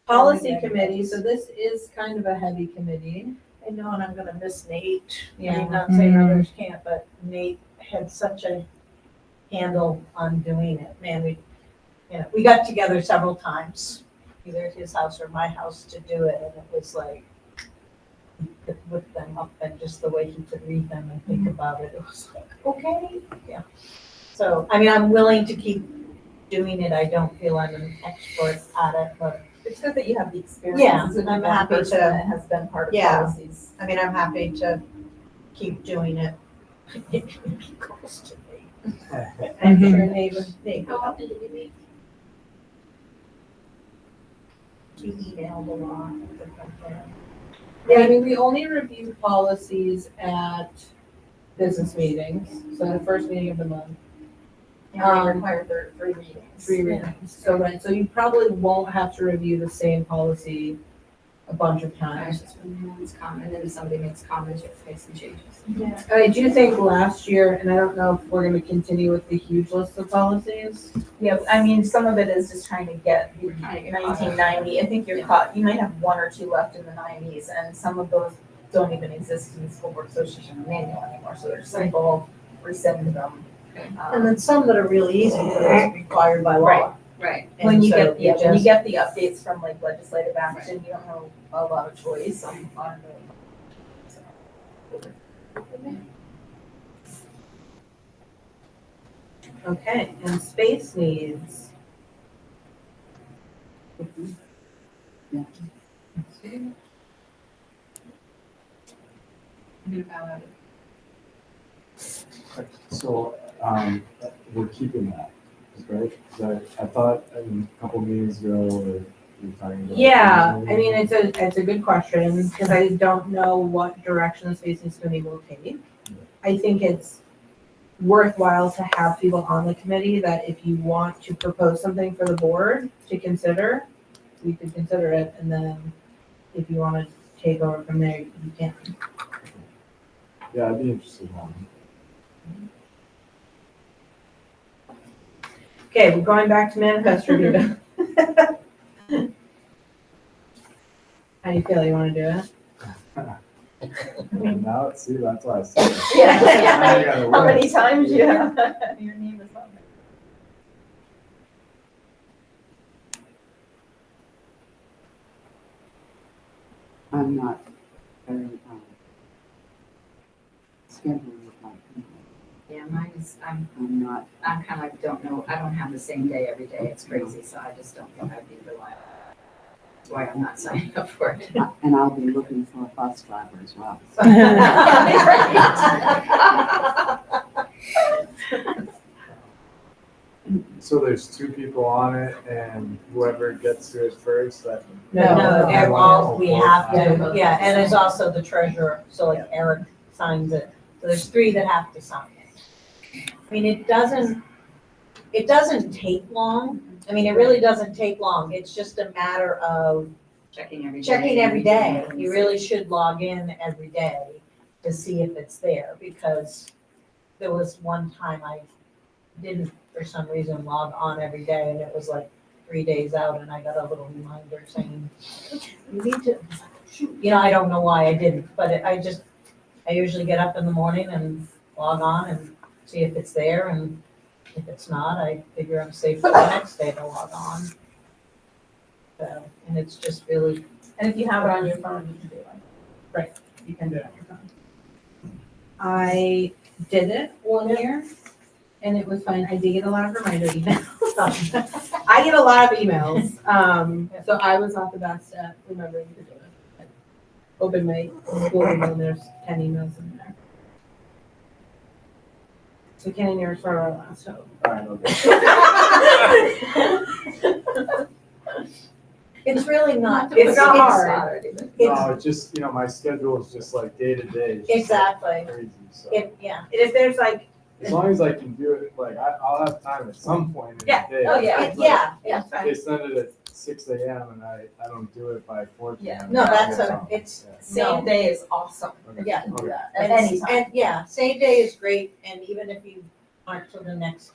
A: Policy committee, so this is kind of a heavy committee.
D: I know, and I'm gonna miss Nate. I
A: Yeah.
D: mean, not saying others can't, but Nate had such a handle on doing it. Man, we got together several times, either at his house or my house to do it, and it was like, he could whip them up, and just the way he could read them and think about it, it was like, okay, yeah. So, I mean, I'm willing to keep doing it. I don't feel I'm an expert at it, but
B: It's good that you have the experience.
D: Yeah,
B: as a
D: I'm
B: one
D: happy
B: person
D: to-
B: that has been part of
D: Yeah.
B: policies.
D: I mean, I'm happy to keep doing it. It goes to me. I'm sure Nate
R: How often do we meet?
D: he emailed a lot.
A: Yeah, I mean, we only review policies at business meetings, so the first meeting of the month.
B: And they require 3 readings.
A: 3 readings. So, right, so you probably won't have to review the same policy a bunch of
R: I
A: times.
R: just when one's comment, and if somebody makes comments, you have to make some changes.
B: Yeah.
A: I do think last year, and I don't know if we're gonna continue with the huge list of policies.
B: Yeah, I mean, some of it is just trying to get the
R: Trying to get caught up.
B: 1990. I think you're caught, you might have 1 or 2 left in the 90s, and some of those don't even exist in the school board association manual anymore, so they're simple, resend them.
D: And then some that are really easy, but it's required by law.
B: Right.
R: Right.
B: When
D: And
B: you
D: so
B: get,
D: you
B: when you
D: just-
B: get the updates from like legislative action, you don't have a lot of choice on
A: Okay, and space needs.
I: Yeah.
F: So, we're keeping that, right? 'Cause I thought a couple meetings ago, we were talking about.
A: Yeah, I mean, it's a good question, because I don't know what direction the space needs committee will take. I think it's worthwhile to have people on the committee that if you want to propose something for the board to consider, we could consider it, and then if you want to take over from there, you can.
F: Yeah, I'd be interested in that.
A: Okay, we're going back to manifest review. How do you feel? You want to do it?
F: And now, see, that's why I said that.
B: Yeah.
F: Now you gotta
B: How many
F: win.
B: times you have your name is on there?
I: I'm not very, scheduled with my,
M: Yeah, mine is, I'm
I: not,
M: kind of like, don't know, I don't have the same day every day, it's crazy, so I just don't think I'd be reliable. That's why I'm not signing up for it.
I: and I'll be looking for a bus driver as well.
F: So there's 2 people on it, and whoever gets to it first, that.
D: No, they're all, we have to,
M: No.
D: yeah, and there's also the treasurer, so like Eric signs it. So there's 3 that have to sign it. I mean, it doesn't take long. I mean, it really doesn't take long. It's just a matter of
M: Checking every day.
D: checking every day. You really should log in every day to see if it's there, because there was one time I didn't, for some reason, log on every day, and it was like 3 days out, and I got a little reminder saying, you need to, shoot, I don't know why I didn't, but I usually get up in the morning and log on and see if it's there, and if it's not, I figure I'm safe for the next day to log on. So, and it's just really,
B: And if you have it on your phone, you can do it.
A: Right, you can do it on your phone. I did it one year, and it was fine. I did get a lot of reminder emails. I get a lot of emails, so I was not the best at remembering to do it. I opened my school email, and there's 10 emails in there. So Ken, you're sort of our last hope.
F: All right, okay.
D: It's really not.
A: It's not hard.
F: No, it's just, you know, my schedule is just like day to day. It's just, like,
D: Exactly.
F: Crazy, so.
D: Yeah.
A: And if there's like,
F: As long as I can do it, like, I'll have time at some point in
A: Yeah.
F: the day.
A: Oh, yeah.
F: It's like,
D: Yeah.
F: They send it at 6 a.m. and I don't do it by 4 p.m.
B: Yeah.
D: No, that's
F: it's.
B: Same day is awesome. if
D: Yeah.
B: you can do that,
D: And,
B: anytime.
D: and yeah, same day is great, and even if you aren't till the next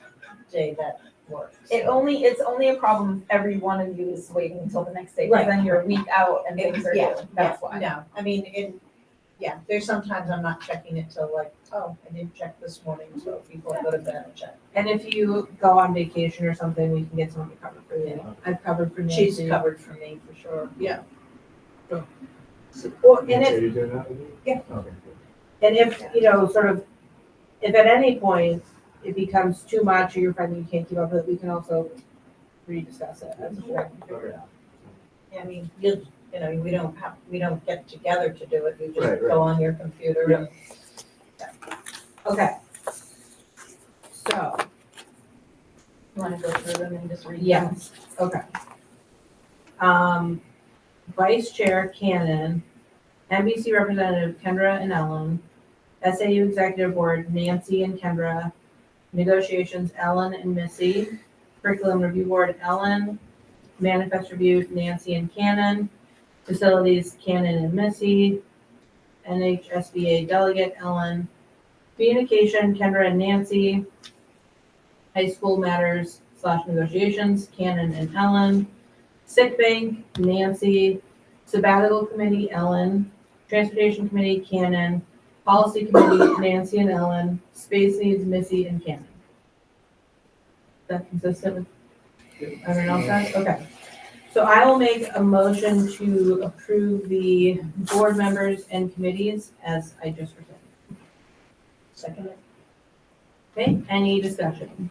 D: day, that works.
B: It's only a problem if every one of you is waiting until the next day,
D: Right.
B: because then you're a week out and things are
D: Yeah,
B: due. That's why.
D: No, I mean, yeah, there's sometimes I'm not checking it till like, oh, I didn't check this morning, so before I go to bed, I'll check.
A: and if you go on vacation or something, we can get someone to cover for you. I've covered for Nancy.
D: She's covered for me, for sure.
A: Yeah. Well, and
F: So
A: if,
F: you're doing that with me?
A: Yeah.
F: Okay, good.
A: and if, sort of, if at any point it becomes too much or you're finding you can't keep up with it, we can also rediscuss it as a board and figure it out.
D: I mean, we don't get together to do it, you just
F: Right, right.
D: go on your computer and.
A: Okay. So,
B: You wanna go through them and just read them?
A: yes, okay. Vice Chair Cannon, NBC Representative Kendra and Ellen, SAU Executive Board Nancy and Kendra, Negotiations Ellen and Missy, Curriculum Review Board Ellen, Manifest Review Nancy and Cannon, Facilities Cannon and Missy, NHSBA Delegate Ellen, Communication Kendra and Nancy, High School Matters / Negotiations Cannon and Ellen, Sick Bank Nancy, Sabbatical Committee Ellen, Transportation Committee Cannon, Policy Committee Nancy and Ellen, Space Needs Missy and Cannon. Is that consistent with everyone else? Has? Okay. So I will make a motion to approve the board members and committees as I just presented. Second it. Okay, any discussion?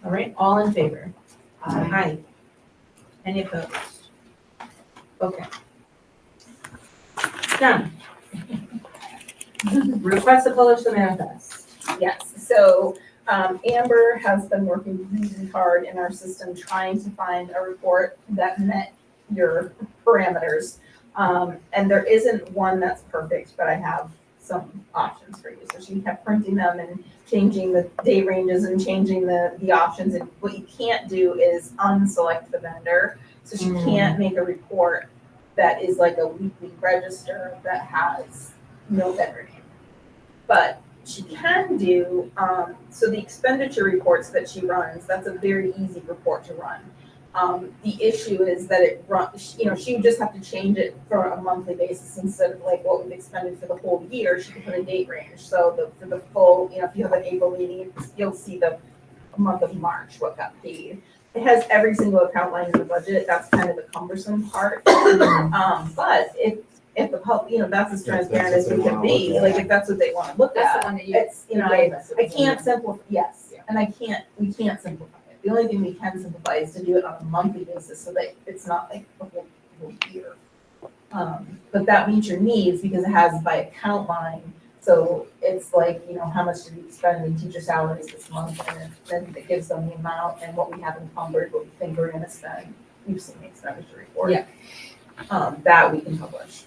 A: All right, all in favor? Aye. Any opposed? Okay. Done. Request to publish the manifest.
B: Yes, so Amber has been working really hard in our system trying to find a report that met your parameters. And there isn't one that's perfect, but I have some options for you. So she kept printing them and changing the date ranges and changing the options. And what you can't do is unselect the vendor. So she can't make a report that is like a weekly register that has no vendor name. But she can do, so the expenditure reports that she runs, that's a very easy report to run. The issue is that it runs, she would just have to change it for a monthly basis instead of like what we've expended for the whole year. She can put a date range. So for the full, if you have an April meeting, you'll see the month of March, what got paid. It has every single account line in the budget. That's kind of the cumbersome part. But if the public, that's as transparent as we can be, like if that's what they want to look
R: That's
B: at.
R: the one that you.
B: It's, I can't simplify, yes, and we can't simplify it. The only thing we can simplify is to do it on a monthly basis so that it's not like the whole year. But that meets your needs because it has by account line. So it's like, how much did we spend in teacher salaries this month? And then it gives them the amount and what we have encumbered, what we think we're gonna spend. You've seen the expenditure report.
A: Yeah.
B: That we can publish.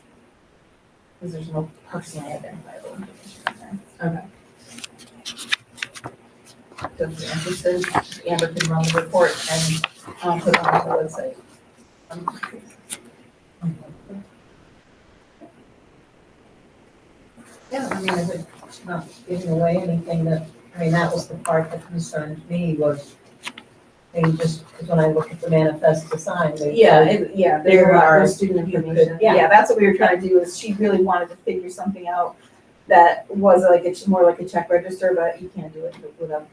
B: Because there's no personally identifiable information in there.
A: Okay.
B: So if you're interested, Amber can run the report and put it on the website.
D: Yeah, I mean, if it's not giving away anything that was the part that concerned me was, just, because when I look at the manifest to sign,
B: There are student
D: you could-
B: information.
D: yeah.
B: Yeah, that's what we were trying to do, is she really wanted to figure something out that was like, it's more like a check register, but you can't do it without,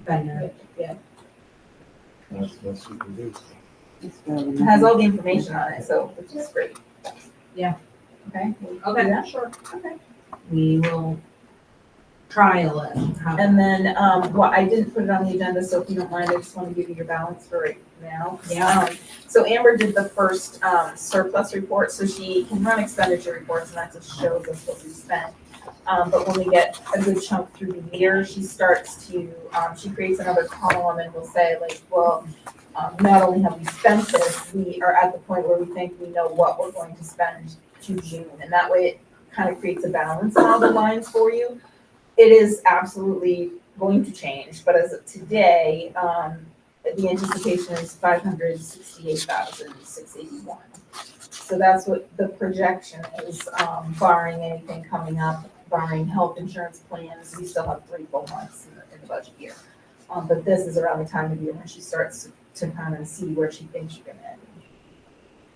B: vendor. Yeah.
F: That's what we do.
B: It has all the information on it, so, which is great.
A: Yeah.
B: Okay?
A: Okay.
B: Yeah, sure. Okay.
A: We will trial it.
B: And then, well, I didn't put it on the agenda, so if you don't mind, I just want to give you your balance for right now.
A: Yeah.
B: So Amber did the first surplus report, so she can run expenditure reports, and that just shows us what we spent. But when we get a good chunk through the year, she starts to, she creates another column and will say like, well, not only have we spent this, we are at the point where we think we know what we're going to spend to June. And that way it kind of creates a balance in all the lines for you. It is absolutely going to change, but as of today, the anticipation is 568,681. So that's what the projection is, barring anything coming up, barring health insurance plans. We still have 3 full months in the budget year. But this is around the time of year when she starts to kind of see where she thinks she's gonna end.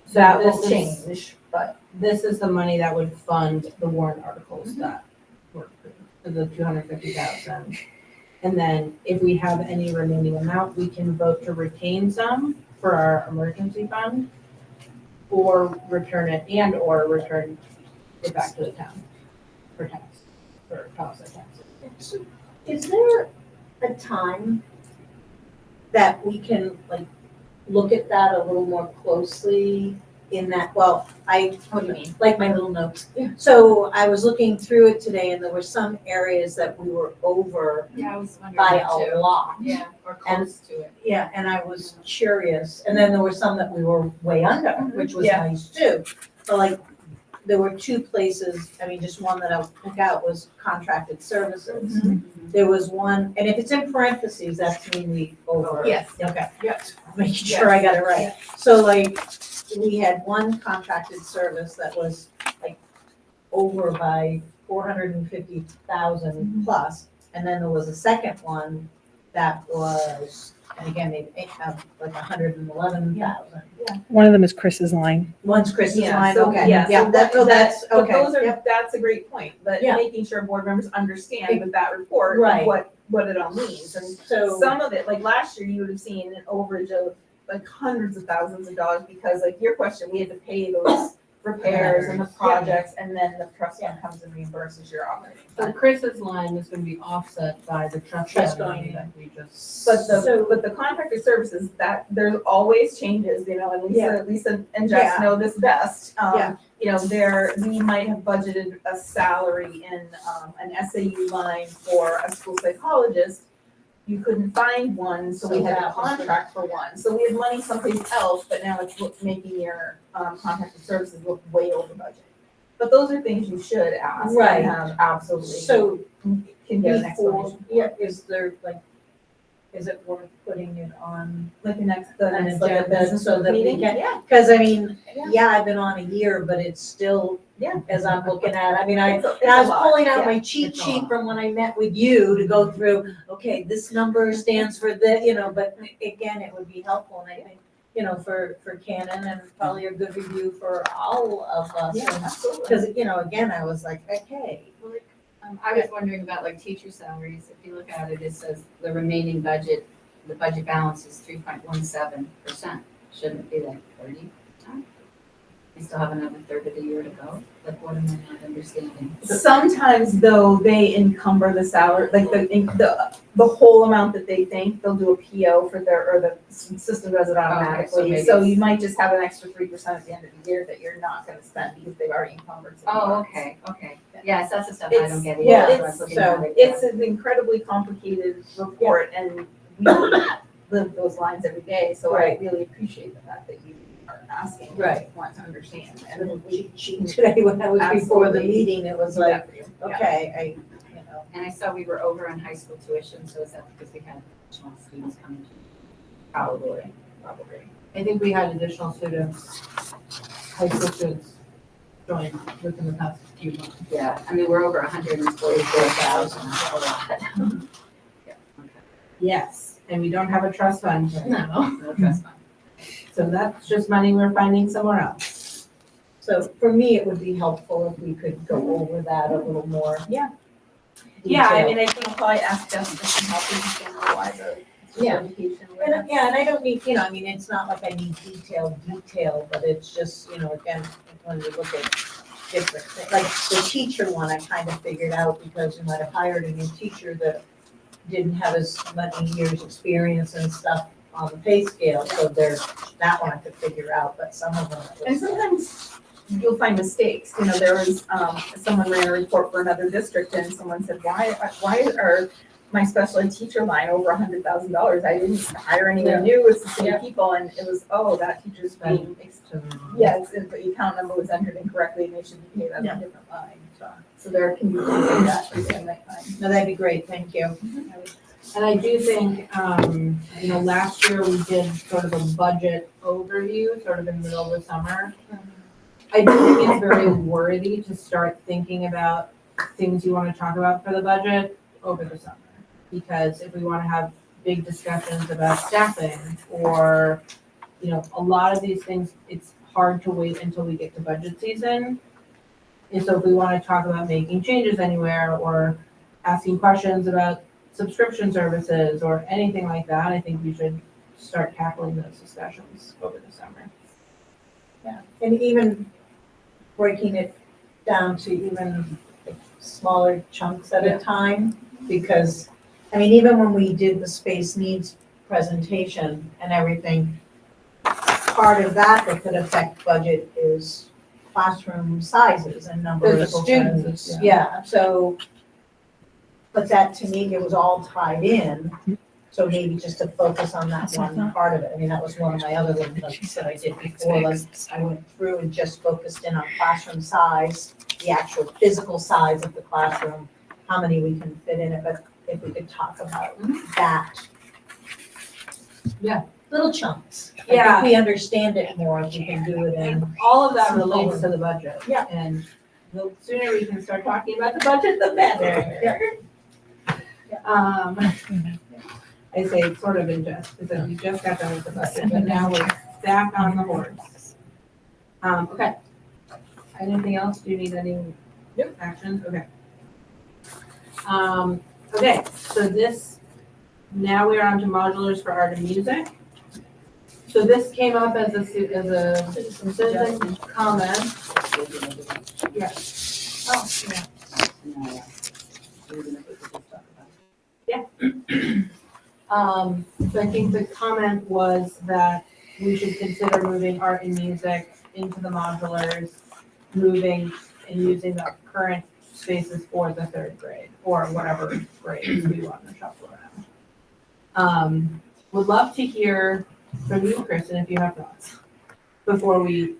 A: So
B: That will
A: this is-
B: change, but
A: This is the money that would fund the warrant articles that were approved, the 250,000. And then if we have any remaining amount, we can vote to retain some for our emergency fund or return it or return it back to the town for tax, for offset tax.
D: Is there a time that we can like look at that a little more closely in that, well,
B: what do you mean?
D: like my little notes. So I was looking through it today and there were some areas that we were over
M: Yeah, I was wondering
D: by
M: that
D: a
M: too.
D: lot.
M: Yeah, or close to it.
D: Yeah, and I was curious, and then there were some that we were way under, which was
B: Yeah.
D: nice too. But like, there were 2 places, I mean, just one that I took out was contracted services. There was one, and if it's in parentheses, that's mean we over.
B: Yes.
D: Okay,
B: Yes.
D: making sure I got it right. So like, we had one contracted service that was like over by 450,000 plus. And then there was a second one that was, and again, they have like 111,000.
H: One of them is Chris's line.
D: One's Chris's
B: Yeah,
D: line,
B: so-
D: okay.
B: yeah, so
D: that's,
B: but
D: okay.
B: those are,
D: Yep.
B: that's a great point, but
D: Yeah.
B: making sure board members understand with that report,
D: Right.
B: what it all means. And
D: So,
B: some of it, like last year, you would have seen an overage of like hundreds of thousands of dollars because like your question, we had to pay those repairs and the projects, and then the trust fund comes and reimburses your operating.
A: So Chris's line is gonna be offset by the trust
D: Trust
A: fund money
D: fund.
A: that we just.
B: But the contractor services, that there's always changes, you know, and Lisa and Jess
D: Yeah.
B: know this best.
D: Yeah.
B: You know, we might have budgeted a salary in, an SAU line for a school psychologist. You couldn't find one, so we
D: So
B: had a
D: that was the-
B: contract for one. So we had money someplace else, but now it's making your, contracted services look way over budget. But those are things you should ask
D: Right.
B: and have absolutely,
D: so
B: can get an
D: before,
B: explanation.
D: yeah, is there like, is it worth putting it on
B: Like the next
D: an
B: like a
D: agenda
B: business
D: so that we
B: meeting?
D: can?
B: Yeah.
D: Cause I mean,
B: Yeah.
D: yeah, I've been on a year, but it's still,
B: Yeah.
D: as I'm looking at, I mean, and I
B: It's
D: was
B: a lot,
D: pulling out
B: yeah.
D: my cheat
A: It's a
D: sheet
A: lot.
D: from when I met with you to go through, okay, this number stands for the, you know, but again, it would be helpful, and I think, you know, for Canon and probably a good review for all of us.
B: Yeah,
D: and-
B: absolutely.
D: Cause, you know, again, I was like, okay,
M: I was wondering about like teacher salaries. If you look at it, it says the remaining budget, the budget balance is 3.17%. Shouldn't it be like 30%? We still have another third of the year to go. Like, what am I not understanding?
B: Sometimes though, they encumber the salary, like the whole amount that they think, they'll do a PO for or the system does it automatically.
M: maybe
B: So
M: it's-
B: you might just have an extra 3% at the end of the year that you're not gonna spend because they've already encumbered. some
M: Oh,
B: funds.
M: okay. Yes, that's the stuff I don't get.
B: Yeah,
M: either, so I was
B: it's,
M: looking at it,
B: it's an incredibly complicated report and we live those lines every day, so I
D: Right.
B: really appreciate the fact that you are asking. and
D: Right.
B: Want to understand.
D: and
B: And
D: then today when I was before the
B: Absolutely.
D: meeting, it was like,
B: Yeah.
D: okay, you know.
M: And I saw we were over on high school tuition, so is that because we had additional students coming? Probably.
A: I think we had additional students, high school students join within the past few months.
M: Yeah, I mean, we're over 144,000, that's a lot. Yeah, okay.
A: Yes, and we don't have a trust fund.
M: No, no trust fund.
A: So that's just money we're finding somewhere else.
D: So for me, it would be helpful if we could go over that a little more.
B: Yeah. Yeah, I
D: detail.
B: mean, I think I'll probably ask Jessica to help you understand why the
D: Yeah.
B: education.
D: And, yeah, and I don't need, you know, I mean, it's not like I need detail, but it's just, you know, again, when we look at different things. Like the teacher one, I kind of figured out because we might have hired a new teacher that didn't have as many years' experience and stuff on the pay scale, so there's, that one I could figure out, but some of them. it
B: And
D: was-
B: sometimes you'll find mistakes, you know, there was, someone ran a report for another district and someone said, why are my special ed teacher line over $100,000? I didn't hire anyone new, it's the same people, and it was, oh, that teacher's being, yes, the account number was entered incorrectly and they should be paid on a different line, so there can be things like that that you might find.
D: No, that'd be great, thank you.
A: And I do think, you know, last year we did sort of a budget overview, sort of in the middle of the summer. I do think it's very worthy to start thinking about things you want to talk about for the budget over the summer. Because if we want to have big discussions about staffing or, you know, a lot of these things, it's hard to wait until we get to budget season. And so if we want to talk about making changes anywhere or asking questions about subscription services or anything like that, I think we should start tackling those discussions over the summer.
D: Yeah, and even breaking it down to even smaller chunks at a time, because, I mean, even when we did the space needs presentation and everything, part of that could affect budget is classroom sizes and number of
A: Physical
D: students.
A: sizes,
D: Yeah, so, but that to me, it was all tied in. So maybe just to focus on that one part of it. I mean, that was one of my other ones that I did before, like I went through and just focused in on classroom size, the actual physical size of the classroom, how many we can fit in it, but if we could talk about that.
A: Yeah.
D: Little chunks.
A: Yeah.
D: If we understand it more, if we can do it in.
A: All of that relates to the budget.
D: Yeah.
A: And the sooner we can start talking about the budget, the better. I say it's sort of in jest, because we just got done with the budget, but now we're back on the horse. Okay. Anything else? Do you need any actions? Okay. Okay, so this, now we're on to modulars for art and music. So this came up as a citizen comment. Yes. Oh, yeah. So I think the comment was that we should consider moving art and music into the modulars, moving and using the current spaces for the third grade or whatever grades we want to shuffle around. Would love to hear from you, Kristen, if you have thoughts before we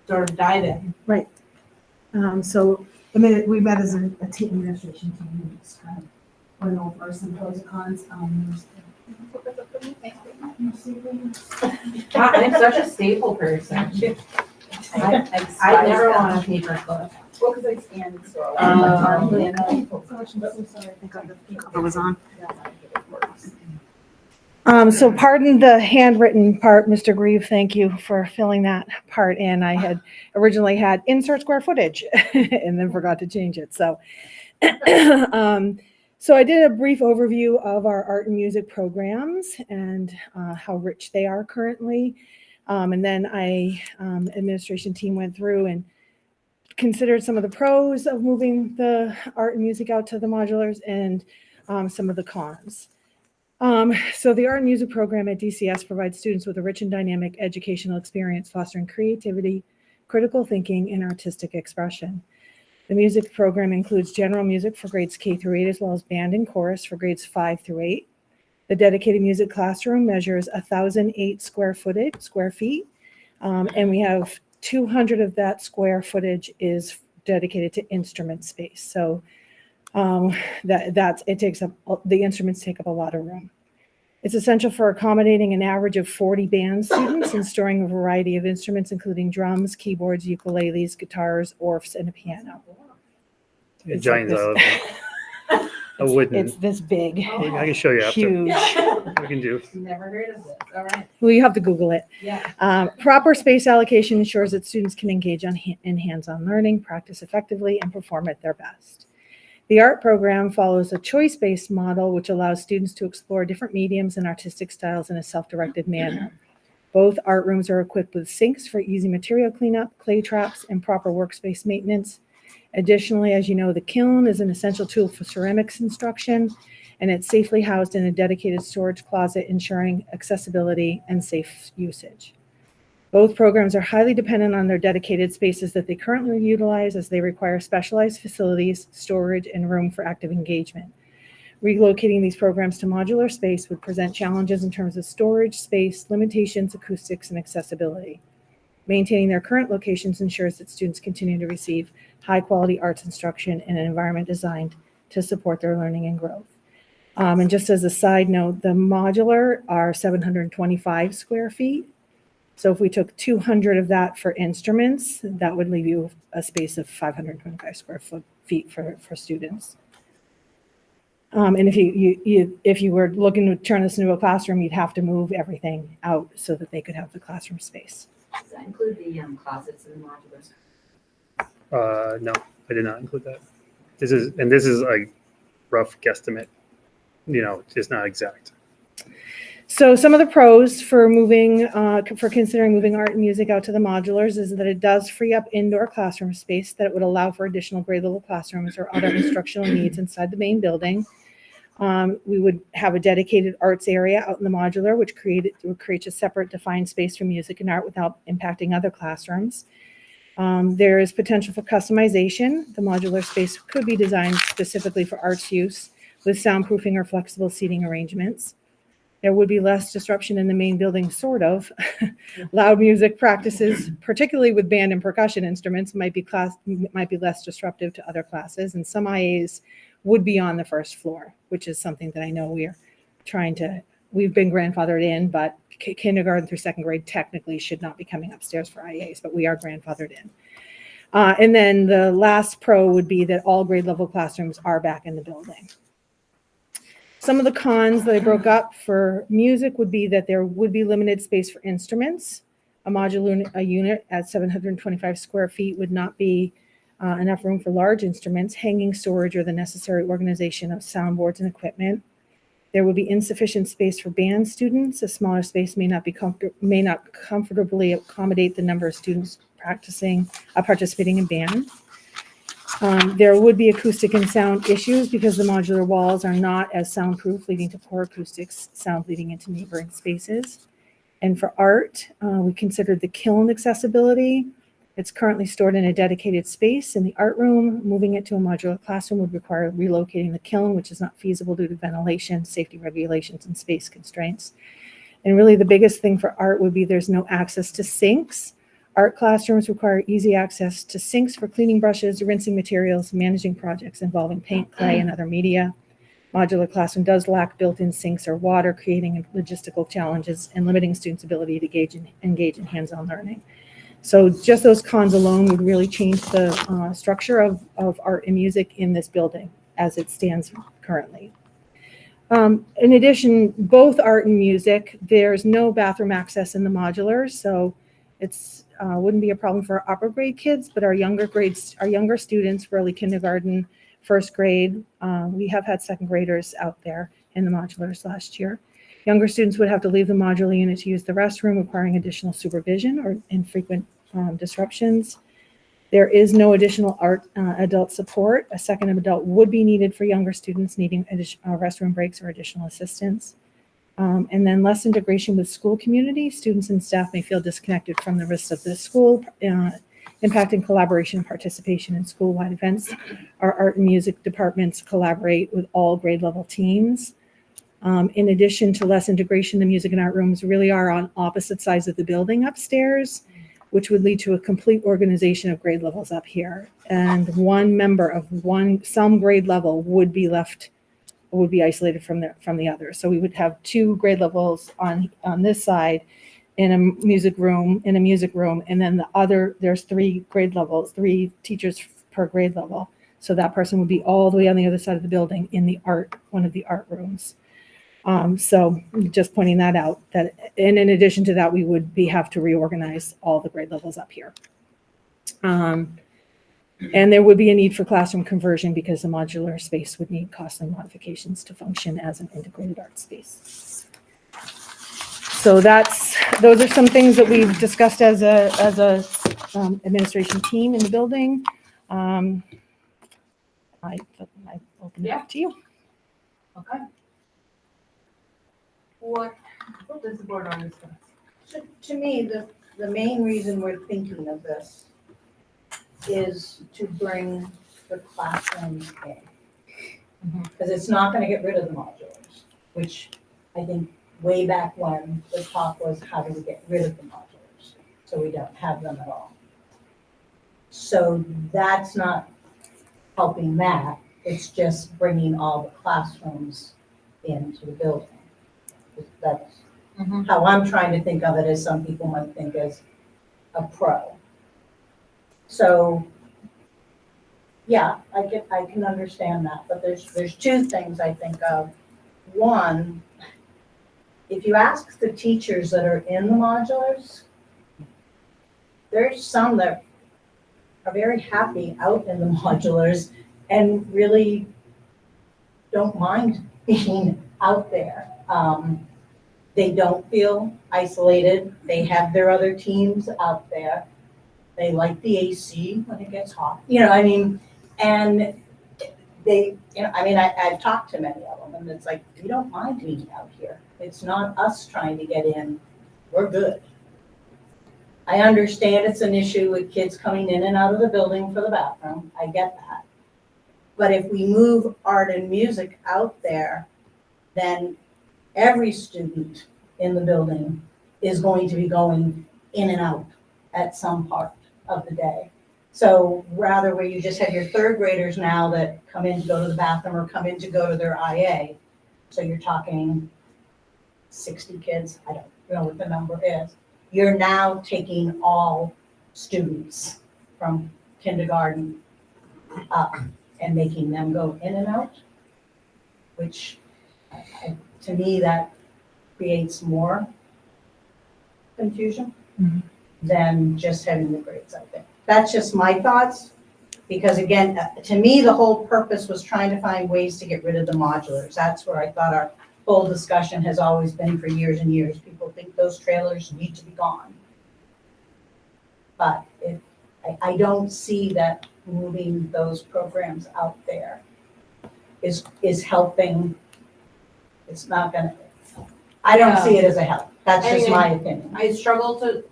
A: sort of dive in.
S: Right. So the minute we met as a team administration team, we just kind of went over some pros and cons.
A: God, I'm such a staple person. I never want a paper clip.
B: Well, because I scanned it, so.
S: Cover was on. So pardon the handwritten part, Mr. Grieve, thank you for filling that part in. I had originally had insert square footage and then forgot to change it, so. So I did a brief overview of our art and music programs and how rich they are currently. And then administration team went through and considered some of the pros of moving the art and music out to the modulars and some of the cons. So the art and music program at DCS provides students with a rich and dynamic educational experience, fostering creativity, critical thinking, and artistic expression. The music program includes general music for grades K through 8, as well as band and chorus for grades 5 through 8. The dedicated music classroom measures 1,008 square feet, and we have 200 of that square footage is dedicated to instrument space. So it takes up, the instruments take up a lot of room. It's essential for accommodating an average of 40 band students and storing a variety of instruments, including drums, keyboards, ukuleles, guitars, orfs, and a piano.
P: A giant xylophone. A wooden.
S: It's this big.
P: I can show you after.
S: Huge.
P: We can do.
A: Never heard of this. All right.
S: Well, you have to Google it.
A: Yeah.
S: Proper space allocation ensures that students can engage in hands-on learning, practice effectively, and perform at their best. The art program follows a choice-based model, which allows students to explore different mediums and artistic styles in a self-directed manner. Both art rooms are equipped with sinks for easy material cleanup, clay traps, and proper workspace maintenance. Additionally, as you know, the kiln is an essential tool for ceramics instruction, and it's safely housed in a dedicated storage closet, ensuring accessibility and safe usage. Both programs are highly dependent on their dedicated spaces that they currently utilize, as they require specialized facilities, storage, and room for active engagement. Relocating these programs to modular space would present challenges in terms of storage, space, limitations, acoustics, and accessibility. Maintaining their current locations ensures that students continue to receive high-quality arts instruction in an environment designed to support their learning and growth. And just as a side note, the modular are 725 square feet. So if we took 200 of that for instruments, that would leave you a space of 525 square feet for students. And if you were looking to turn this into a classroom, you'd have to move everything out so that they could have the classroom space.
R: Does that include the closets in the modulars?
P: No, I did not include that. This is a rough guesstimate. It's not exact.
S: So some of the pros for considering moving art and music out to the modulars is that it does free up indoor classroom space, that it would allow for additional grade level classrooms or other instructional needs inside the main building. We would have a dedicated arts area out in the modular, which would create a separate defined space for music and art without impacting other classrooms. There is potential for customization. The modular space could be designed specifically for arts use with soundproofing or flexible seating arrangements. There would be less disruption in the main building, sort of. Loud music practices, particularly with band and percussion instruments, might be less disruptive to other classes, and some IAs would be on the first floor, which is something that I know we've been grandfathered in, but kindergarten through second grade technically should not be coming upstairs for IAs, but we are grandfathered in. And then the last pro would be that all grade level classrooms are back in the building. Some of the cons that I broke up for music would be that there would be limited space for instruments. A unit at 725 square feet would not be enough room for large instruments, hanging storage, or the necessary organization of soundboards and equipment. There would be insufficient space for band students. A smaller space may not comfortably accommodate the number of students participating in band. There would be acoustic and sound issues because the modular walls are not as soundproof, leading to poor acoustics, sound leading into neighboring spaces. And for art, we considered the kiln accessibility. It's currently stored in a dedicated space in the art room. Moving it to a modular classroom would require relocating the kiln, which is not feasible due to ventilation, safety regulations, and space constraints. And really the biggest thing for art would be there's no access to sinks. Art classrooms require easy access to sinks for cleaning brushes, rinsing materials, managing projects involving paint, clay, and other media. Modular classroom does lack built-in sinks or water, creating logistical challenges and limiting students' ability to engage in hands-on learning. So just those cons alone would really change the structure of art and music in this building as it stands currently. In addition, both art and music, there's no bathroom access in the modular, so it's wouldn't be a problem for our upper grade kids, but our younger students, early kindergarten, first grade, we have had second graders out there in the modulars last year. Younger students would have to leave the modular unit to use the restroom, requiring additional supervision or infrequent disruptions. There is no additional adult support. A second adult would be needed for younger students needing restroom breaks or additional assistance. And then less integration with school community. Students and staff may feel disconnected from the rest of the school, impacting collaboration and participation in school-wide events. Our art and music departments collaborate with all grade level teams. In addition to less integration, the music and art rooms really are on opposite sides of the building upstairs, which would lead to a complete organization of grade levels up here. And one member of some grade level would be isolated from the other. So we would have two grade levels on this side in a music room, and then there's three grade levels, 3 teachers per grade level. So that person would be all the way on the other side of the building in one of the art rooms. So just pointing that out, and in addition to that, we would have to reorganize all the grade levels up here. And there would be a need for classroom conversion because the modular space would need costly modifications to function as an integrated art space. So those are some things that we've discussed as a administration team in the building. I open it up to you.
A: Okay. What does the board want to discuss?
D: So to me, the main reason we're thinking of this is to bring the classrooms in. Because it's not gonna get rid of the modulars, which I think way back when, the talk was how do we get rid of the modulars? So we don't have them at all. So that's not helping that, it's just bringing all the classrooms into the building. That's how I'm trying to think of it, as some people might think as a pro. So, yeah, I can understand that, but there's two things I think of. One, if you ask the teachers that are in the modulars, there's some that are very happy out in the modulars and really don't mind being out there. They don't feel isolated. They have their other teams out there. They like the AC when it gets hot, I mean, and they, I've talked to many of them, and it's like, we don't mind being out here. It's not us trying to get in. We're good. I understand it's an issue with kids coming in and out of the building for the bathroom. I get that. But if we move art and music out there, then every student in the building is going to be going in and out at some part of the day. So rather where you just have your third graders now that come in to go to the bathroom or come in to go to their IA, so you're talking 60 kids, I don't know what the number is. You're now taking all students from kindergarten up and making them go in and out, which to me, that creates more confusion than just having the grades out there. That's just my thoughts, because again, to me, the whole purpose was trying to find ways to get rid of the modulars. That's where I thought our whole discussion has always been for years and years. People think those trailers need to be gone. But I don't see that moving those programs out there is helping. It's not gonna, I don't see it as a help. That's just my opinion.
A: I struggle to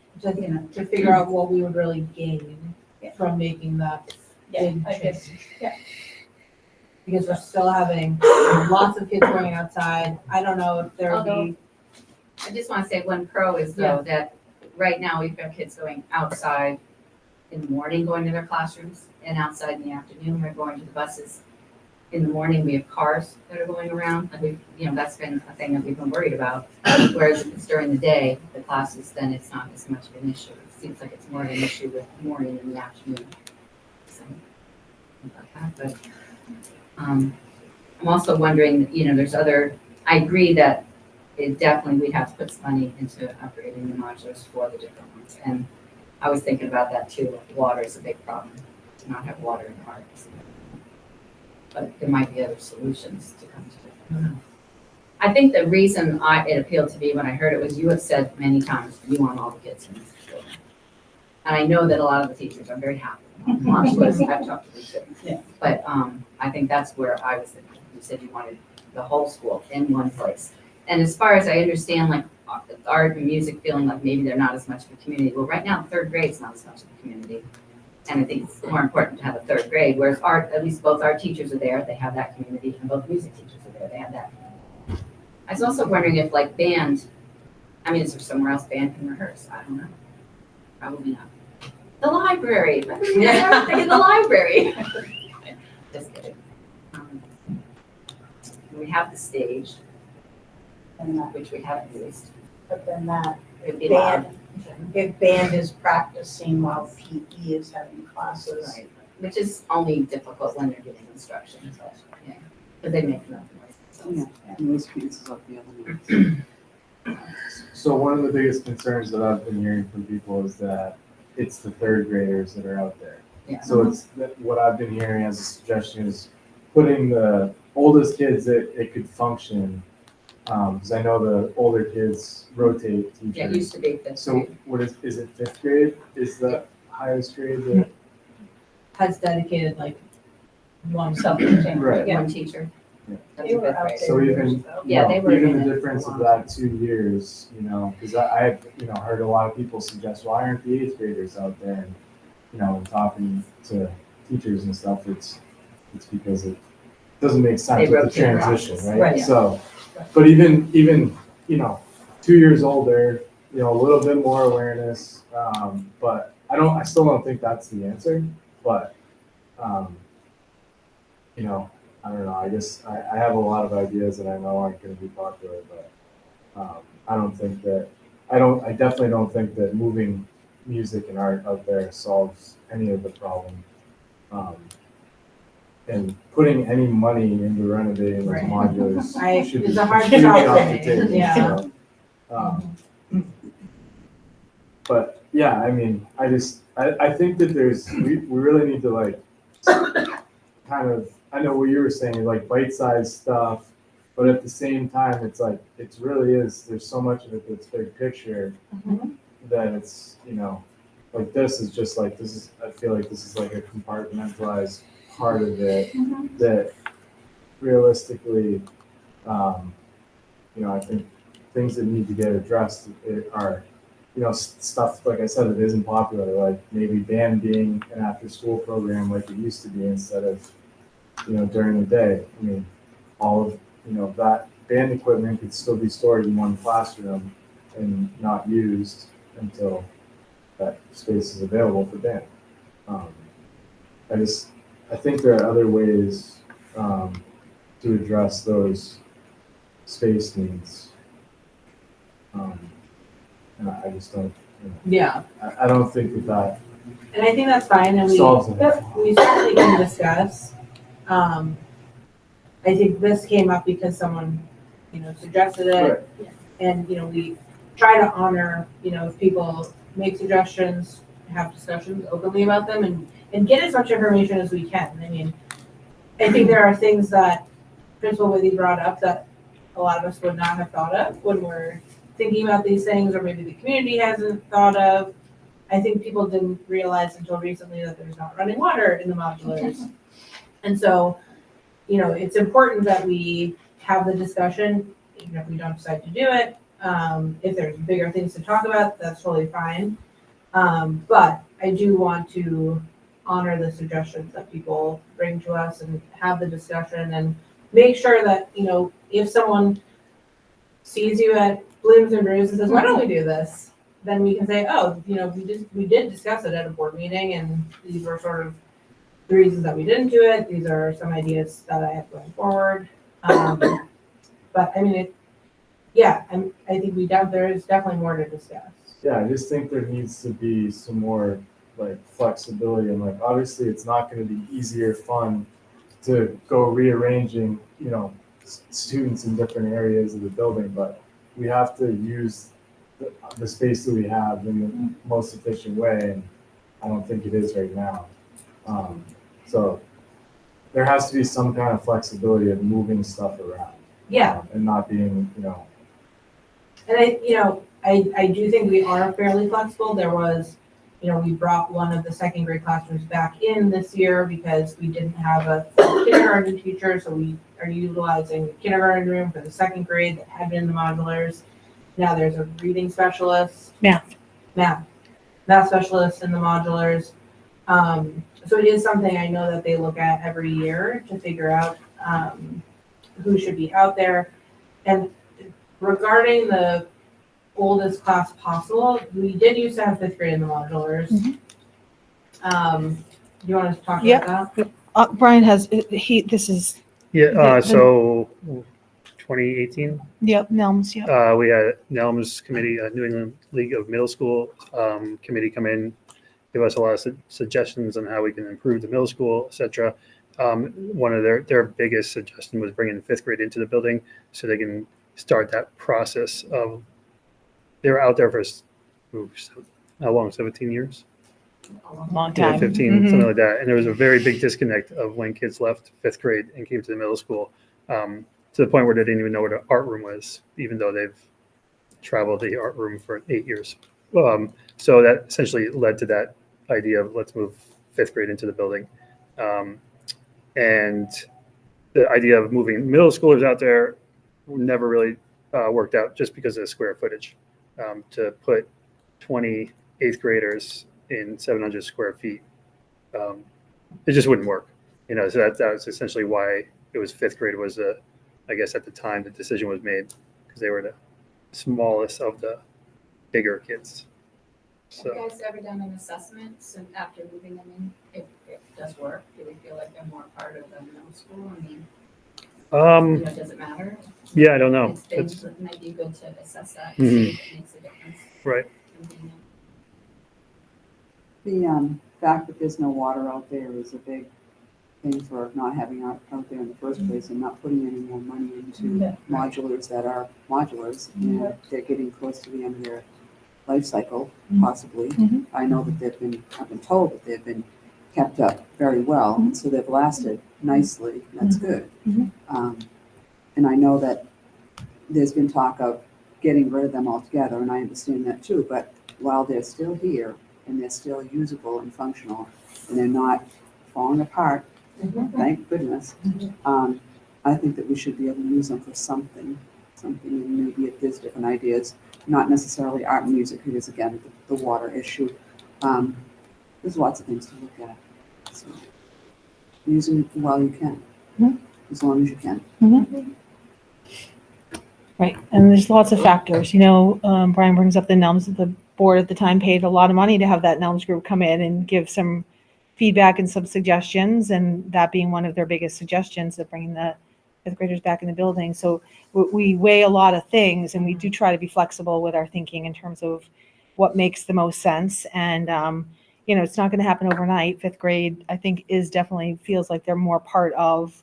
A: figure out what we would really gain from making that big change.
D: Yeah.
A: Because we're still having lots of kids going outside. I don't know if there would be.
M: I just want to say one pro is though that right now we've got kids going outside in the morning, going to their classrooms, and outside in the afternoon, they're going to the buses. In the morning, we have cars that are going around, and that's been a thing that we've been worried about. Whereas if it's during the day, the classes, then it's not as much of an issue. It seems like it's more of an issue with morning and the afternoon. So, about that, but I'm also wondering, there's I agree that it definitely, we'd have to put some money into upgrading the modulars for the different ones. And I was thinking about that too. Water is a big problem, to not have water in the parks. But there might be other solutions to come to it. I think the reason it appealed to me when I heard it was you have said many times, you want all the kids in this building. And I know that a lot of the teachers are very happy. I've talked to them too.
D: Yeah.
M: But I think that's where I was thinking. You said you wanted the whole school in one place. And as far as I understand, like art and music feeling like maybe they're not as much of a community. Well, right now, third grade is not as much of a community. And I think it's more important to have a third grade, whereas art, at least both art teachers are there, they have that community, and both music teachers are there, they have that community. I was also wondering if like band, is there somewhere else band can rehearse? I don't know. Probably not. The library, let me do everything in the library. Just kidding. We have the stage, which we haven't used.
D: But then that,
M: It'd be loud.
D: if band is practicing while PE is having classes.
M: Right, which is only difficult when they're getting instructions. Yeah, but they make enough noise.
I: Yeah, most cases up the other ones.
F: So one of the biggest concerns that I've been hearing from people is that it's the third graders that are out there.
M: Yeah.
F: So what I've been hearing as a suggestion is putting the oldest kids that it could function Because I know the older kids rotate teachers.
M: Yeah, it used to be fifth
F: So
M: grade.
F: what is it fifth grade? Is the highest grade that?
A: Has dedicated like one.
M: Something,
F: Right.
M: one teacher.
F: Yeah.
M: That's a fifth grade.
F: So even,
M: Yeah, they were
F: even
M: in
F: the
M: it
F: difference
M: for a
F: of
M: long
F: that 2 years, because I've, heard a lot of people suggest, why aren't the eighth graders out there? And, talking to teachers and stuff, it's because it doesn't make sense
M: They
F: with the
M: rotate around.
F: transition, right?
M: Right.
F: So, but even, 2 years older, a little bit more awareness, but I still don't think that's the answer, but, I don't know, I guess I have a lot of ideas that I know aren't gonna be popular, but, I definitely don't think that moving music and art out there solves any of the problem. And putting any money into renovating those
A: Right.
F: modulars should be
A: It's a hard
F: completely
A: sell
F: off
A: for
F: the
A: me,
F: table,
A: yeah.
F: so, But yeah, I think that we really need to kind of, I know what you were saying, like bite-sized stuff, but at the same time, it really is, there's so much of it that's big picture that it's, this is just I feel like this is like a compartmentalized part of it that realistically, I think things that need to get addressed are, stuff, like I said, that isn't popular, like maybe band being an after-school program like it used to be instead of, during the day. I mean, all of, that band equipment could still be stored in one classroom and not used until that space is available for band. I think there are other ways to address those space needs. And I just don't,
A: Yeah.
F: I don't think that
A: And I think that's fine, and
F: solves it.
A: we certainly can discuss. I think this came up because someone, suggested it.
F: Right.
A: And, we try to honor, if people make suggestions, have discussions openly about them and get as much information as we can. I mean, I think there are things that Principal Withy brought up that a lot of us would not have thought of when we're thinking about these things, or maybe the community hasn't thought of. I think people didn't realize until recently that there's not running water in the modulars. And so, it's important that we have the discussion, even if we don't decide to do it. If there's bigger things to talk about, that's totally fine. But I do want to honor the suggestions that people bring to us and have the discussion and make sure that, if someone sees you at Blooms and Brews and says, why don't we do this? Then we can say, oh, we did discuss it at a board meeting, and these were sort of the reasons that we didn't do it. These are some ideas that I have going forward. But I mean, I think there is definitely more to discuss.
F: Yeah, I just think there needs to be some more flexibility, and obviously it's not going to be easy or fun to go rearranging, students in different areas of the building, but we have to use the space that we have in the most efficient way, and I don't think it is right now. So there has to be some kind of flexibility of moving stuff around.
A: Yeah.
F: And not being,
A: And I do think we are fairly flexible. There was, we brought one of the second grade classrooms back in this year because we didn't have a kindergarten teacher, so we are utilizing the kindergarten room for the second grade that had been in the modulars. Now there's a reading specialist. Math specialist in the modulars. So it is something I know that they look at every year to figure out who should be out there. And regarding the oldest class possible, we did used to have fifth grade in the modulars. Do you want to talk about that?
S: Brian has, this is.
P: Yeah, so 2018,
S: Yep, Nelms, yep.
P: we had Nelms committee, New England League of Middle School committee come in, give us a lot of suggestions on how we can improve the middle school, et cetera. One of their biggest suggestion was bringing fifth grade into the building so they can start that process of, they were out there for, how long, 17 years?
S: Long time.
P: Yeah, 15, something like that. And there was a very big disconnect of when kids left fifth grade and came to the middle school. to the point where they didn't even know what an art room was, even though they've traveled the art room for 8 years. So that essentially led to that idea of let's move fifth grade into the building. And the idea of moving middle schoolers out there never really worked out just because of the square footage. To put 20 eighth graders in 700 square feet, it just wouldn't work. So that was essentially why it was fifth grade was, I guess at the time the decision was made, because they were the smallest of the bigger kids. So.
M: Have you guys ever done an assessment so after moving them in, if it does work? Do we feel like they're more part of the middle school? I mean, does it matter?
P: Yeah, I don't know.
M: It might be good to assess that and see if it makes a difference.
P: Right.
I: The fact that there's no water out there is a big thing for not having out there in the first place and not putting any more money into modulars that are modulars. And they're getting close to the end of their life cycle, possibly. I know that I've been told that they've been kept up very well, and so they've lasted nicely. That's good. And I know that there's been talk of getting rid of them altogether, and I understand that too. But while they're still here and they're still usable and functional, and they're not falling apart, thank goodness, I think that we should be able to use them for something, and maybe if there's different ideas, not necessarily art and music, because again, the water issue. There's lots of things to look at. So use them while you can, as long as you can.
S: Right, and there's lots of factors. Brian brings up the NELMS. The board at the time paid a lot of money to have that NELMS group come in and give some feedback and some suggestions, and that being one of their biggest suggestions of bringing the fifth graders back in the building. So we weigh a lot of things, and we do try to be flexible with our thinking in terms of what makes the most sense. And it's not going to happen overnight. Fifth grade, I think, definitely feels like they're more part of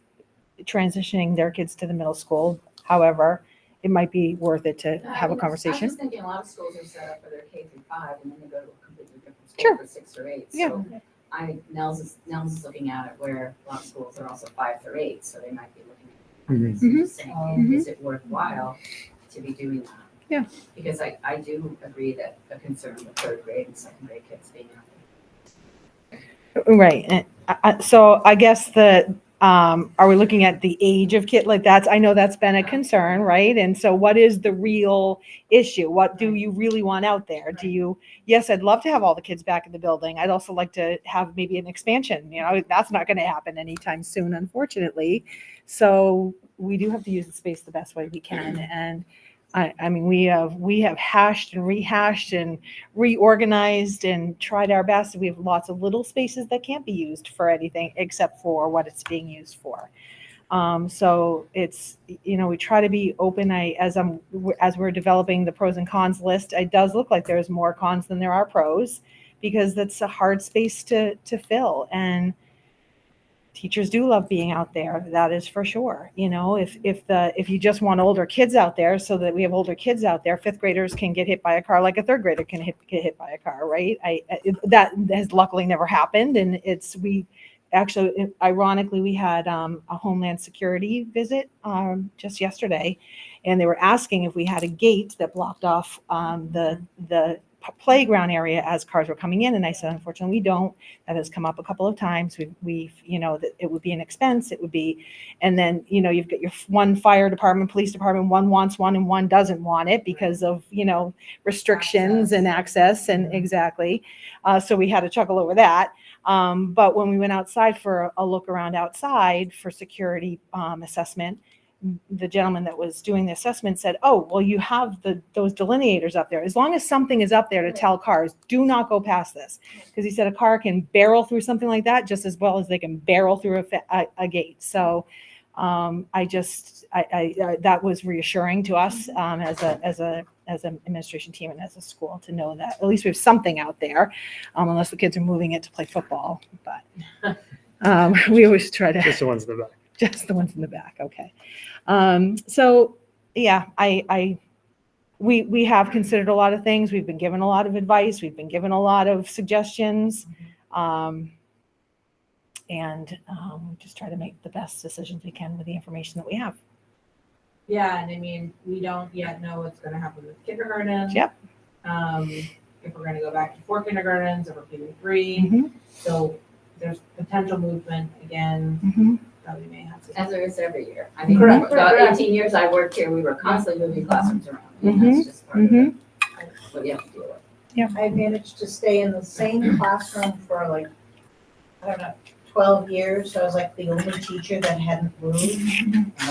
S: transitioning their kids to the middle school. However, it might be worth it to have a conversation.
M: I was thinking a lot of schools are set up for their K through 5, and then they go to a completely different school for 6 or 8.
S: Yeah.
M: So Nels is looking at it where a lot of schools are also 5 through 8, so they might be looking at it saying, is it worthwhile to be doing that?
S: Yeah.
M: Because I do agree that a concern with third grade and second grade kids being out there.
S: Right. And so I guess are we looking at the age of kid? Like I know that's been a concern, right? And so what is the real issue? What do you really want out there? Yes, I'd love to have all the kids back in the building. I'd also like to have maybe an expansion. That's not going to happen anytime soon, unfortunately. So we do have to use the space the best way we can. And I mean, we have hashed and rehashed and reorganized and tried our best. We have lots of little spaces that can't be used for anything except for what it's being used for. So it's, we try to be open. As we're developing the pros and cons list, it does look like there's more cons than there are pros, because that's a hard space to fill. And teachers do love being out there. That is for sure. If you just want older kids out there, so that we have older kids out there, fifth graders can get hit by a car like a third grader can get hit by a car, right? That has luckily never happened. And ironically, we had a Homeland Security visit just yesterday, and they were asking if we had a gate that blocked off the playground area as cars were coming in, and I said, unfortunately, we don't. That has come up a couple of times. We've that it would be an expense. It would be, and then you've got your one fire department, police department. One wants one, and one doesn't want it because of restrictions and access, and exactly. So we had to chuckle over that. But when we went outside for a look around outside for security assessment, the gentleman that was doing the assessment said, "Oh, well, you have those delineators up there. As long as something is up there to tell cars, do not go past this." Because he said a car can barrel through something like that just as well as they can barrel through a gate. So that was reassuring to us as an administration team and as a school to know that at least we have something out there, unless the kids are moving it to play football. But we always try to
P: just the ones in the back.
S: Just the ones in the back. Okay. So yeah, we have considered a lot of things. We've been given a lot of advice. We've been given a lot of suggestions. And we just try to make the best decisions we can with the information that we have.
A: Yeah, and I mean, we don't yet know what's gonna happen with kindergarten.
H: Yep.
A: If we're gonna go back to 4 kindergartens, if we're keeping 3.
H: Mhm.
A: So there's potential movement again
H: Mhm.
A: that we may have to.
M: As there is every year. I mean,
A: Correct,
M: the
A: correct.
M: 18 years I worked here, we were constantly moving classrooms around. And
H: Mhm.
M: that's just part of
H: Mhm.
M: what you have to deal with.
D: I managed to stay in the same classroom for like, I don't know, 12 years. I was like the only teacher that hadn't moved.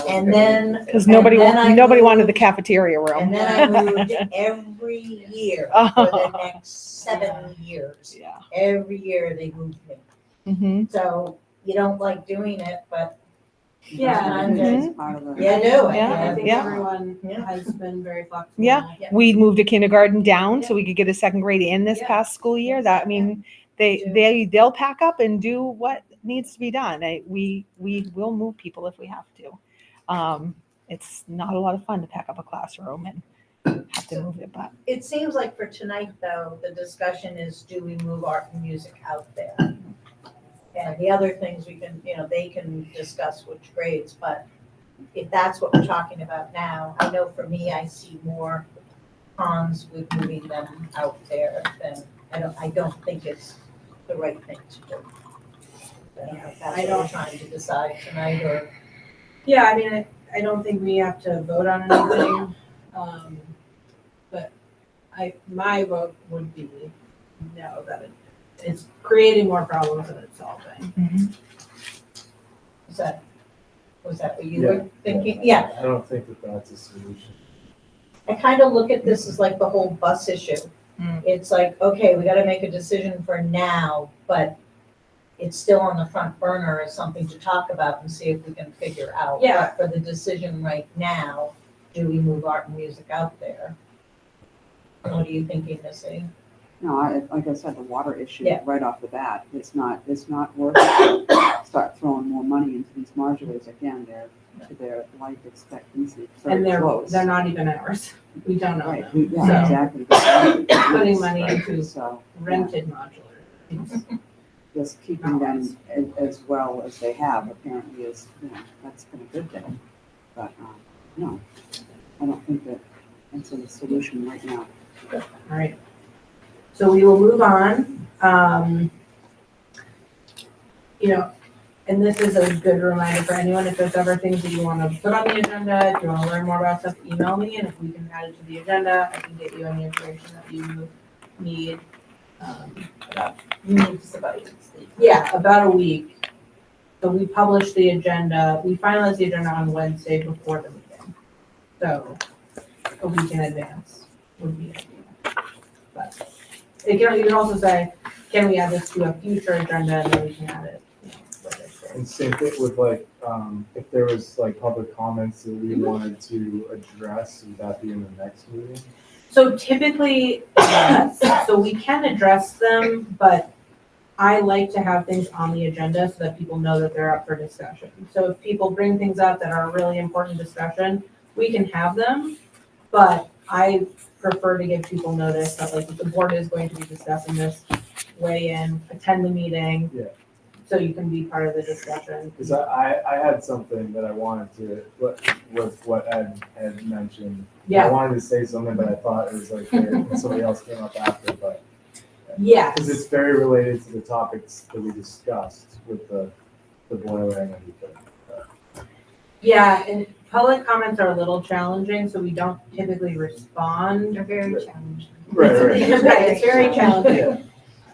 D: And then.
H: Because nobody,
D: and then I
H: nobody wanted the
D: moved-
H: cafeteria room.
D: And then I moved every year for the next 7 years.
H: Yeah.
D: Every year they moved me.
H: Mm-hmm.
D: So you don't like doing it, but
A: Yeah.
D: sometimes
I: It's
D: it's-
I: part of the-
D: you do it.
H: Yeah.
A: I think
H: Yeah.
A: everyone
D: Yeah.
A: has been very flexible.
H: Yeah. We moved a kindergarten down so we could get a second grade in this
A: Yeah.
H: past school year. That, I mean, they'll pack up and do what needs to be done. We will move people if we have to. It's not a lot of fun to pack up a classroom and have to move it, but
D: It seems like for tonight, though, the discussion is, do we move art and music out there? And the other things we can, they can discuss which grades, but if that's what we're talking about now, I know for me, I see more cons with moving them out there than, I don't think it's the right thing to do. I don't know if that's what we're trying to decide tonight, or.
A: Yeah, I mean, I don't think we have to vote on anything. But my vote would be no, that it's creating more problems than it's solving.
D: Was that what you were thinking? Yeah.
F: I don't think that that's a solution.
D: I kind of look at this as like the whole bus issue. It's like, okay, we got to make a decision for now, but it's still on the front burner as something to talk about and see if we can figure out.
A: Yeah.
D: But for the decision right now, do we move art and music out there? What are you thinking, Missy?
I: No, like I said, the water issue
D: Yeah.
I: right off the bat, it's not worth it to start throwing more money into these modulars. Again, they're to their life expectancy,
A: And
I: very close.
A: they're not even ours. We don't know
I: Right,
A: them.
I: yeah, exactly.
A: Putting money into
I: So,
A: rented modular.
I: just keeping them as well as they have apparently is, that's been a good thing. But, no, I don't think that that's a solution right now.
A: All right. So we will move on. And this is a good reminder for anyone, if there's ever things that you want to put on the agenda, if you want to learn more about stuff, email me, and if we can add it to the agenda, I can get you any information that you need. About a week. So we publish the agenda, we finalize the agenda on Wednesday before the meeting. So a week in advance would be ideal. But you can also say, can we add this to a future agenda, and then we can add it.
F: And same thing with if there was public comments that we wanted to address, would that be in the next meeting?
A: So typically, yes, so we can address them, but I like to have things on the agenda so that people know that they're up for discussion. So if people bring things up that are a really important discussion, we can have them, but I prefer to give people notice that if the board is going to be discussing this, weigh in, attend the meeting.
F: Yeah.
A: So you can be part of the discussion.
F: Because I had something that I wanted to, with what Ed had mentioned.
A: Yeah.
F: I wanted to say something, but I thought it was somebody else came up after, but.
A: Yes.
F: Because it's very related to the topics that we discussed with the boiler and everything.
A: Yeah, and public comments are a little challenging, so we don't typically respond.
M: They're very challenging.
F: Right.
A: It's very challenging.
F: Yeah.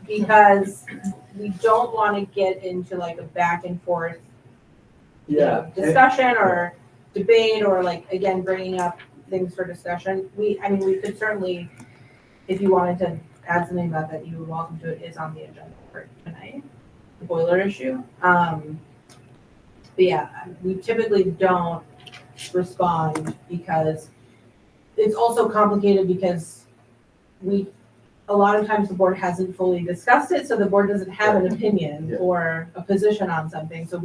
A: Because we don't want to get into a back and forth discussion or debate or again bringing up things for discussion. We could certainly, if you wanted to add something about that, you were welcome to. It is on the agenda for tonight, the boiler issue. But yeah, we typically don't respond because it's also complicated because a lot of times the board hasn't fully discussed it, so the board doesn't have an opinion or a position on something. So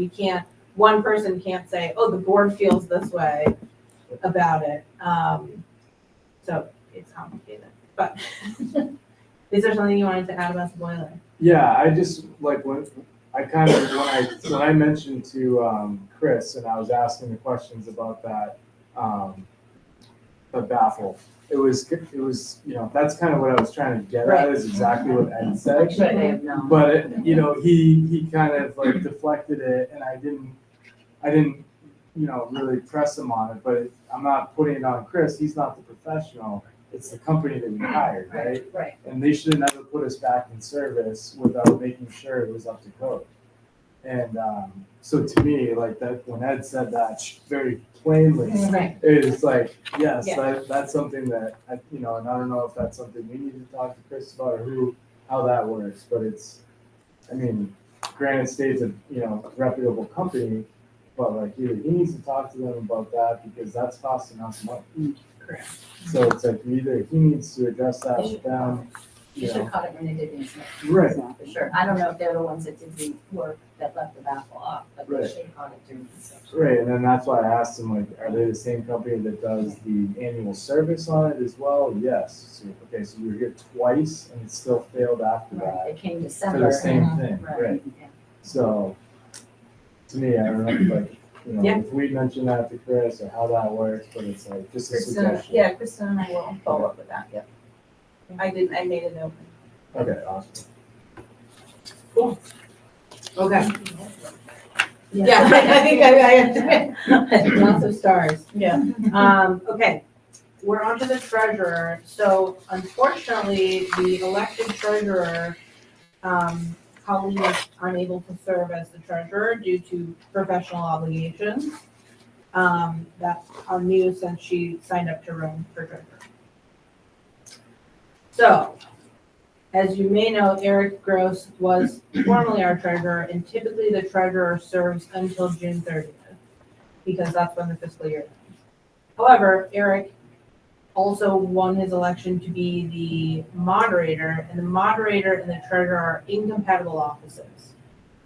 A: one person can't say, oh, the board feels this way about it. So it's complicated. But is there something you wanted to add about the boiler?
F: Yeah, I just when I mentioned to Chris and I was asking the questions about that, but baffled. It was, that's kind of what I was trying to get at, is exactly what Ed said.
Q: Should they have known?
F: But, he kind of like deflected it, and I didn't, really press him on it, but I'm not putting it on Chris, he's not the professional, it's the company that we hired, right?
Q: Right.
F: And they should have never put us back in service without making sure it was up to code. And, so to me, like that, when Ed said that very plainly,
Q: Right.
F: it's like, yes,
Q: Yeah.
F: that's something that, and I don't know if that's something we need to talk to Chris about, or how that works, but Granite State's a, reputable company, but like, either he needs to talk to them about that, because that's costing us money.
Q: Correct.
F: So it's like, either he needs to address that with them,
Q: You should have caught it when they did the inspection.
F: Right.
Q: For sure. I don't know if they're the ones that did the work that left the baffle off, but they
F: Right.
Q: should have caught it during the inspection.
F: Right, and then that's why I asked him, like, are they the same company that does the annual service on it as well? Yes. So, okay, so you were here twice and it still failed after that.
Q: It came
F: For
Q: December.
F: the same
Q: Mhm.
F: thing,
Q: Right.
F: right?
Q: Yeah.
F: So, to me, I don't know, like,
A: Yeah.
F: if we mention that to Chris or how that works, but it's like, just a
B: Kristen,
F: suggestion.
B: yeah, Kristen and I will follow up with that, yep. I made a note.
F: Okay, awesome.
A: Cool. Okay. Yeah, I think I lots of stars.
B: Yeah.
A: Okay, we're on to the treasurer. So unfortunately, the elected treasurer, Colleen is unable to serve as the treasurer due to professional obligations. That are new since she signed up to run for treasurer. So, as you may know, Eric Gross was formerly our treasurer, and typically the treasurer serves until June 30th, because that's when the fiscal year ends. However, Eric also won his election to be the moderator, and the moderator and the treasurer are incompatible offices.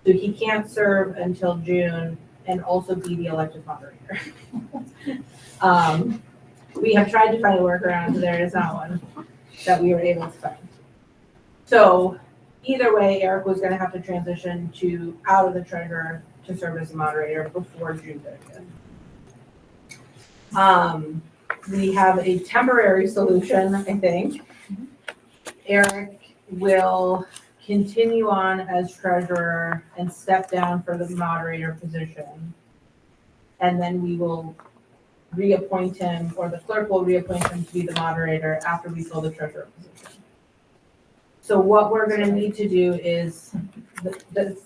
A: So he can't serve until June and also be the elected moderator. We have tried to find a workaround, there is not one that we were able to find. So either way, Eric was gonna have to transition out of the treasurer to serve as the moderator before June 30th. We have a temporary solution, I think. Eric will continue on as treasurer and step down for the moderator position. And then we will reappoint him, or the clerk will reappoint him to be the moderator after we fill the treasurer position. So what we're gonna need to do is, the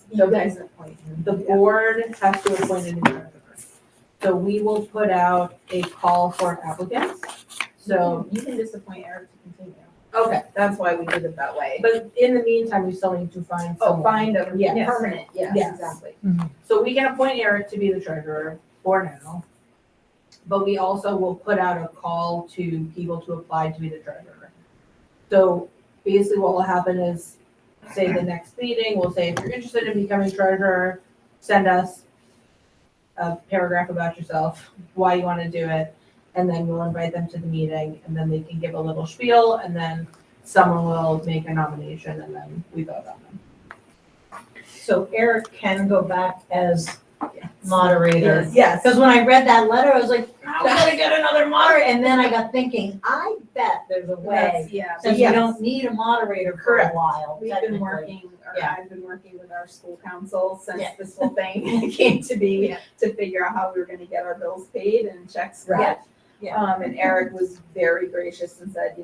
A: board has to appoint a new treasurer. So we will put out a call for applicants. So,
B: You can just appoint Eric to continue.
A: okay,
B: That's why we did it that way.
A: but in the meantime, we still need to find someone.
B: Find a
A: Yes.
B: permanent, yes,
A: Yes.
B: exactly.
A: So we can appoint Eric to be the treasurer for now. But we also will put out a call to people to apply to be the treasurer. So basically what will happen is, say the next meeting, we'll say, if you're interested in becoming treasurer, send us a paragraph about yourself, why you want to do it, and then we'll invite them to the meeting, and then they can give a little spiel, and then someone will make a nomination, and then we vote on them.
D: So Eric can go back as moderator.
A: Yes.
D: Because when I read that letter, I was like, I'm gonna get another moderator, and then I got thinking, I bet there's a way.
B: Yeah.
D: Since we
A: Yes.
D: don't need a moderator for a
A: Correct.
D: while.
B: We've been
D: technically.
B: working, or
D: Yeah.
B: I've been working with our school council since
D: Yeah.
B: this whole thing came to be,
D: Yeah.
B: to figure out how we were gonna get our bills paid and checks
A: Right.
B: cut.
D: Yeah.
B: And Eric was very gracious and said,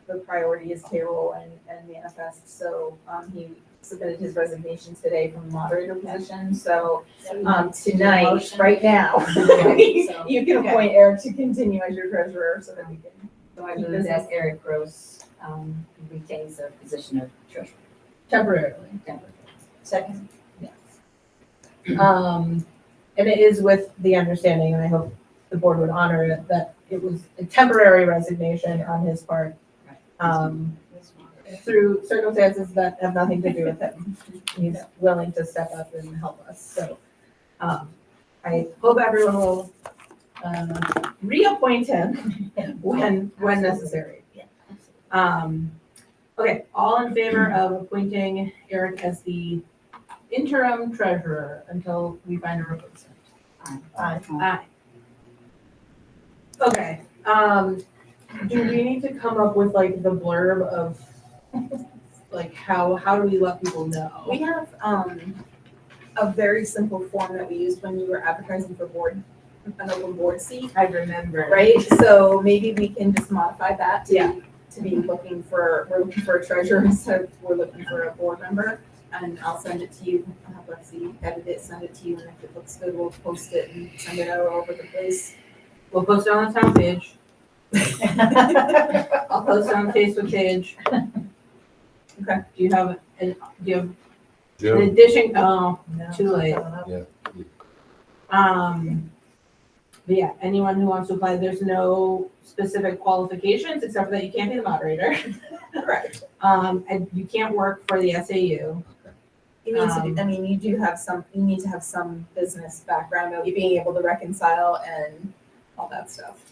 B: the priority is payroll and manifest, so, he submitted his resignation today from the moderator position, so, tonight,
D: Motion.
B: right now,
D: So,
B: you can appoint Eric to continue as your treasurer, so that we can.
M: So I move that Eric Gross retains the position of treasurer.
A: Temporarily.
D: Second.
A: And it is with the understanding, and I hope the board would honor it, that it was a temporary resignation on his part. Through circumstances that have nothing to do with him. He's willing to step up and help us, so. I hope everyone will, reappoint him when necessary. Okay, all in favor of appointing Eric as the interim treasurer until we find a replacement? Aye. Okay, do we need to come up with like the blurb of, like, how do we let people know?
B: We have, a very simple form that we used when we were advertising for board, an open board seat,
A: I remember.
B: right? So maybe we can just modify that
A: Yeah.
B: to be looking for, we're looking for a treasurer instead of we're looking for a board member. And I'll send it to you, I'll have Lexi edit it, send it to you, and if it looks good, we'll post it and send it out all over the place.
A: We'll post it on the town page. I'll post it on the Facebook page. Okay, do you have an addition? Oh, too late.
G: Yeah.
A: But yeah, anyone who wants to apply, there's no specific qualifications except for that you can't be the moderator.
B: Correct.
A: And you can't work for the SAU.
B: You need to, I mean, you need to have some business background of being able to reconcile and all that stuff.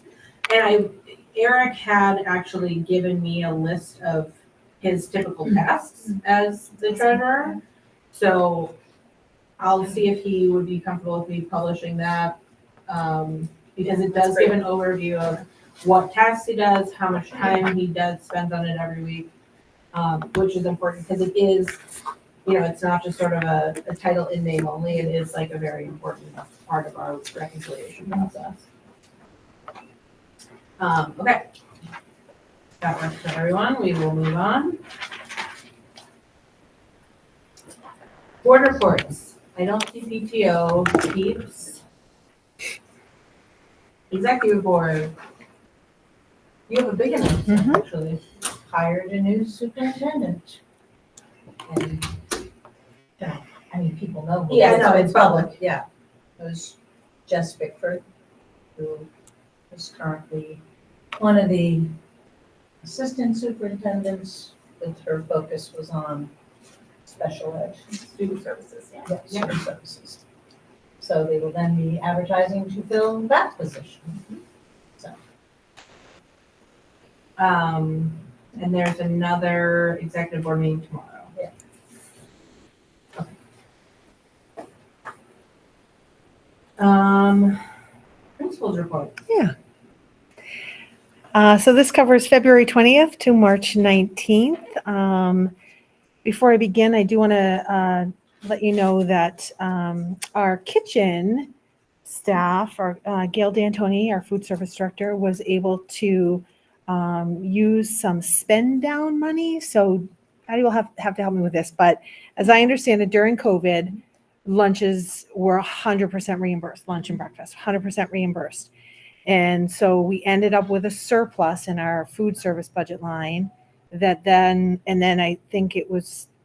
A: And Eric had actually given me a list of his typical tasks as the treasurer. So I'll see if he would be comfortable with me publishing that. Because it does give an overview of what tasks he does, how much time he spends on it every week, which is important because it is, it's not just sort of a title in name only. It is like a very important part of our reconciliation process. Okay. That works for everyone. We will move on. Board reports. I don't see PTO. Keeps. Executive board. You have a big announcement, actually.
D: Hired a new superintendent. And, I mean, people know. who
A: Yeah,
D: it is,
A: no,
D: but
A: it's public.
D: Yeah. It was Jess Bickford, who is currently one of the assistant superintendents, with her focus was on special ed.
B: Student services, yeah.
D: Yeah, student services. So they will then be advertising to fill that position. So.
A: And there's another executive board meeting tomorrow.
D: Yeah.
A: Okay. Principal's report.
H: Yeah. So this covers February 20th to March 19th. Before I begin, I do want to let you know that our kitchen staff, Gail D'Antoni, our food service director, was able to use some spend down money. So Patty will have to help me with this, but as I understand it, during COVID, lunches were 100% reimbursed, lunch and breakfast, 100% reimbursed. And so we ended up with a surplus in our food service budget line and then I think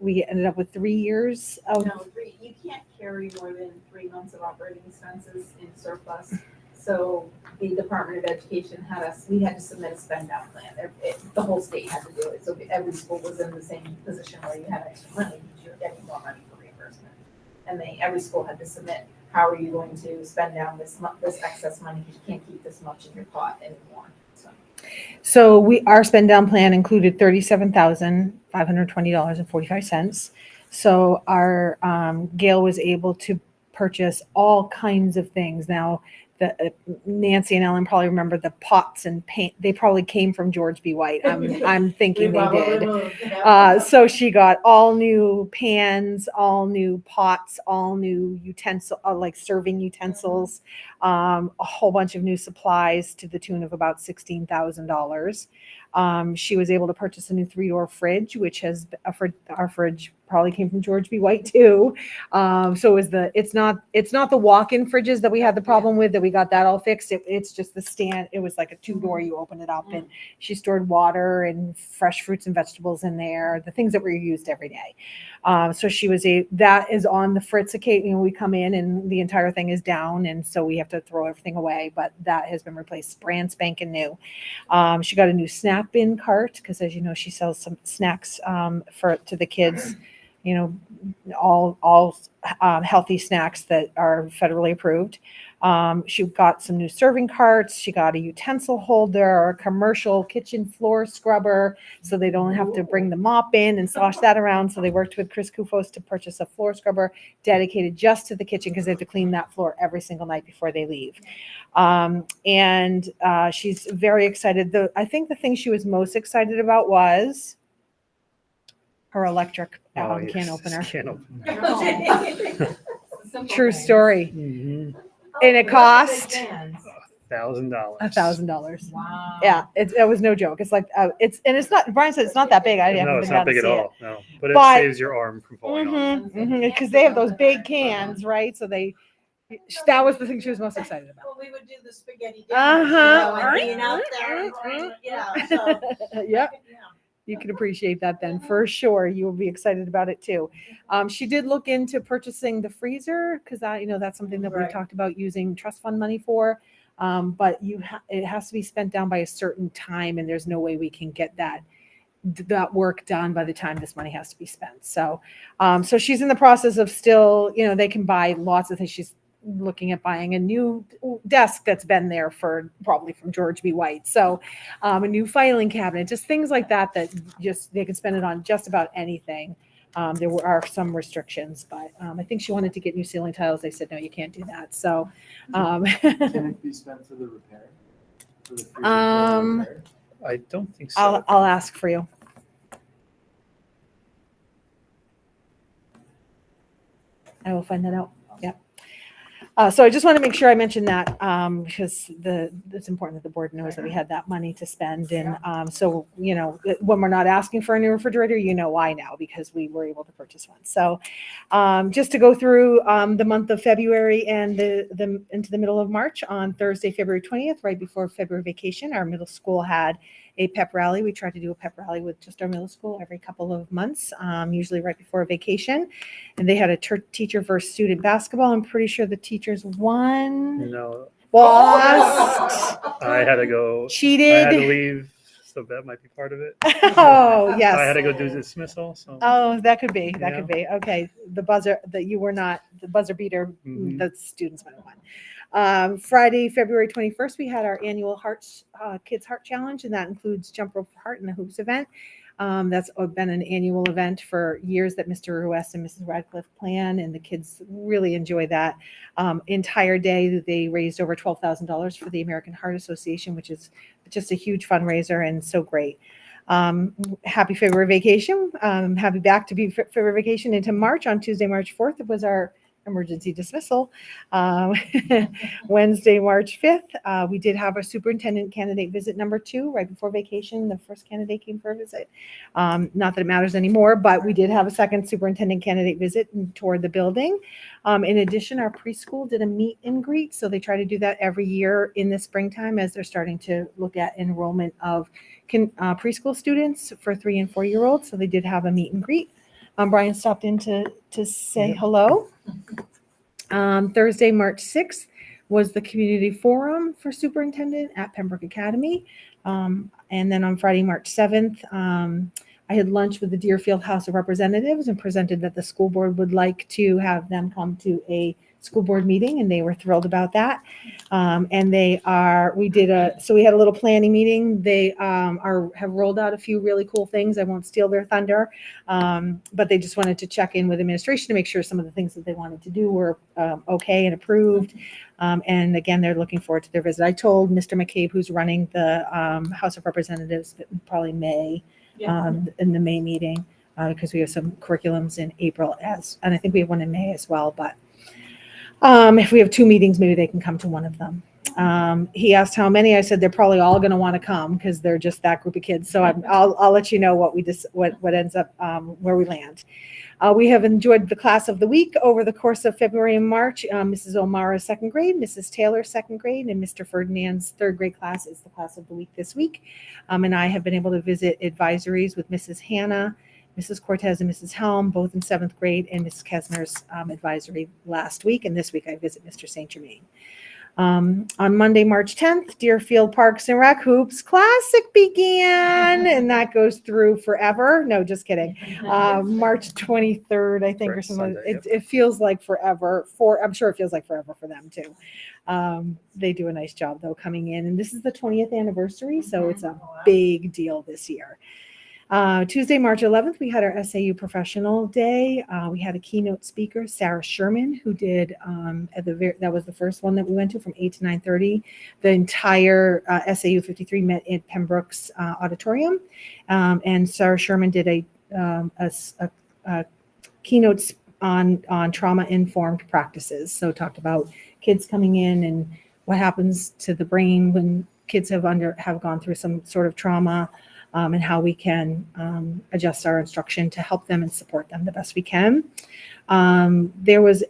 H: we ended up with 3 years of.
B: No, you can't carry more than 3 months of operating expenses in surplus. So the Department of Education we had to submit a spend down plan. The whole state had to do it. So every school was in the same position where you had extra money because you were getting more money for reimbursement. And every school had to submit, how are you going to spend down this excess money because you can't keep this much in your pot anymore.
H: So our spend down plan included $37,520.45. So our Gail was able to purchase all kinds of things. Now, Nancy and Ellen probably remember the pots and paint. They probably came from George B. White. I'm thinking they did. So she got all new pans, all new pots, all new utensils, like serving utensils, a whole bunch of new supplies to the tune of about $16,000. She was able to purchase a new 3-door fridge, which has our fridge probably came from George B. White too. So it's not the walk-in fridges that we had the problem with, that we got that all fixed. It's just the stand. It was like a 2-door, you open it up, and she stored water and fresh fruits and vegetables in there, the things that were used every day. So that is on the Fritz occasion. We come in and the entire thing is down, and so we have to throw everything away, but that has been replaced, brand spanking new. She got a new snack bin cart because, as you know, she sells some snacks to the kids, all healthy snacks that are federally approved. She got some new serving carts. She got a utensil holder, a commercial kitchen floor scrubber, so they don't have to bring the mop in and slosh that around. So they worked with Chris Kufos to purchase a floor scrubber dedicated just to the kitchen because they have to clean that floor every single night before they leave.
S: And she's very excited. I think the thing she was most excited about was her electric can
P: yes,
S: opener.
P: Can opener.
S: True story.
P: Mhm.
S: And it cost
P: $1,000.
S: $1,000.
A: Wow.
S: Yeah, it was no joke. It's like it's not. Brian said it's not that big. I haven't
P: No,
S: been
P: it's
S: down
P: not
S: to
P: big at
S: see it.
P: all. No, but it
S: But-
P: saves your arm from falling off.
S: Because they have those big cans, right? So that was the thing she was most excited about.
D: Well, we would do the spaghetti
S: Uh-huh.
D: dinners, and being out there, so.
S: Yep. You can appreciate that then for sure. You will be excited about it too. She did look into purchasing the freezer because that's something that we
D: Right.
S: talked about using trust fund money for. But it has to be spent down by a certain time, and there's no way we can get that work done by the time this money has to be spent. So she's in the process of still, they can buy lots of things. She's looking at buying a new desk that's been there for probably from George B. White. So a new filing cabinet, just things like that just they can spend it on just about anything. There are some restrictions, but I think she wanted to get new ceiling tiles. They said, no, you can't do that. So
F: Can it be spent for the repair? For the freezer repair?
P: I don't think so.
S: I'll ask for you. I will find that out. Yep. So I just want to make sure I mentioned that because it's important that the board knows that we had that money to spend. And so, when we're not asking for a new refrigerator, why now, because we were able to purchase one. So just to go through the month of February and the into the middle of March, on Thursday, February 20th, right before February vacation, our middle school had a pep rally. We try to do a pep rally with just our middle school every couple of months, usually right before a vacation. And they had a teacher versus student basketball. I'm pretty sure the teachers won.
P: No.
S: Lost.
P: I had to go.
S: Cheated.
P: I had to leave, so that might be part of it.
S: Oh, yes.
P: I had to go do dismissal. So.
S: Oh, that could be. That
P: Yeah.
S: could be. Okay. The buzzer that you were not the buzzer beater.
P: Mhm.
S: The students might have won. Friday, February 21st, we had our annual Kids Heart Challenge, and that includes jump rope for heart and the hoops event. That's been an annual event for years that Mr. Ruess and Mrs. Radcliffe plan, and the kids really enjoy that. Entire day, they raised over $12,000 for the American Heart Association, which is just a huge fundraiser and so great. Happy February vacation. Happy back to be February vacation into March. On Tuesday, March 4th, it was our emergency dismissal. Wednesday, March 5th, we did have a superintendent candidate visit number 2 right before vacation. The first candidate came for a visit. Not that it matters anymore, but we did have a second superintendent candidate visit toward the building. In addition, our preschool did a meet and greet. So they try to do that every year in the springtime as they're starting to look at enrollment of preschool students for 3 and 4-year-olds. So they did have a meet and greet. Brian stopped in to say hello. Thursday, March 6th was the community forum for superintendent at Pembroke Academy. And then on Friday, March 7th, I had lunch with the Deerfield House of Representatives and presented that the school board would like to have them come to a school board meeting, and they were thrilled about that. And so we had a little planning meeting. They have rolled out a few really cool things. I won't steal their thunder, but they just wanted to check in with administration to make sure some of the things that they wanted to do were okay and approved. And again, they're looking forward to their visit. I told Mr. McCabe, who's running the House of Representatives, probably May, in the May meeting, because we have some curriculums in April and I think we have one in May as well, but if we have 2 meetings, maybe they can come to one of them. He asked how many. I said they're probably all going to want to come because they're just that group of kids. So I'll let you know what ends up where we land. We have enjoyed the class of the week over the course of February and March. Mrs. O'Mara's 2nd grade, Mrs. Taylor's 2nd grade, and Mr. Ferdinand's 3rd grade class is the class of the week this week. And I have been able to visit advisories with Mrs. Hannah, Mrs. Cortez, and Mrs. Helm, both in 7th grade, and Mrs. Kesner's advisory last week. And this week I visit Mr. St. Germain. On Monday, March 10th, Deerfield Parks and Rec Hoops Classic began, and that goes through forever. No, just kidding. March 23rd, I think, or something.
P: Sunday,
S: It feels like forever. I'm sure it feels like forever for them too. They do a nice job though coming in, and this is the 20th anniversary, so it's a big deal this year. Tuesday, March 11th, we had our SAU Professional Day. We had a keynote speaker, Sarah Sherman, who did that was the first one that we went to from 8 to 9:30. The entire SAU 53 met in Pembroke's auditorium, and Sarah Sherman did a keynote on trauma-informed practices. So talked about kids coming in and what happens to the brain when kids have gone through some sort of trauma, and how we can adjust our instruction to help them and support them the best we can. There was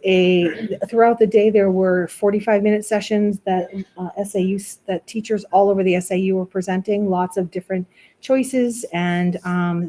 S: throughout the day, there were 45-minute sessions that that teachers all over the SAU were presenting, lots of different choices, and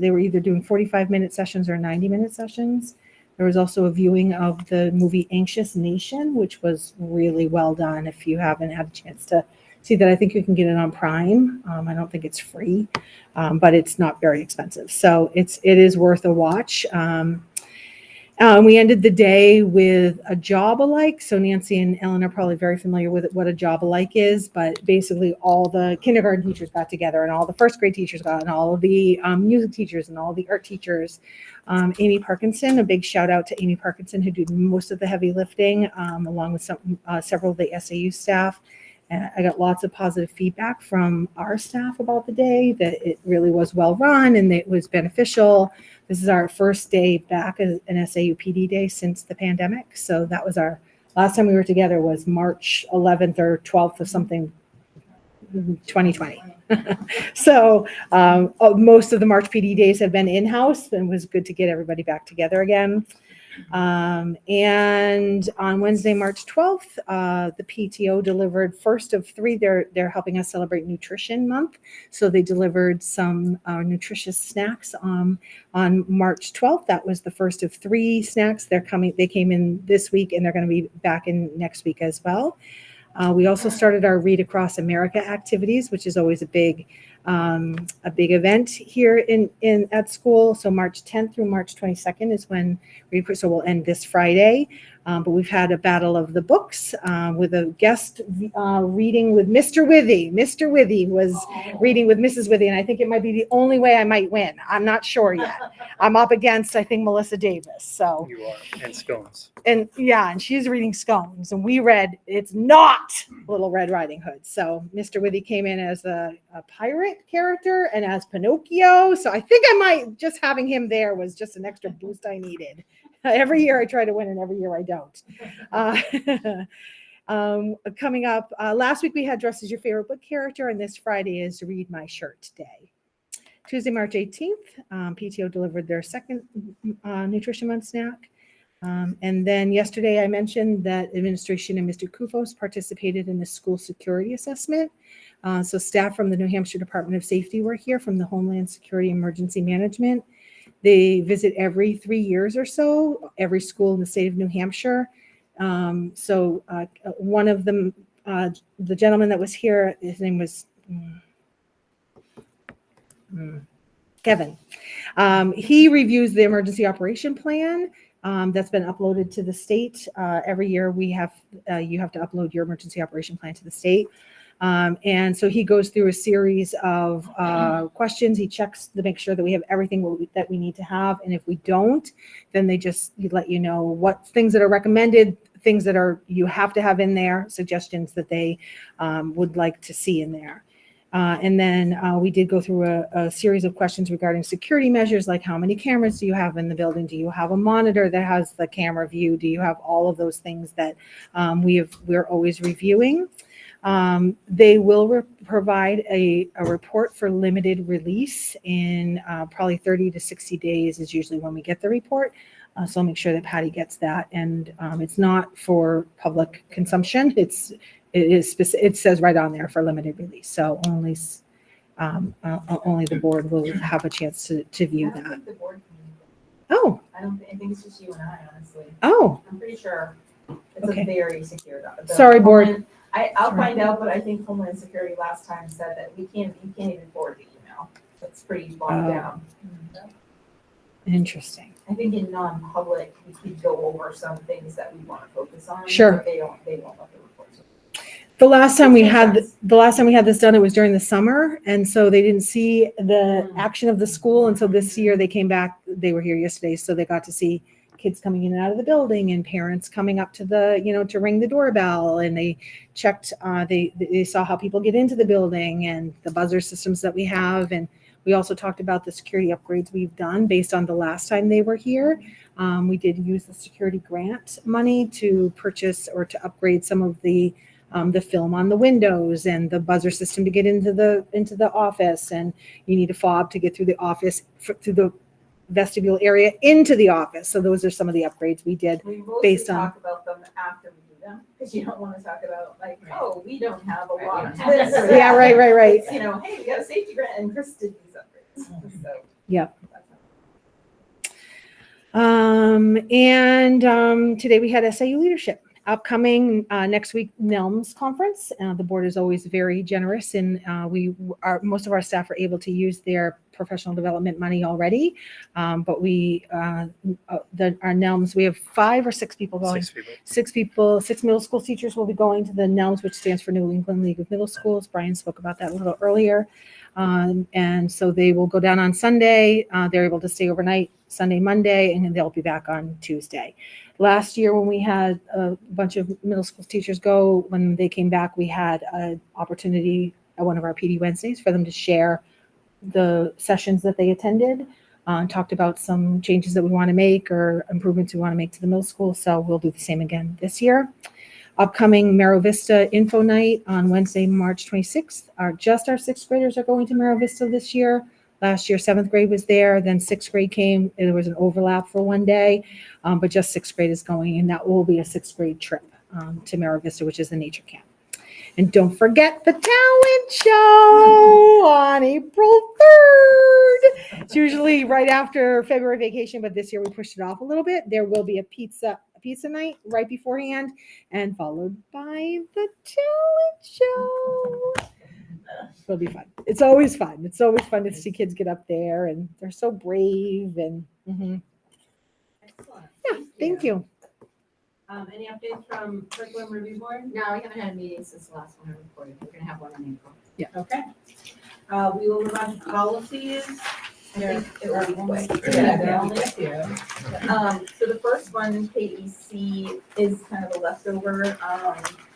S: they were either doing 45-minute sessions or 90-minute sessions. There was also a viewing of the movie Anxious Nation, which was really well done. If you haven't had a chance to see that, I think you can get it on Prime. I don't think it's free, but it's not very expensive. So it is worth a watch. We ended the day with a job alike. So Nancy and Ellen are probably very familiar with what a job alike is, but basically all the kindergarten teachers got together and all the first grade teachers got, and all of the music teachers and all the art teachers. Amy Parkinson, a big shout out to Amy Parkinson, who did most of the heavy lifting, along with several of the SAU staff. I got lots of positive feedback from our staff about the day, that it really was well run and it was beneficial. This is our first day back as an SAU PD day since the pandemic. So that was our last time we were together, was March 11th or 12th of something, 2020. So most of the March PD days have been in-house, and it was good to get everybody back together again. And on Wednesday, March 12th, the PTO delivered first of three. They're helping us celebrate Nutrition Month. So they delivered some nutritious snacks on March 12th. That was the first of three snacks. They came in this week, and they're going to be back in next week as well. We also started our Read Across America activities, which is always a big event here at school. So March 10th through March 22nd is when so we'll end this Friday. But we've had a battle of the books with a guest reading with Mr. Withy. Mr. Withy was reading with Mrs. Withy, and I think it might be the only way I might win. I'm not sure yet. I'm up against, I think, Melissa Davis. So
P: You are, and scones.
S: And she's reading Scones, and we read It's Not Little Red Riding Hood. So Mr. Withy came in as a pirate character and as Pinocchio. So I think just having him there was just an extra boost I needed. Every year I try to win, and every year I don't. Coming up, last week we had Dress as Your Favorite Book Character, and this Friday is Read My Shirt Day. Tuesday, March 18th, PTO delivered their second Nutrition Month snack. And then yesterday I mentioned that administration and Mr. Kufos participated in the school security assessment. So staff from the New Hampshire Department of Safety were here, from the Homeland Security Emergency Management. They visit every 3 years or so, every school in the state of New Hampshire. So one of them, the gentleman that was here, his name was Kevin. He reviews the emergency operation plan that's been uploaded to the state. Every year you have to upload your emergency operation plan to the state. And so he goes through a series of questions. He checks to make sure that we have everything that we need to have. And if we don't, then they just let you know what things that are recommended, things that you have to have in there, suggestions that they would like to see in there. And then we did go through a series of questions regarding security measures, like how many cameras do you have in the building? Do you have a monitor that has the camera view? Do you have all of those things that we're always reviewing? They will provide a report for limited release in probably 30 to 60 days is usually when we get the report. So I'll make sure that Patty gets that. And it's not for public consumption. It says right on there for limited release. So only the board will have a chance to view that.
B: The board
S: Oh.
B: I think it's just you and I, honestly.
S: Oh.
B: I'm pretty sure it's
S: Okay.
B: a very secure document.
S: Sorry, board.
B: I'll find out, but I think Homeland Security last time said that you can't even forward the email. That's pretty bogged down.
S: Interesting.
B: I think in non-public, we could go over some things that we want to focus on.
S: Sure.
B: But they won't let the reports.
S: The last time we had this done, it was during the summer, and so they didn't see the action of the school. And so this year they came back. They were here yesterday, so they got to see kids coming in and out of the building and parents coming up to the, to ring the doorbell. And they checked. They saw how people get into the building and the buzzer systems that we have. And we also talked about the security upgrades we've done based on the last time they were here. We did use the security grant money to purchase or to upgrade some of the film on the windows and the buzzer system to get into the office. And you need a fob to get through the office, through the vestibule area into the office. So those are some of the upgrades we did
B: We mostly
S: based on.
B: talk about them after we do them, because you don't want to talk about like, oh, we don't have a lot of
S: Right.
B: this.
S: Yeah, right.
B: It's, hey, we got a safety grant and Chris did these upgrades. So.
S: Yep. Today we had SAU leadership. Upcoming next week, NELMS conference. The board is always very generous, and most of our staff are able to use their professional development money already. But our NELMS, we have 5 or 6 people going. 6 people. 6 middle school teachers will be going to the NELMS, which stands for New England League of Middle Schools. Brian spoke about that a little earlier. And so they will go down on Sunday. They're able to stay overnight Sunday, Monday, and then they'll be back on Tuesday. Last year, when we had a bunch of middle school teachers go, when they came back, we had an opportunity at one of our PD Wednesdays for them to share the sessions that they attended, talked about some changes that we want to make or improvements we want to make to the middle school. So we'll do the same again this year. Upcoming Mero Vista Info Night on Wednesday, March 26th. Our 6th graders are going to Mero Vista this year. Last year, 7th grade was there, then 6th grade came. There was an overlap for one day, but just 6th grade is going, and that will be a 6th grade trip to Mero Vista, which is the nature camp. And don't forget the talent show on April 3rd. It's usually right after February vacation, but this year we pushed it off a little bit. There will be a pizza night right beforehand, and followed by the talent show. It'll be fun. It's always fun. It's always fun to see kids get up there, and they're so brave. And
A: Excellent.
S: yeah, thank you.
A: Any updates from curriculum review board?
R: No, we haven't had a meeting since the last one I reported. We're gonna have one in April.
S: Yeah.
A: Okay. We will move on to policies.
B: I think it will be quick.
A: Yeah, they're only a few.
B: So the first one, KEC, is kind of a leftover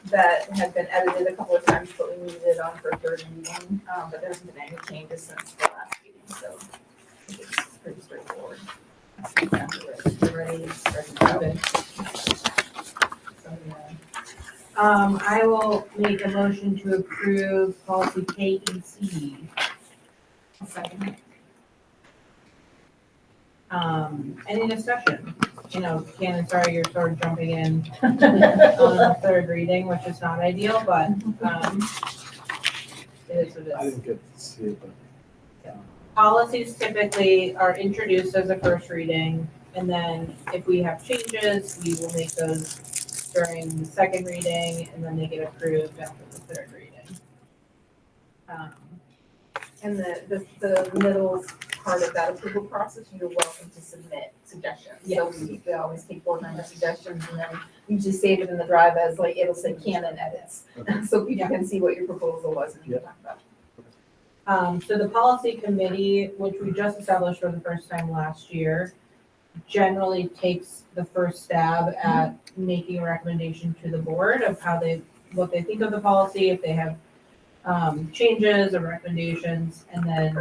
B: that had been edited a couple of times, but we needed it on for third reading. But there hasn't been any changes since the last meeting, so I think it's pretty straightforward. You ready?
A: I will make a motion to approve policy KEC.
R: I'll second it.
A: Any discussion? Cannon, sorry, you're sort of jumping in on the third reading, which is not ideal, but it is what it
F: I
A: is.
F: didn't get to see it, but.
A: Policies typically are introduced as a first reading, and then if we have changes, we will make those during the second reading, and then they get approved after the third reading.
B: And the middle part of that approval process, you're welcome to submit suggestions. So we always take board member suggestions, and then we just save it in the drive as like, it'll say canon edits.
F: Okay.
B: So people can see what your proposal was and you can talk about it.
A: So the policy committee, which we just established for the first time last year, generally takes the first stab at making a recommendation to the board of what they think of the policy, if they have changes or recommendations, and then,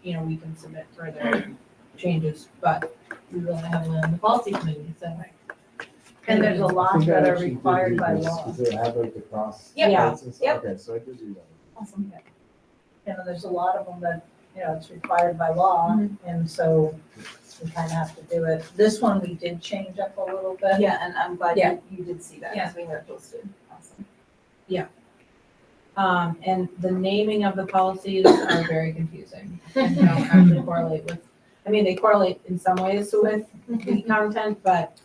A: we can submit further changes, but we really have one in the policy committee, so.
O: And there's a
F: I
O: lot
F: think I
O: that are
F: actually did
O: required
F: read
O: by
F: this.
O: law.
F: Does it have like the cross?
A: Yep.
B: Yeah.
F: outs and stuff?
B: Yep.
F: Okay, so I did read that.
B: Awesome.
O: There's a lot of them that, it's required by law, and so we kind of have to do it. This one we did change up a little bit.
B: Yeah, and I'm glad
O: Yeah.
B: you did see that,
O: Yeah.
B: because we had posted. Awesome.
A: And the naming of the policies are very confusing. And don't actually correlate with, they correlate in some ways with the content, but,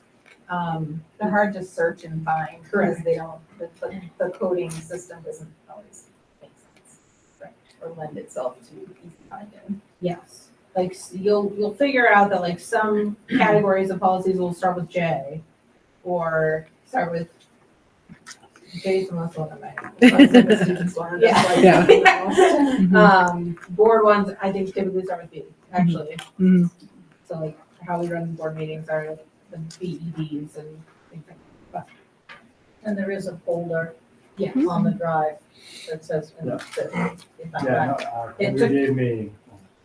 B: They're hard to search and find, because
A: Correct.
B: they don't, the coding system doesn't always make sense. Right. Or lend itself to easy finding.
A: yes. Like, you'll figure out that like some categories of policies will start with J, or start with Jason was one of my.
B: The students learned, that's why
A: Yeah.
B: you know the most.
A: Board ones, I think typically start with B, actually.
S: Mhm.
A: So like how we run board meetings are the BEDs and things like that.
D: And there is a folder
A: Yeah.
D: on the drive that says,
F: Yeah.
D: if I'm
F: Yeah,
D: right.
F: no,
A: It
F: Henry
A: took-
F: gave me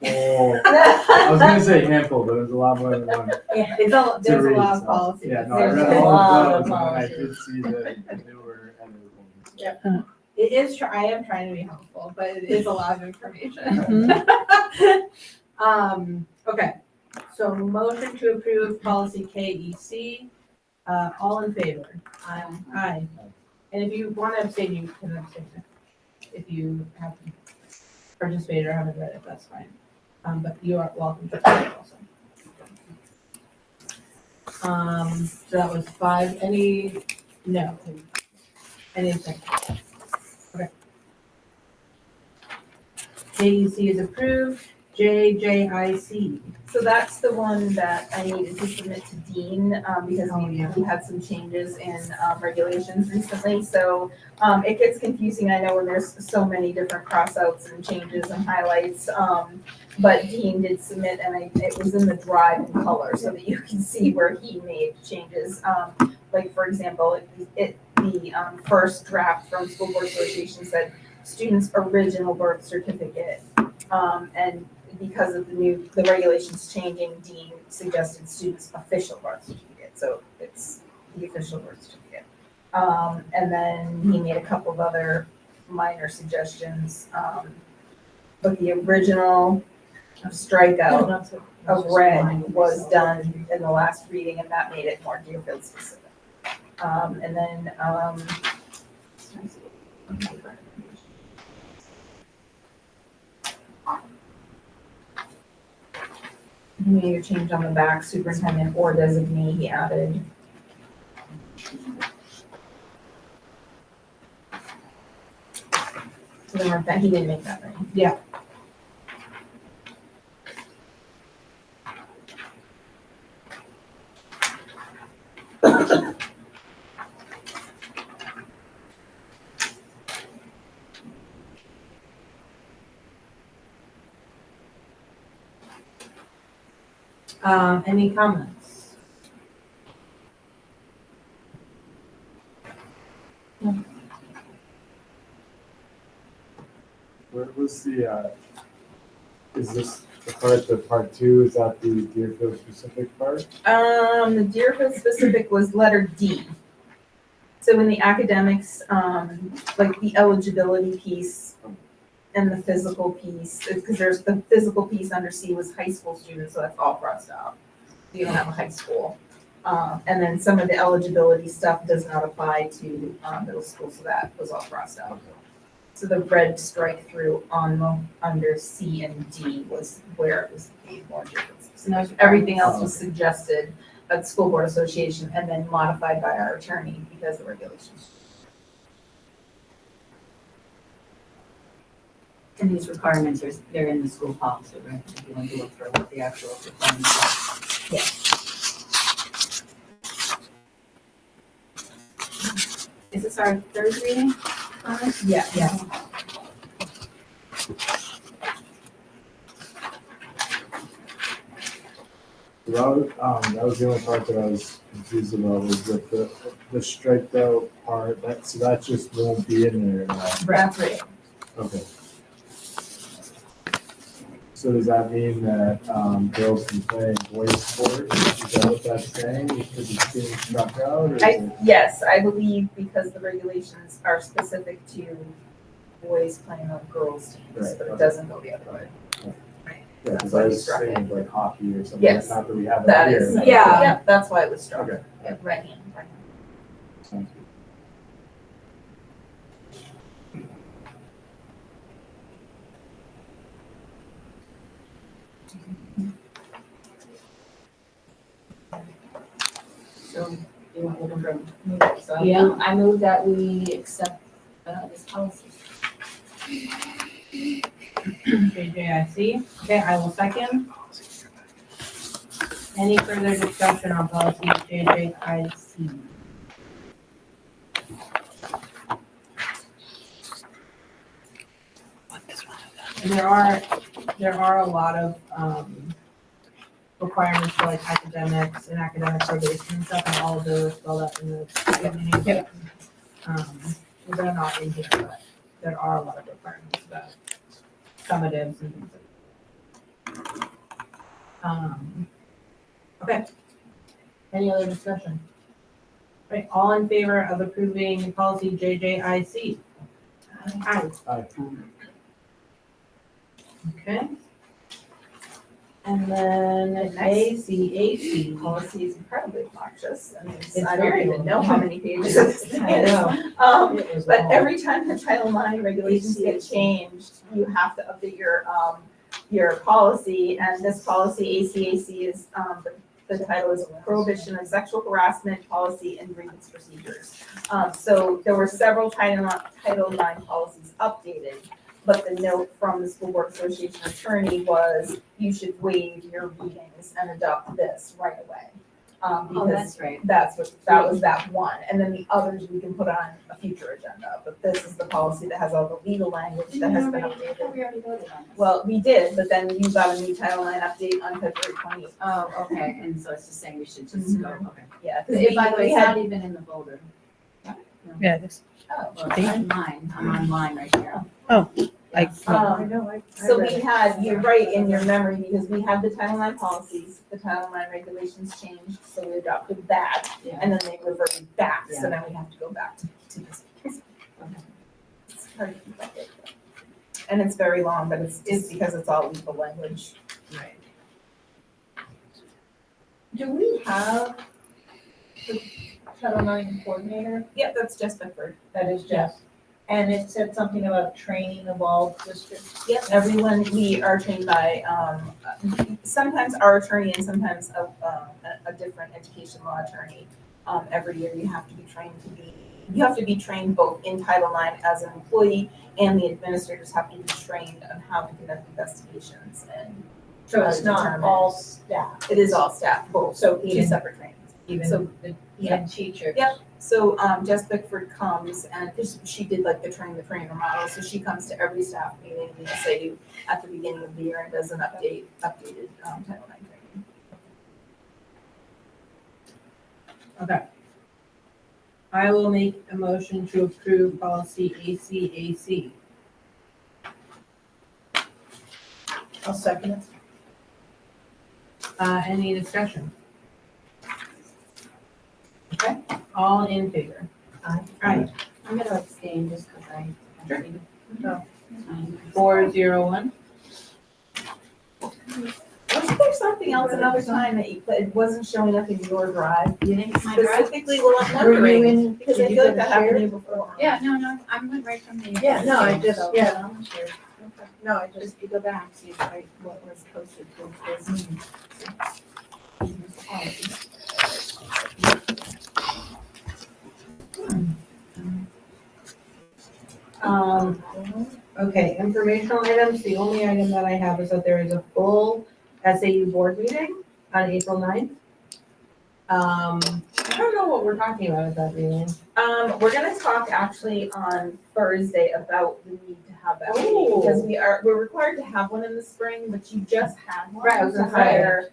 F: a whole, I was gonna say handful, but it was a lot more than one.
A: Yeah, it's a,
F: to
A: there's a
F: read,
A: lot of
F: so,
A: policies.
F: Yeah, no, I
A: There's
F: read
A: a
F: all
A: lot
F: of those, and then I
A: policies.
F: did see the newer edited ones.
A: Yeah. It is, I am trying to be helpful, but it is a lot of information. Okay, so motion to approve policy KEC, all in favor? Aye. And if you want to abstain, you can abstain. If you have participated or haven't read it, that's fine. But you are welcome to read it also. So that was 5, no, anything. Okay. KEC is approved, JJIC.
B: So that's the one that I needed to submit to Dean, because
A: Oh, yeah.
B: we had some changes in, regulations recently, so, it gets confusing, I know, when there's so many different crossouts and changes and highlights, but Dean did submit, and it was in the drive in color, so that you can see where he made changes, like, for example, the first draft from School Board Association said, student's original birth certificate, and because of the regulations changing, Dean suggested student's official birth certificate, so it's the official birth certificate. And then he made a couple of other minor suggestions, but the original strikeout of red was done in the last reading, and that made it more Deerfield specific. And then, he made a change on the back, superintendent or designee, he added. So then that, he didn't make that, right?
A: Yeah. Any comments?
F: Where was the, is this the part 2, is that the Deerfield specific part?
B: The Deerfield specific was letter D. So in the academics, like the eligibility piece and the physical piece, because there's the physical piece under C was high school students, so that's all crossed out. You don't have a high school. And then some of the eligibility stuff does not apply to middle school, so that was all crossed out. So the red strike through under C and D was where it was made more difference. So everything else was suggested at the School Board Association and then modified by our attorney because of the regulations.
R: And these requirements are, they're in the school policy, right? If you want to look for what the actual requirements are.
B: Yes.
L: Is this our third reading?
B: Yeah.
A: Yeah.
F: That was the only part that I was confused about, was with the striked out part, so that just won't be in there now.
B: Right.
F: Okay. So does that mean that, girls can play voice sport? Is that what that's saying, because it's being struck out, or is it?
B: Yes, I believe because the regulations are specific to boys playing on girls teams,
F: Right,
B: but it
F: okay.
B: doesn't go the other way.
F: Yeah, because
B: That's
F: I
B: why we
F: was
B: struck
F: thinking
B: it.
F: like hockey or something,
B: Yes.
F: not that we have
B: That
F: that here.
B: is,
F: but-
B: yeah, that's why it was struck.
F: Okay.
B: Yeah, right hand, right hand.
F: Sounds good.
R: So you want to look for, so
A: Yeah.
R: I move that we accept this policy.
A: JJIC, okay, I will second. Any further discussion on policy JJIC? there are a lot of, requirements for like academics and academic probation and stuff, and all of those spelled out in the beginning.
H: Yep.
A: They're not in here, but there are a lot of requirements about summatives and things like that. Okay. Any other discussion? Right, all in favor of approving policy JJIC? Aye.
F: Aye.
A: Okay. And then ACAC.
B: Policy is incredibly obnoxious, and
A: It's
B: I don't
A: very
B: even know
A: long.
B: how many pages this thing
A: I
B: is.
A: know. It was
B: But
A: long.
B: every time the Title IX regulations get changed, you have to update your policy, and this policy, ACAC, is, the title is Prohibition of Sexual Harassment Policy and Grievance Procedures. So there were several Title IX policies updated, but the note from the School Board Association attorney was you should waive your readings and adopt this right away. Because
R: that's right.
B: that was that one, and then the others we can put on a future agenda, but this is the policy that has all the legal language that has been updated.
R: We already voted on this.
B: Well, we did, but then you got a new Title IX update on February 20th.
R: Oh, okay, and so it's just saying we should just go, okay.
B: Yeah. 'cause
R: By the way,
B: we
R: it's
B: had-
R: not even in the folder.
H: Yeah, it is.
R: Oh, well, it's on mine, I'm online right here.
H: Oh,
B: So we had, you're right in your memory, because we had the Title IX policies, the Title IX regulations changed, so we adopted that,
R: Yeah.
B: and then they reverted back, so
R: Yeah.
B: now we have to go back to this. It's hard to keep up with. And it's very long, but it's because it's all legal language.
A: Right.
D: Do we have the Title IX coordinator?
B: Yep, that's Jess Bedford.
D: That is Jess. And it said something about training of all districts.
B: Yep, everyone, we are trained by, sometimes our attorney and sometimes a different education law attorney. Every year you have to be trained both in Title IX as an employee, and the administrators have to be trained on how to conduct investigations and.
D: So it's not
B: determine-
D: all staff.
B: It is all staff, both,
D: So
B: two
D: even-
B: separate trainings. So,
D: Even teachers.
B: Yep, so Jess Bickford comes, and she did like the train the trainer model, so she comes to every staff meeting in the SAU at the beginning of the year and does an updated Title IX training.
A: Okay. I will make a motion to approve policy ACAC.
D: I'll second it.
A: Any discussion? Okay, all in favor?
R: Aye.
A: Aye.
R: I'm gonna abstain just because I.
A: Sure.
R: No.
A: 401.
B: Wasn't there something else another time that it wasn't showing up in your drive?
R: You think it's my drive?
B: Specifically, well, I'm
D: Were you
B: wondering,
D: in-
B: because I
D: did you
B: feel like
D: get
B: that
D: a
B: happened to
D: share?
B: you before.
R: Yeah, no, I'm good right from the.
D: Yeah, no, I just,
R: So,
D: yeah.
R: I'm sure.
D: No, I just,
R: Just you go back, see if what was posted to this meeting.
A: Okay, informational items, the only item that I have is that there is a full SAU board meeting on April 9th. I don't know what we're talking about at that meeting.
B: We're gonna talk actually on Thursday about the need to have that meeting,
A: Oh.
B: because we're required to have one in the spring, but you just had one.
A: Right, I was
B: to
A: gonna say.
B: hire,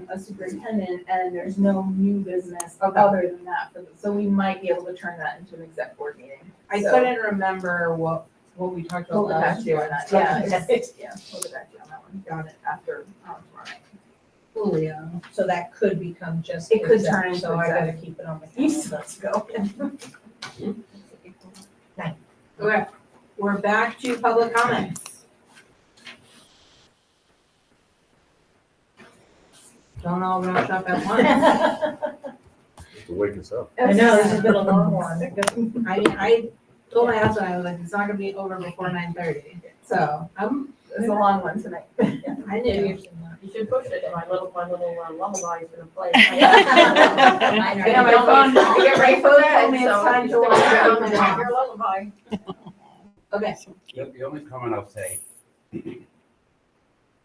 B: a superintendent, and there's no new business
A: Okay.
B: other than that, so we might be able to turn that into an exec board meeting.
A: I
B: So-
A: couldn't remember what we talked about
B: We'll get back
A: last
B: to you on
A: year.
B: that, yeah, we'll get back to you on that one.
A: Got it.
B: After, tomorrow night.
A: Coolio.
D: so that could become just.
B: It could
D: exec,
B: turn into
D: So I gotta
B: exec.
D: keep it on my
B: Yes,
D: calendar.
B: let's go.
A: Okay, we're back to public comments. Don't all rush up at once.
N: To wake us up.
D: I know, this has been a long one.
A: I told my husband, I was like, it's not gonna be over before 9:30, so
B: It's a long one tonight.
A: I knew.
O: You should push it, my little lullaby is gonna play.
B: I got my phone, I get my phone told me it's time to watch it.
O: Your lullaby.
A: Okay,
G: The only comment I'll say,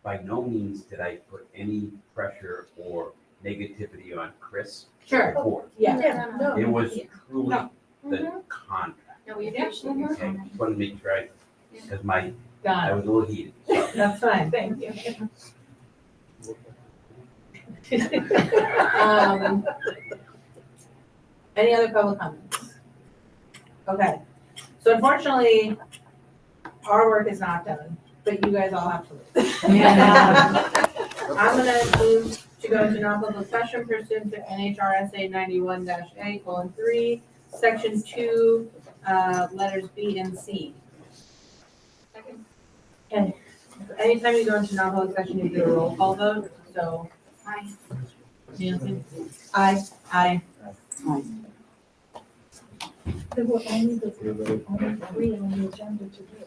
G: by no means did I put any pressure or negativity on Chris.
A: Sure.
G: or the board.
A: yeah.
D: No.
G: It was truly
A: No.
G: the contract.
R: No, we appreciate your
G: Okay,
R: comment.
G: just wanted to make sure because I
A: Got it.
G: was a little heated.
A: That's fine.
B: Thank you.
A: Any other public comments? Okay, so unfortunately, our work is not done, but you guys all have to leave. I'm gonna move to go into non-public session pursuant to NHRSA 91-A:3, section 2, letters B and C. And anytime you go into non-public session, you do a roll call vote, so. Aye. Nancy? Aye. Aye.
D: There were only the three on the agenda to do.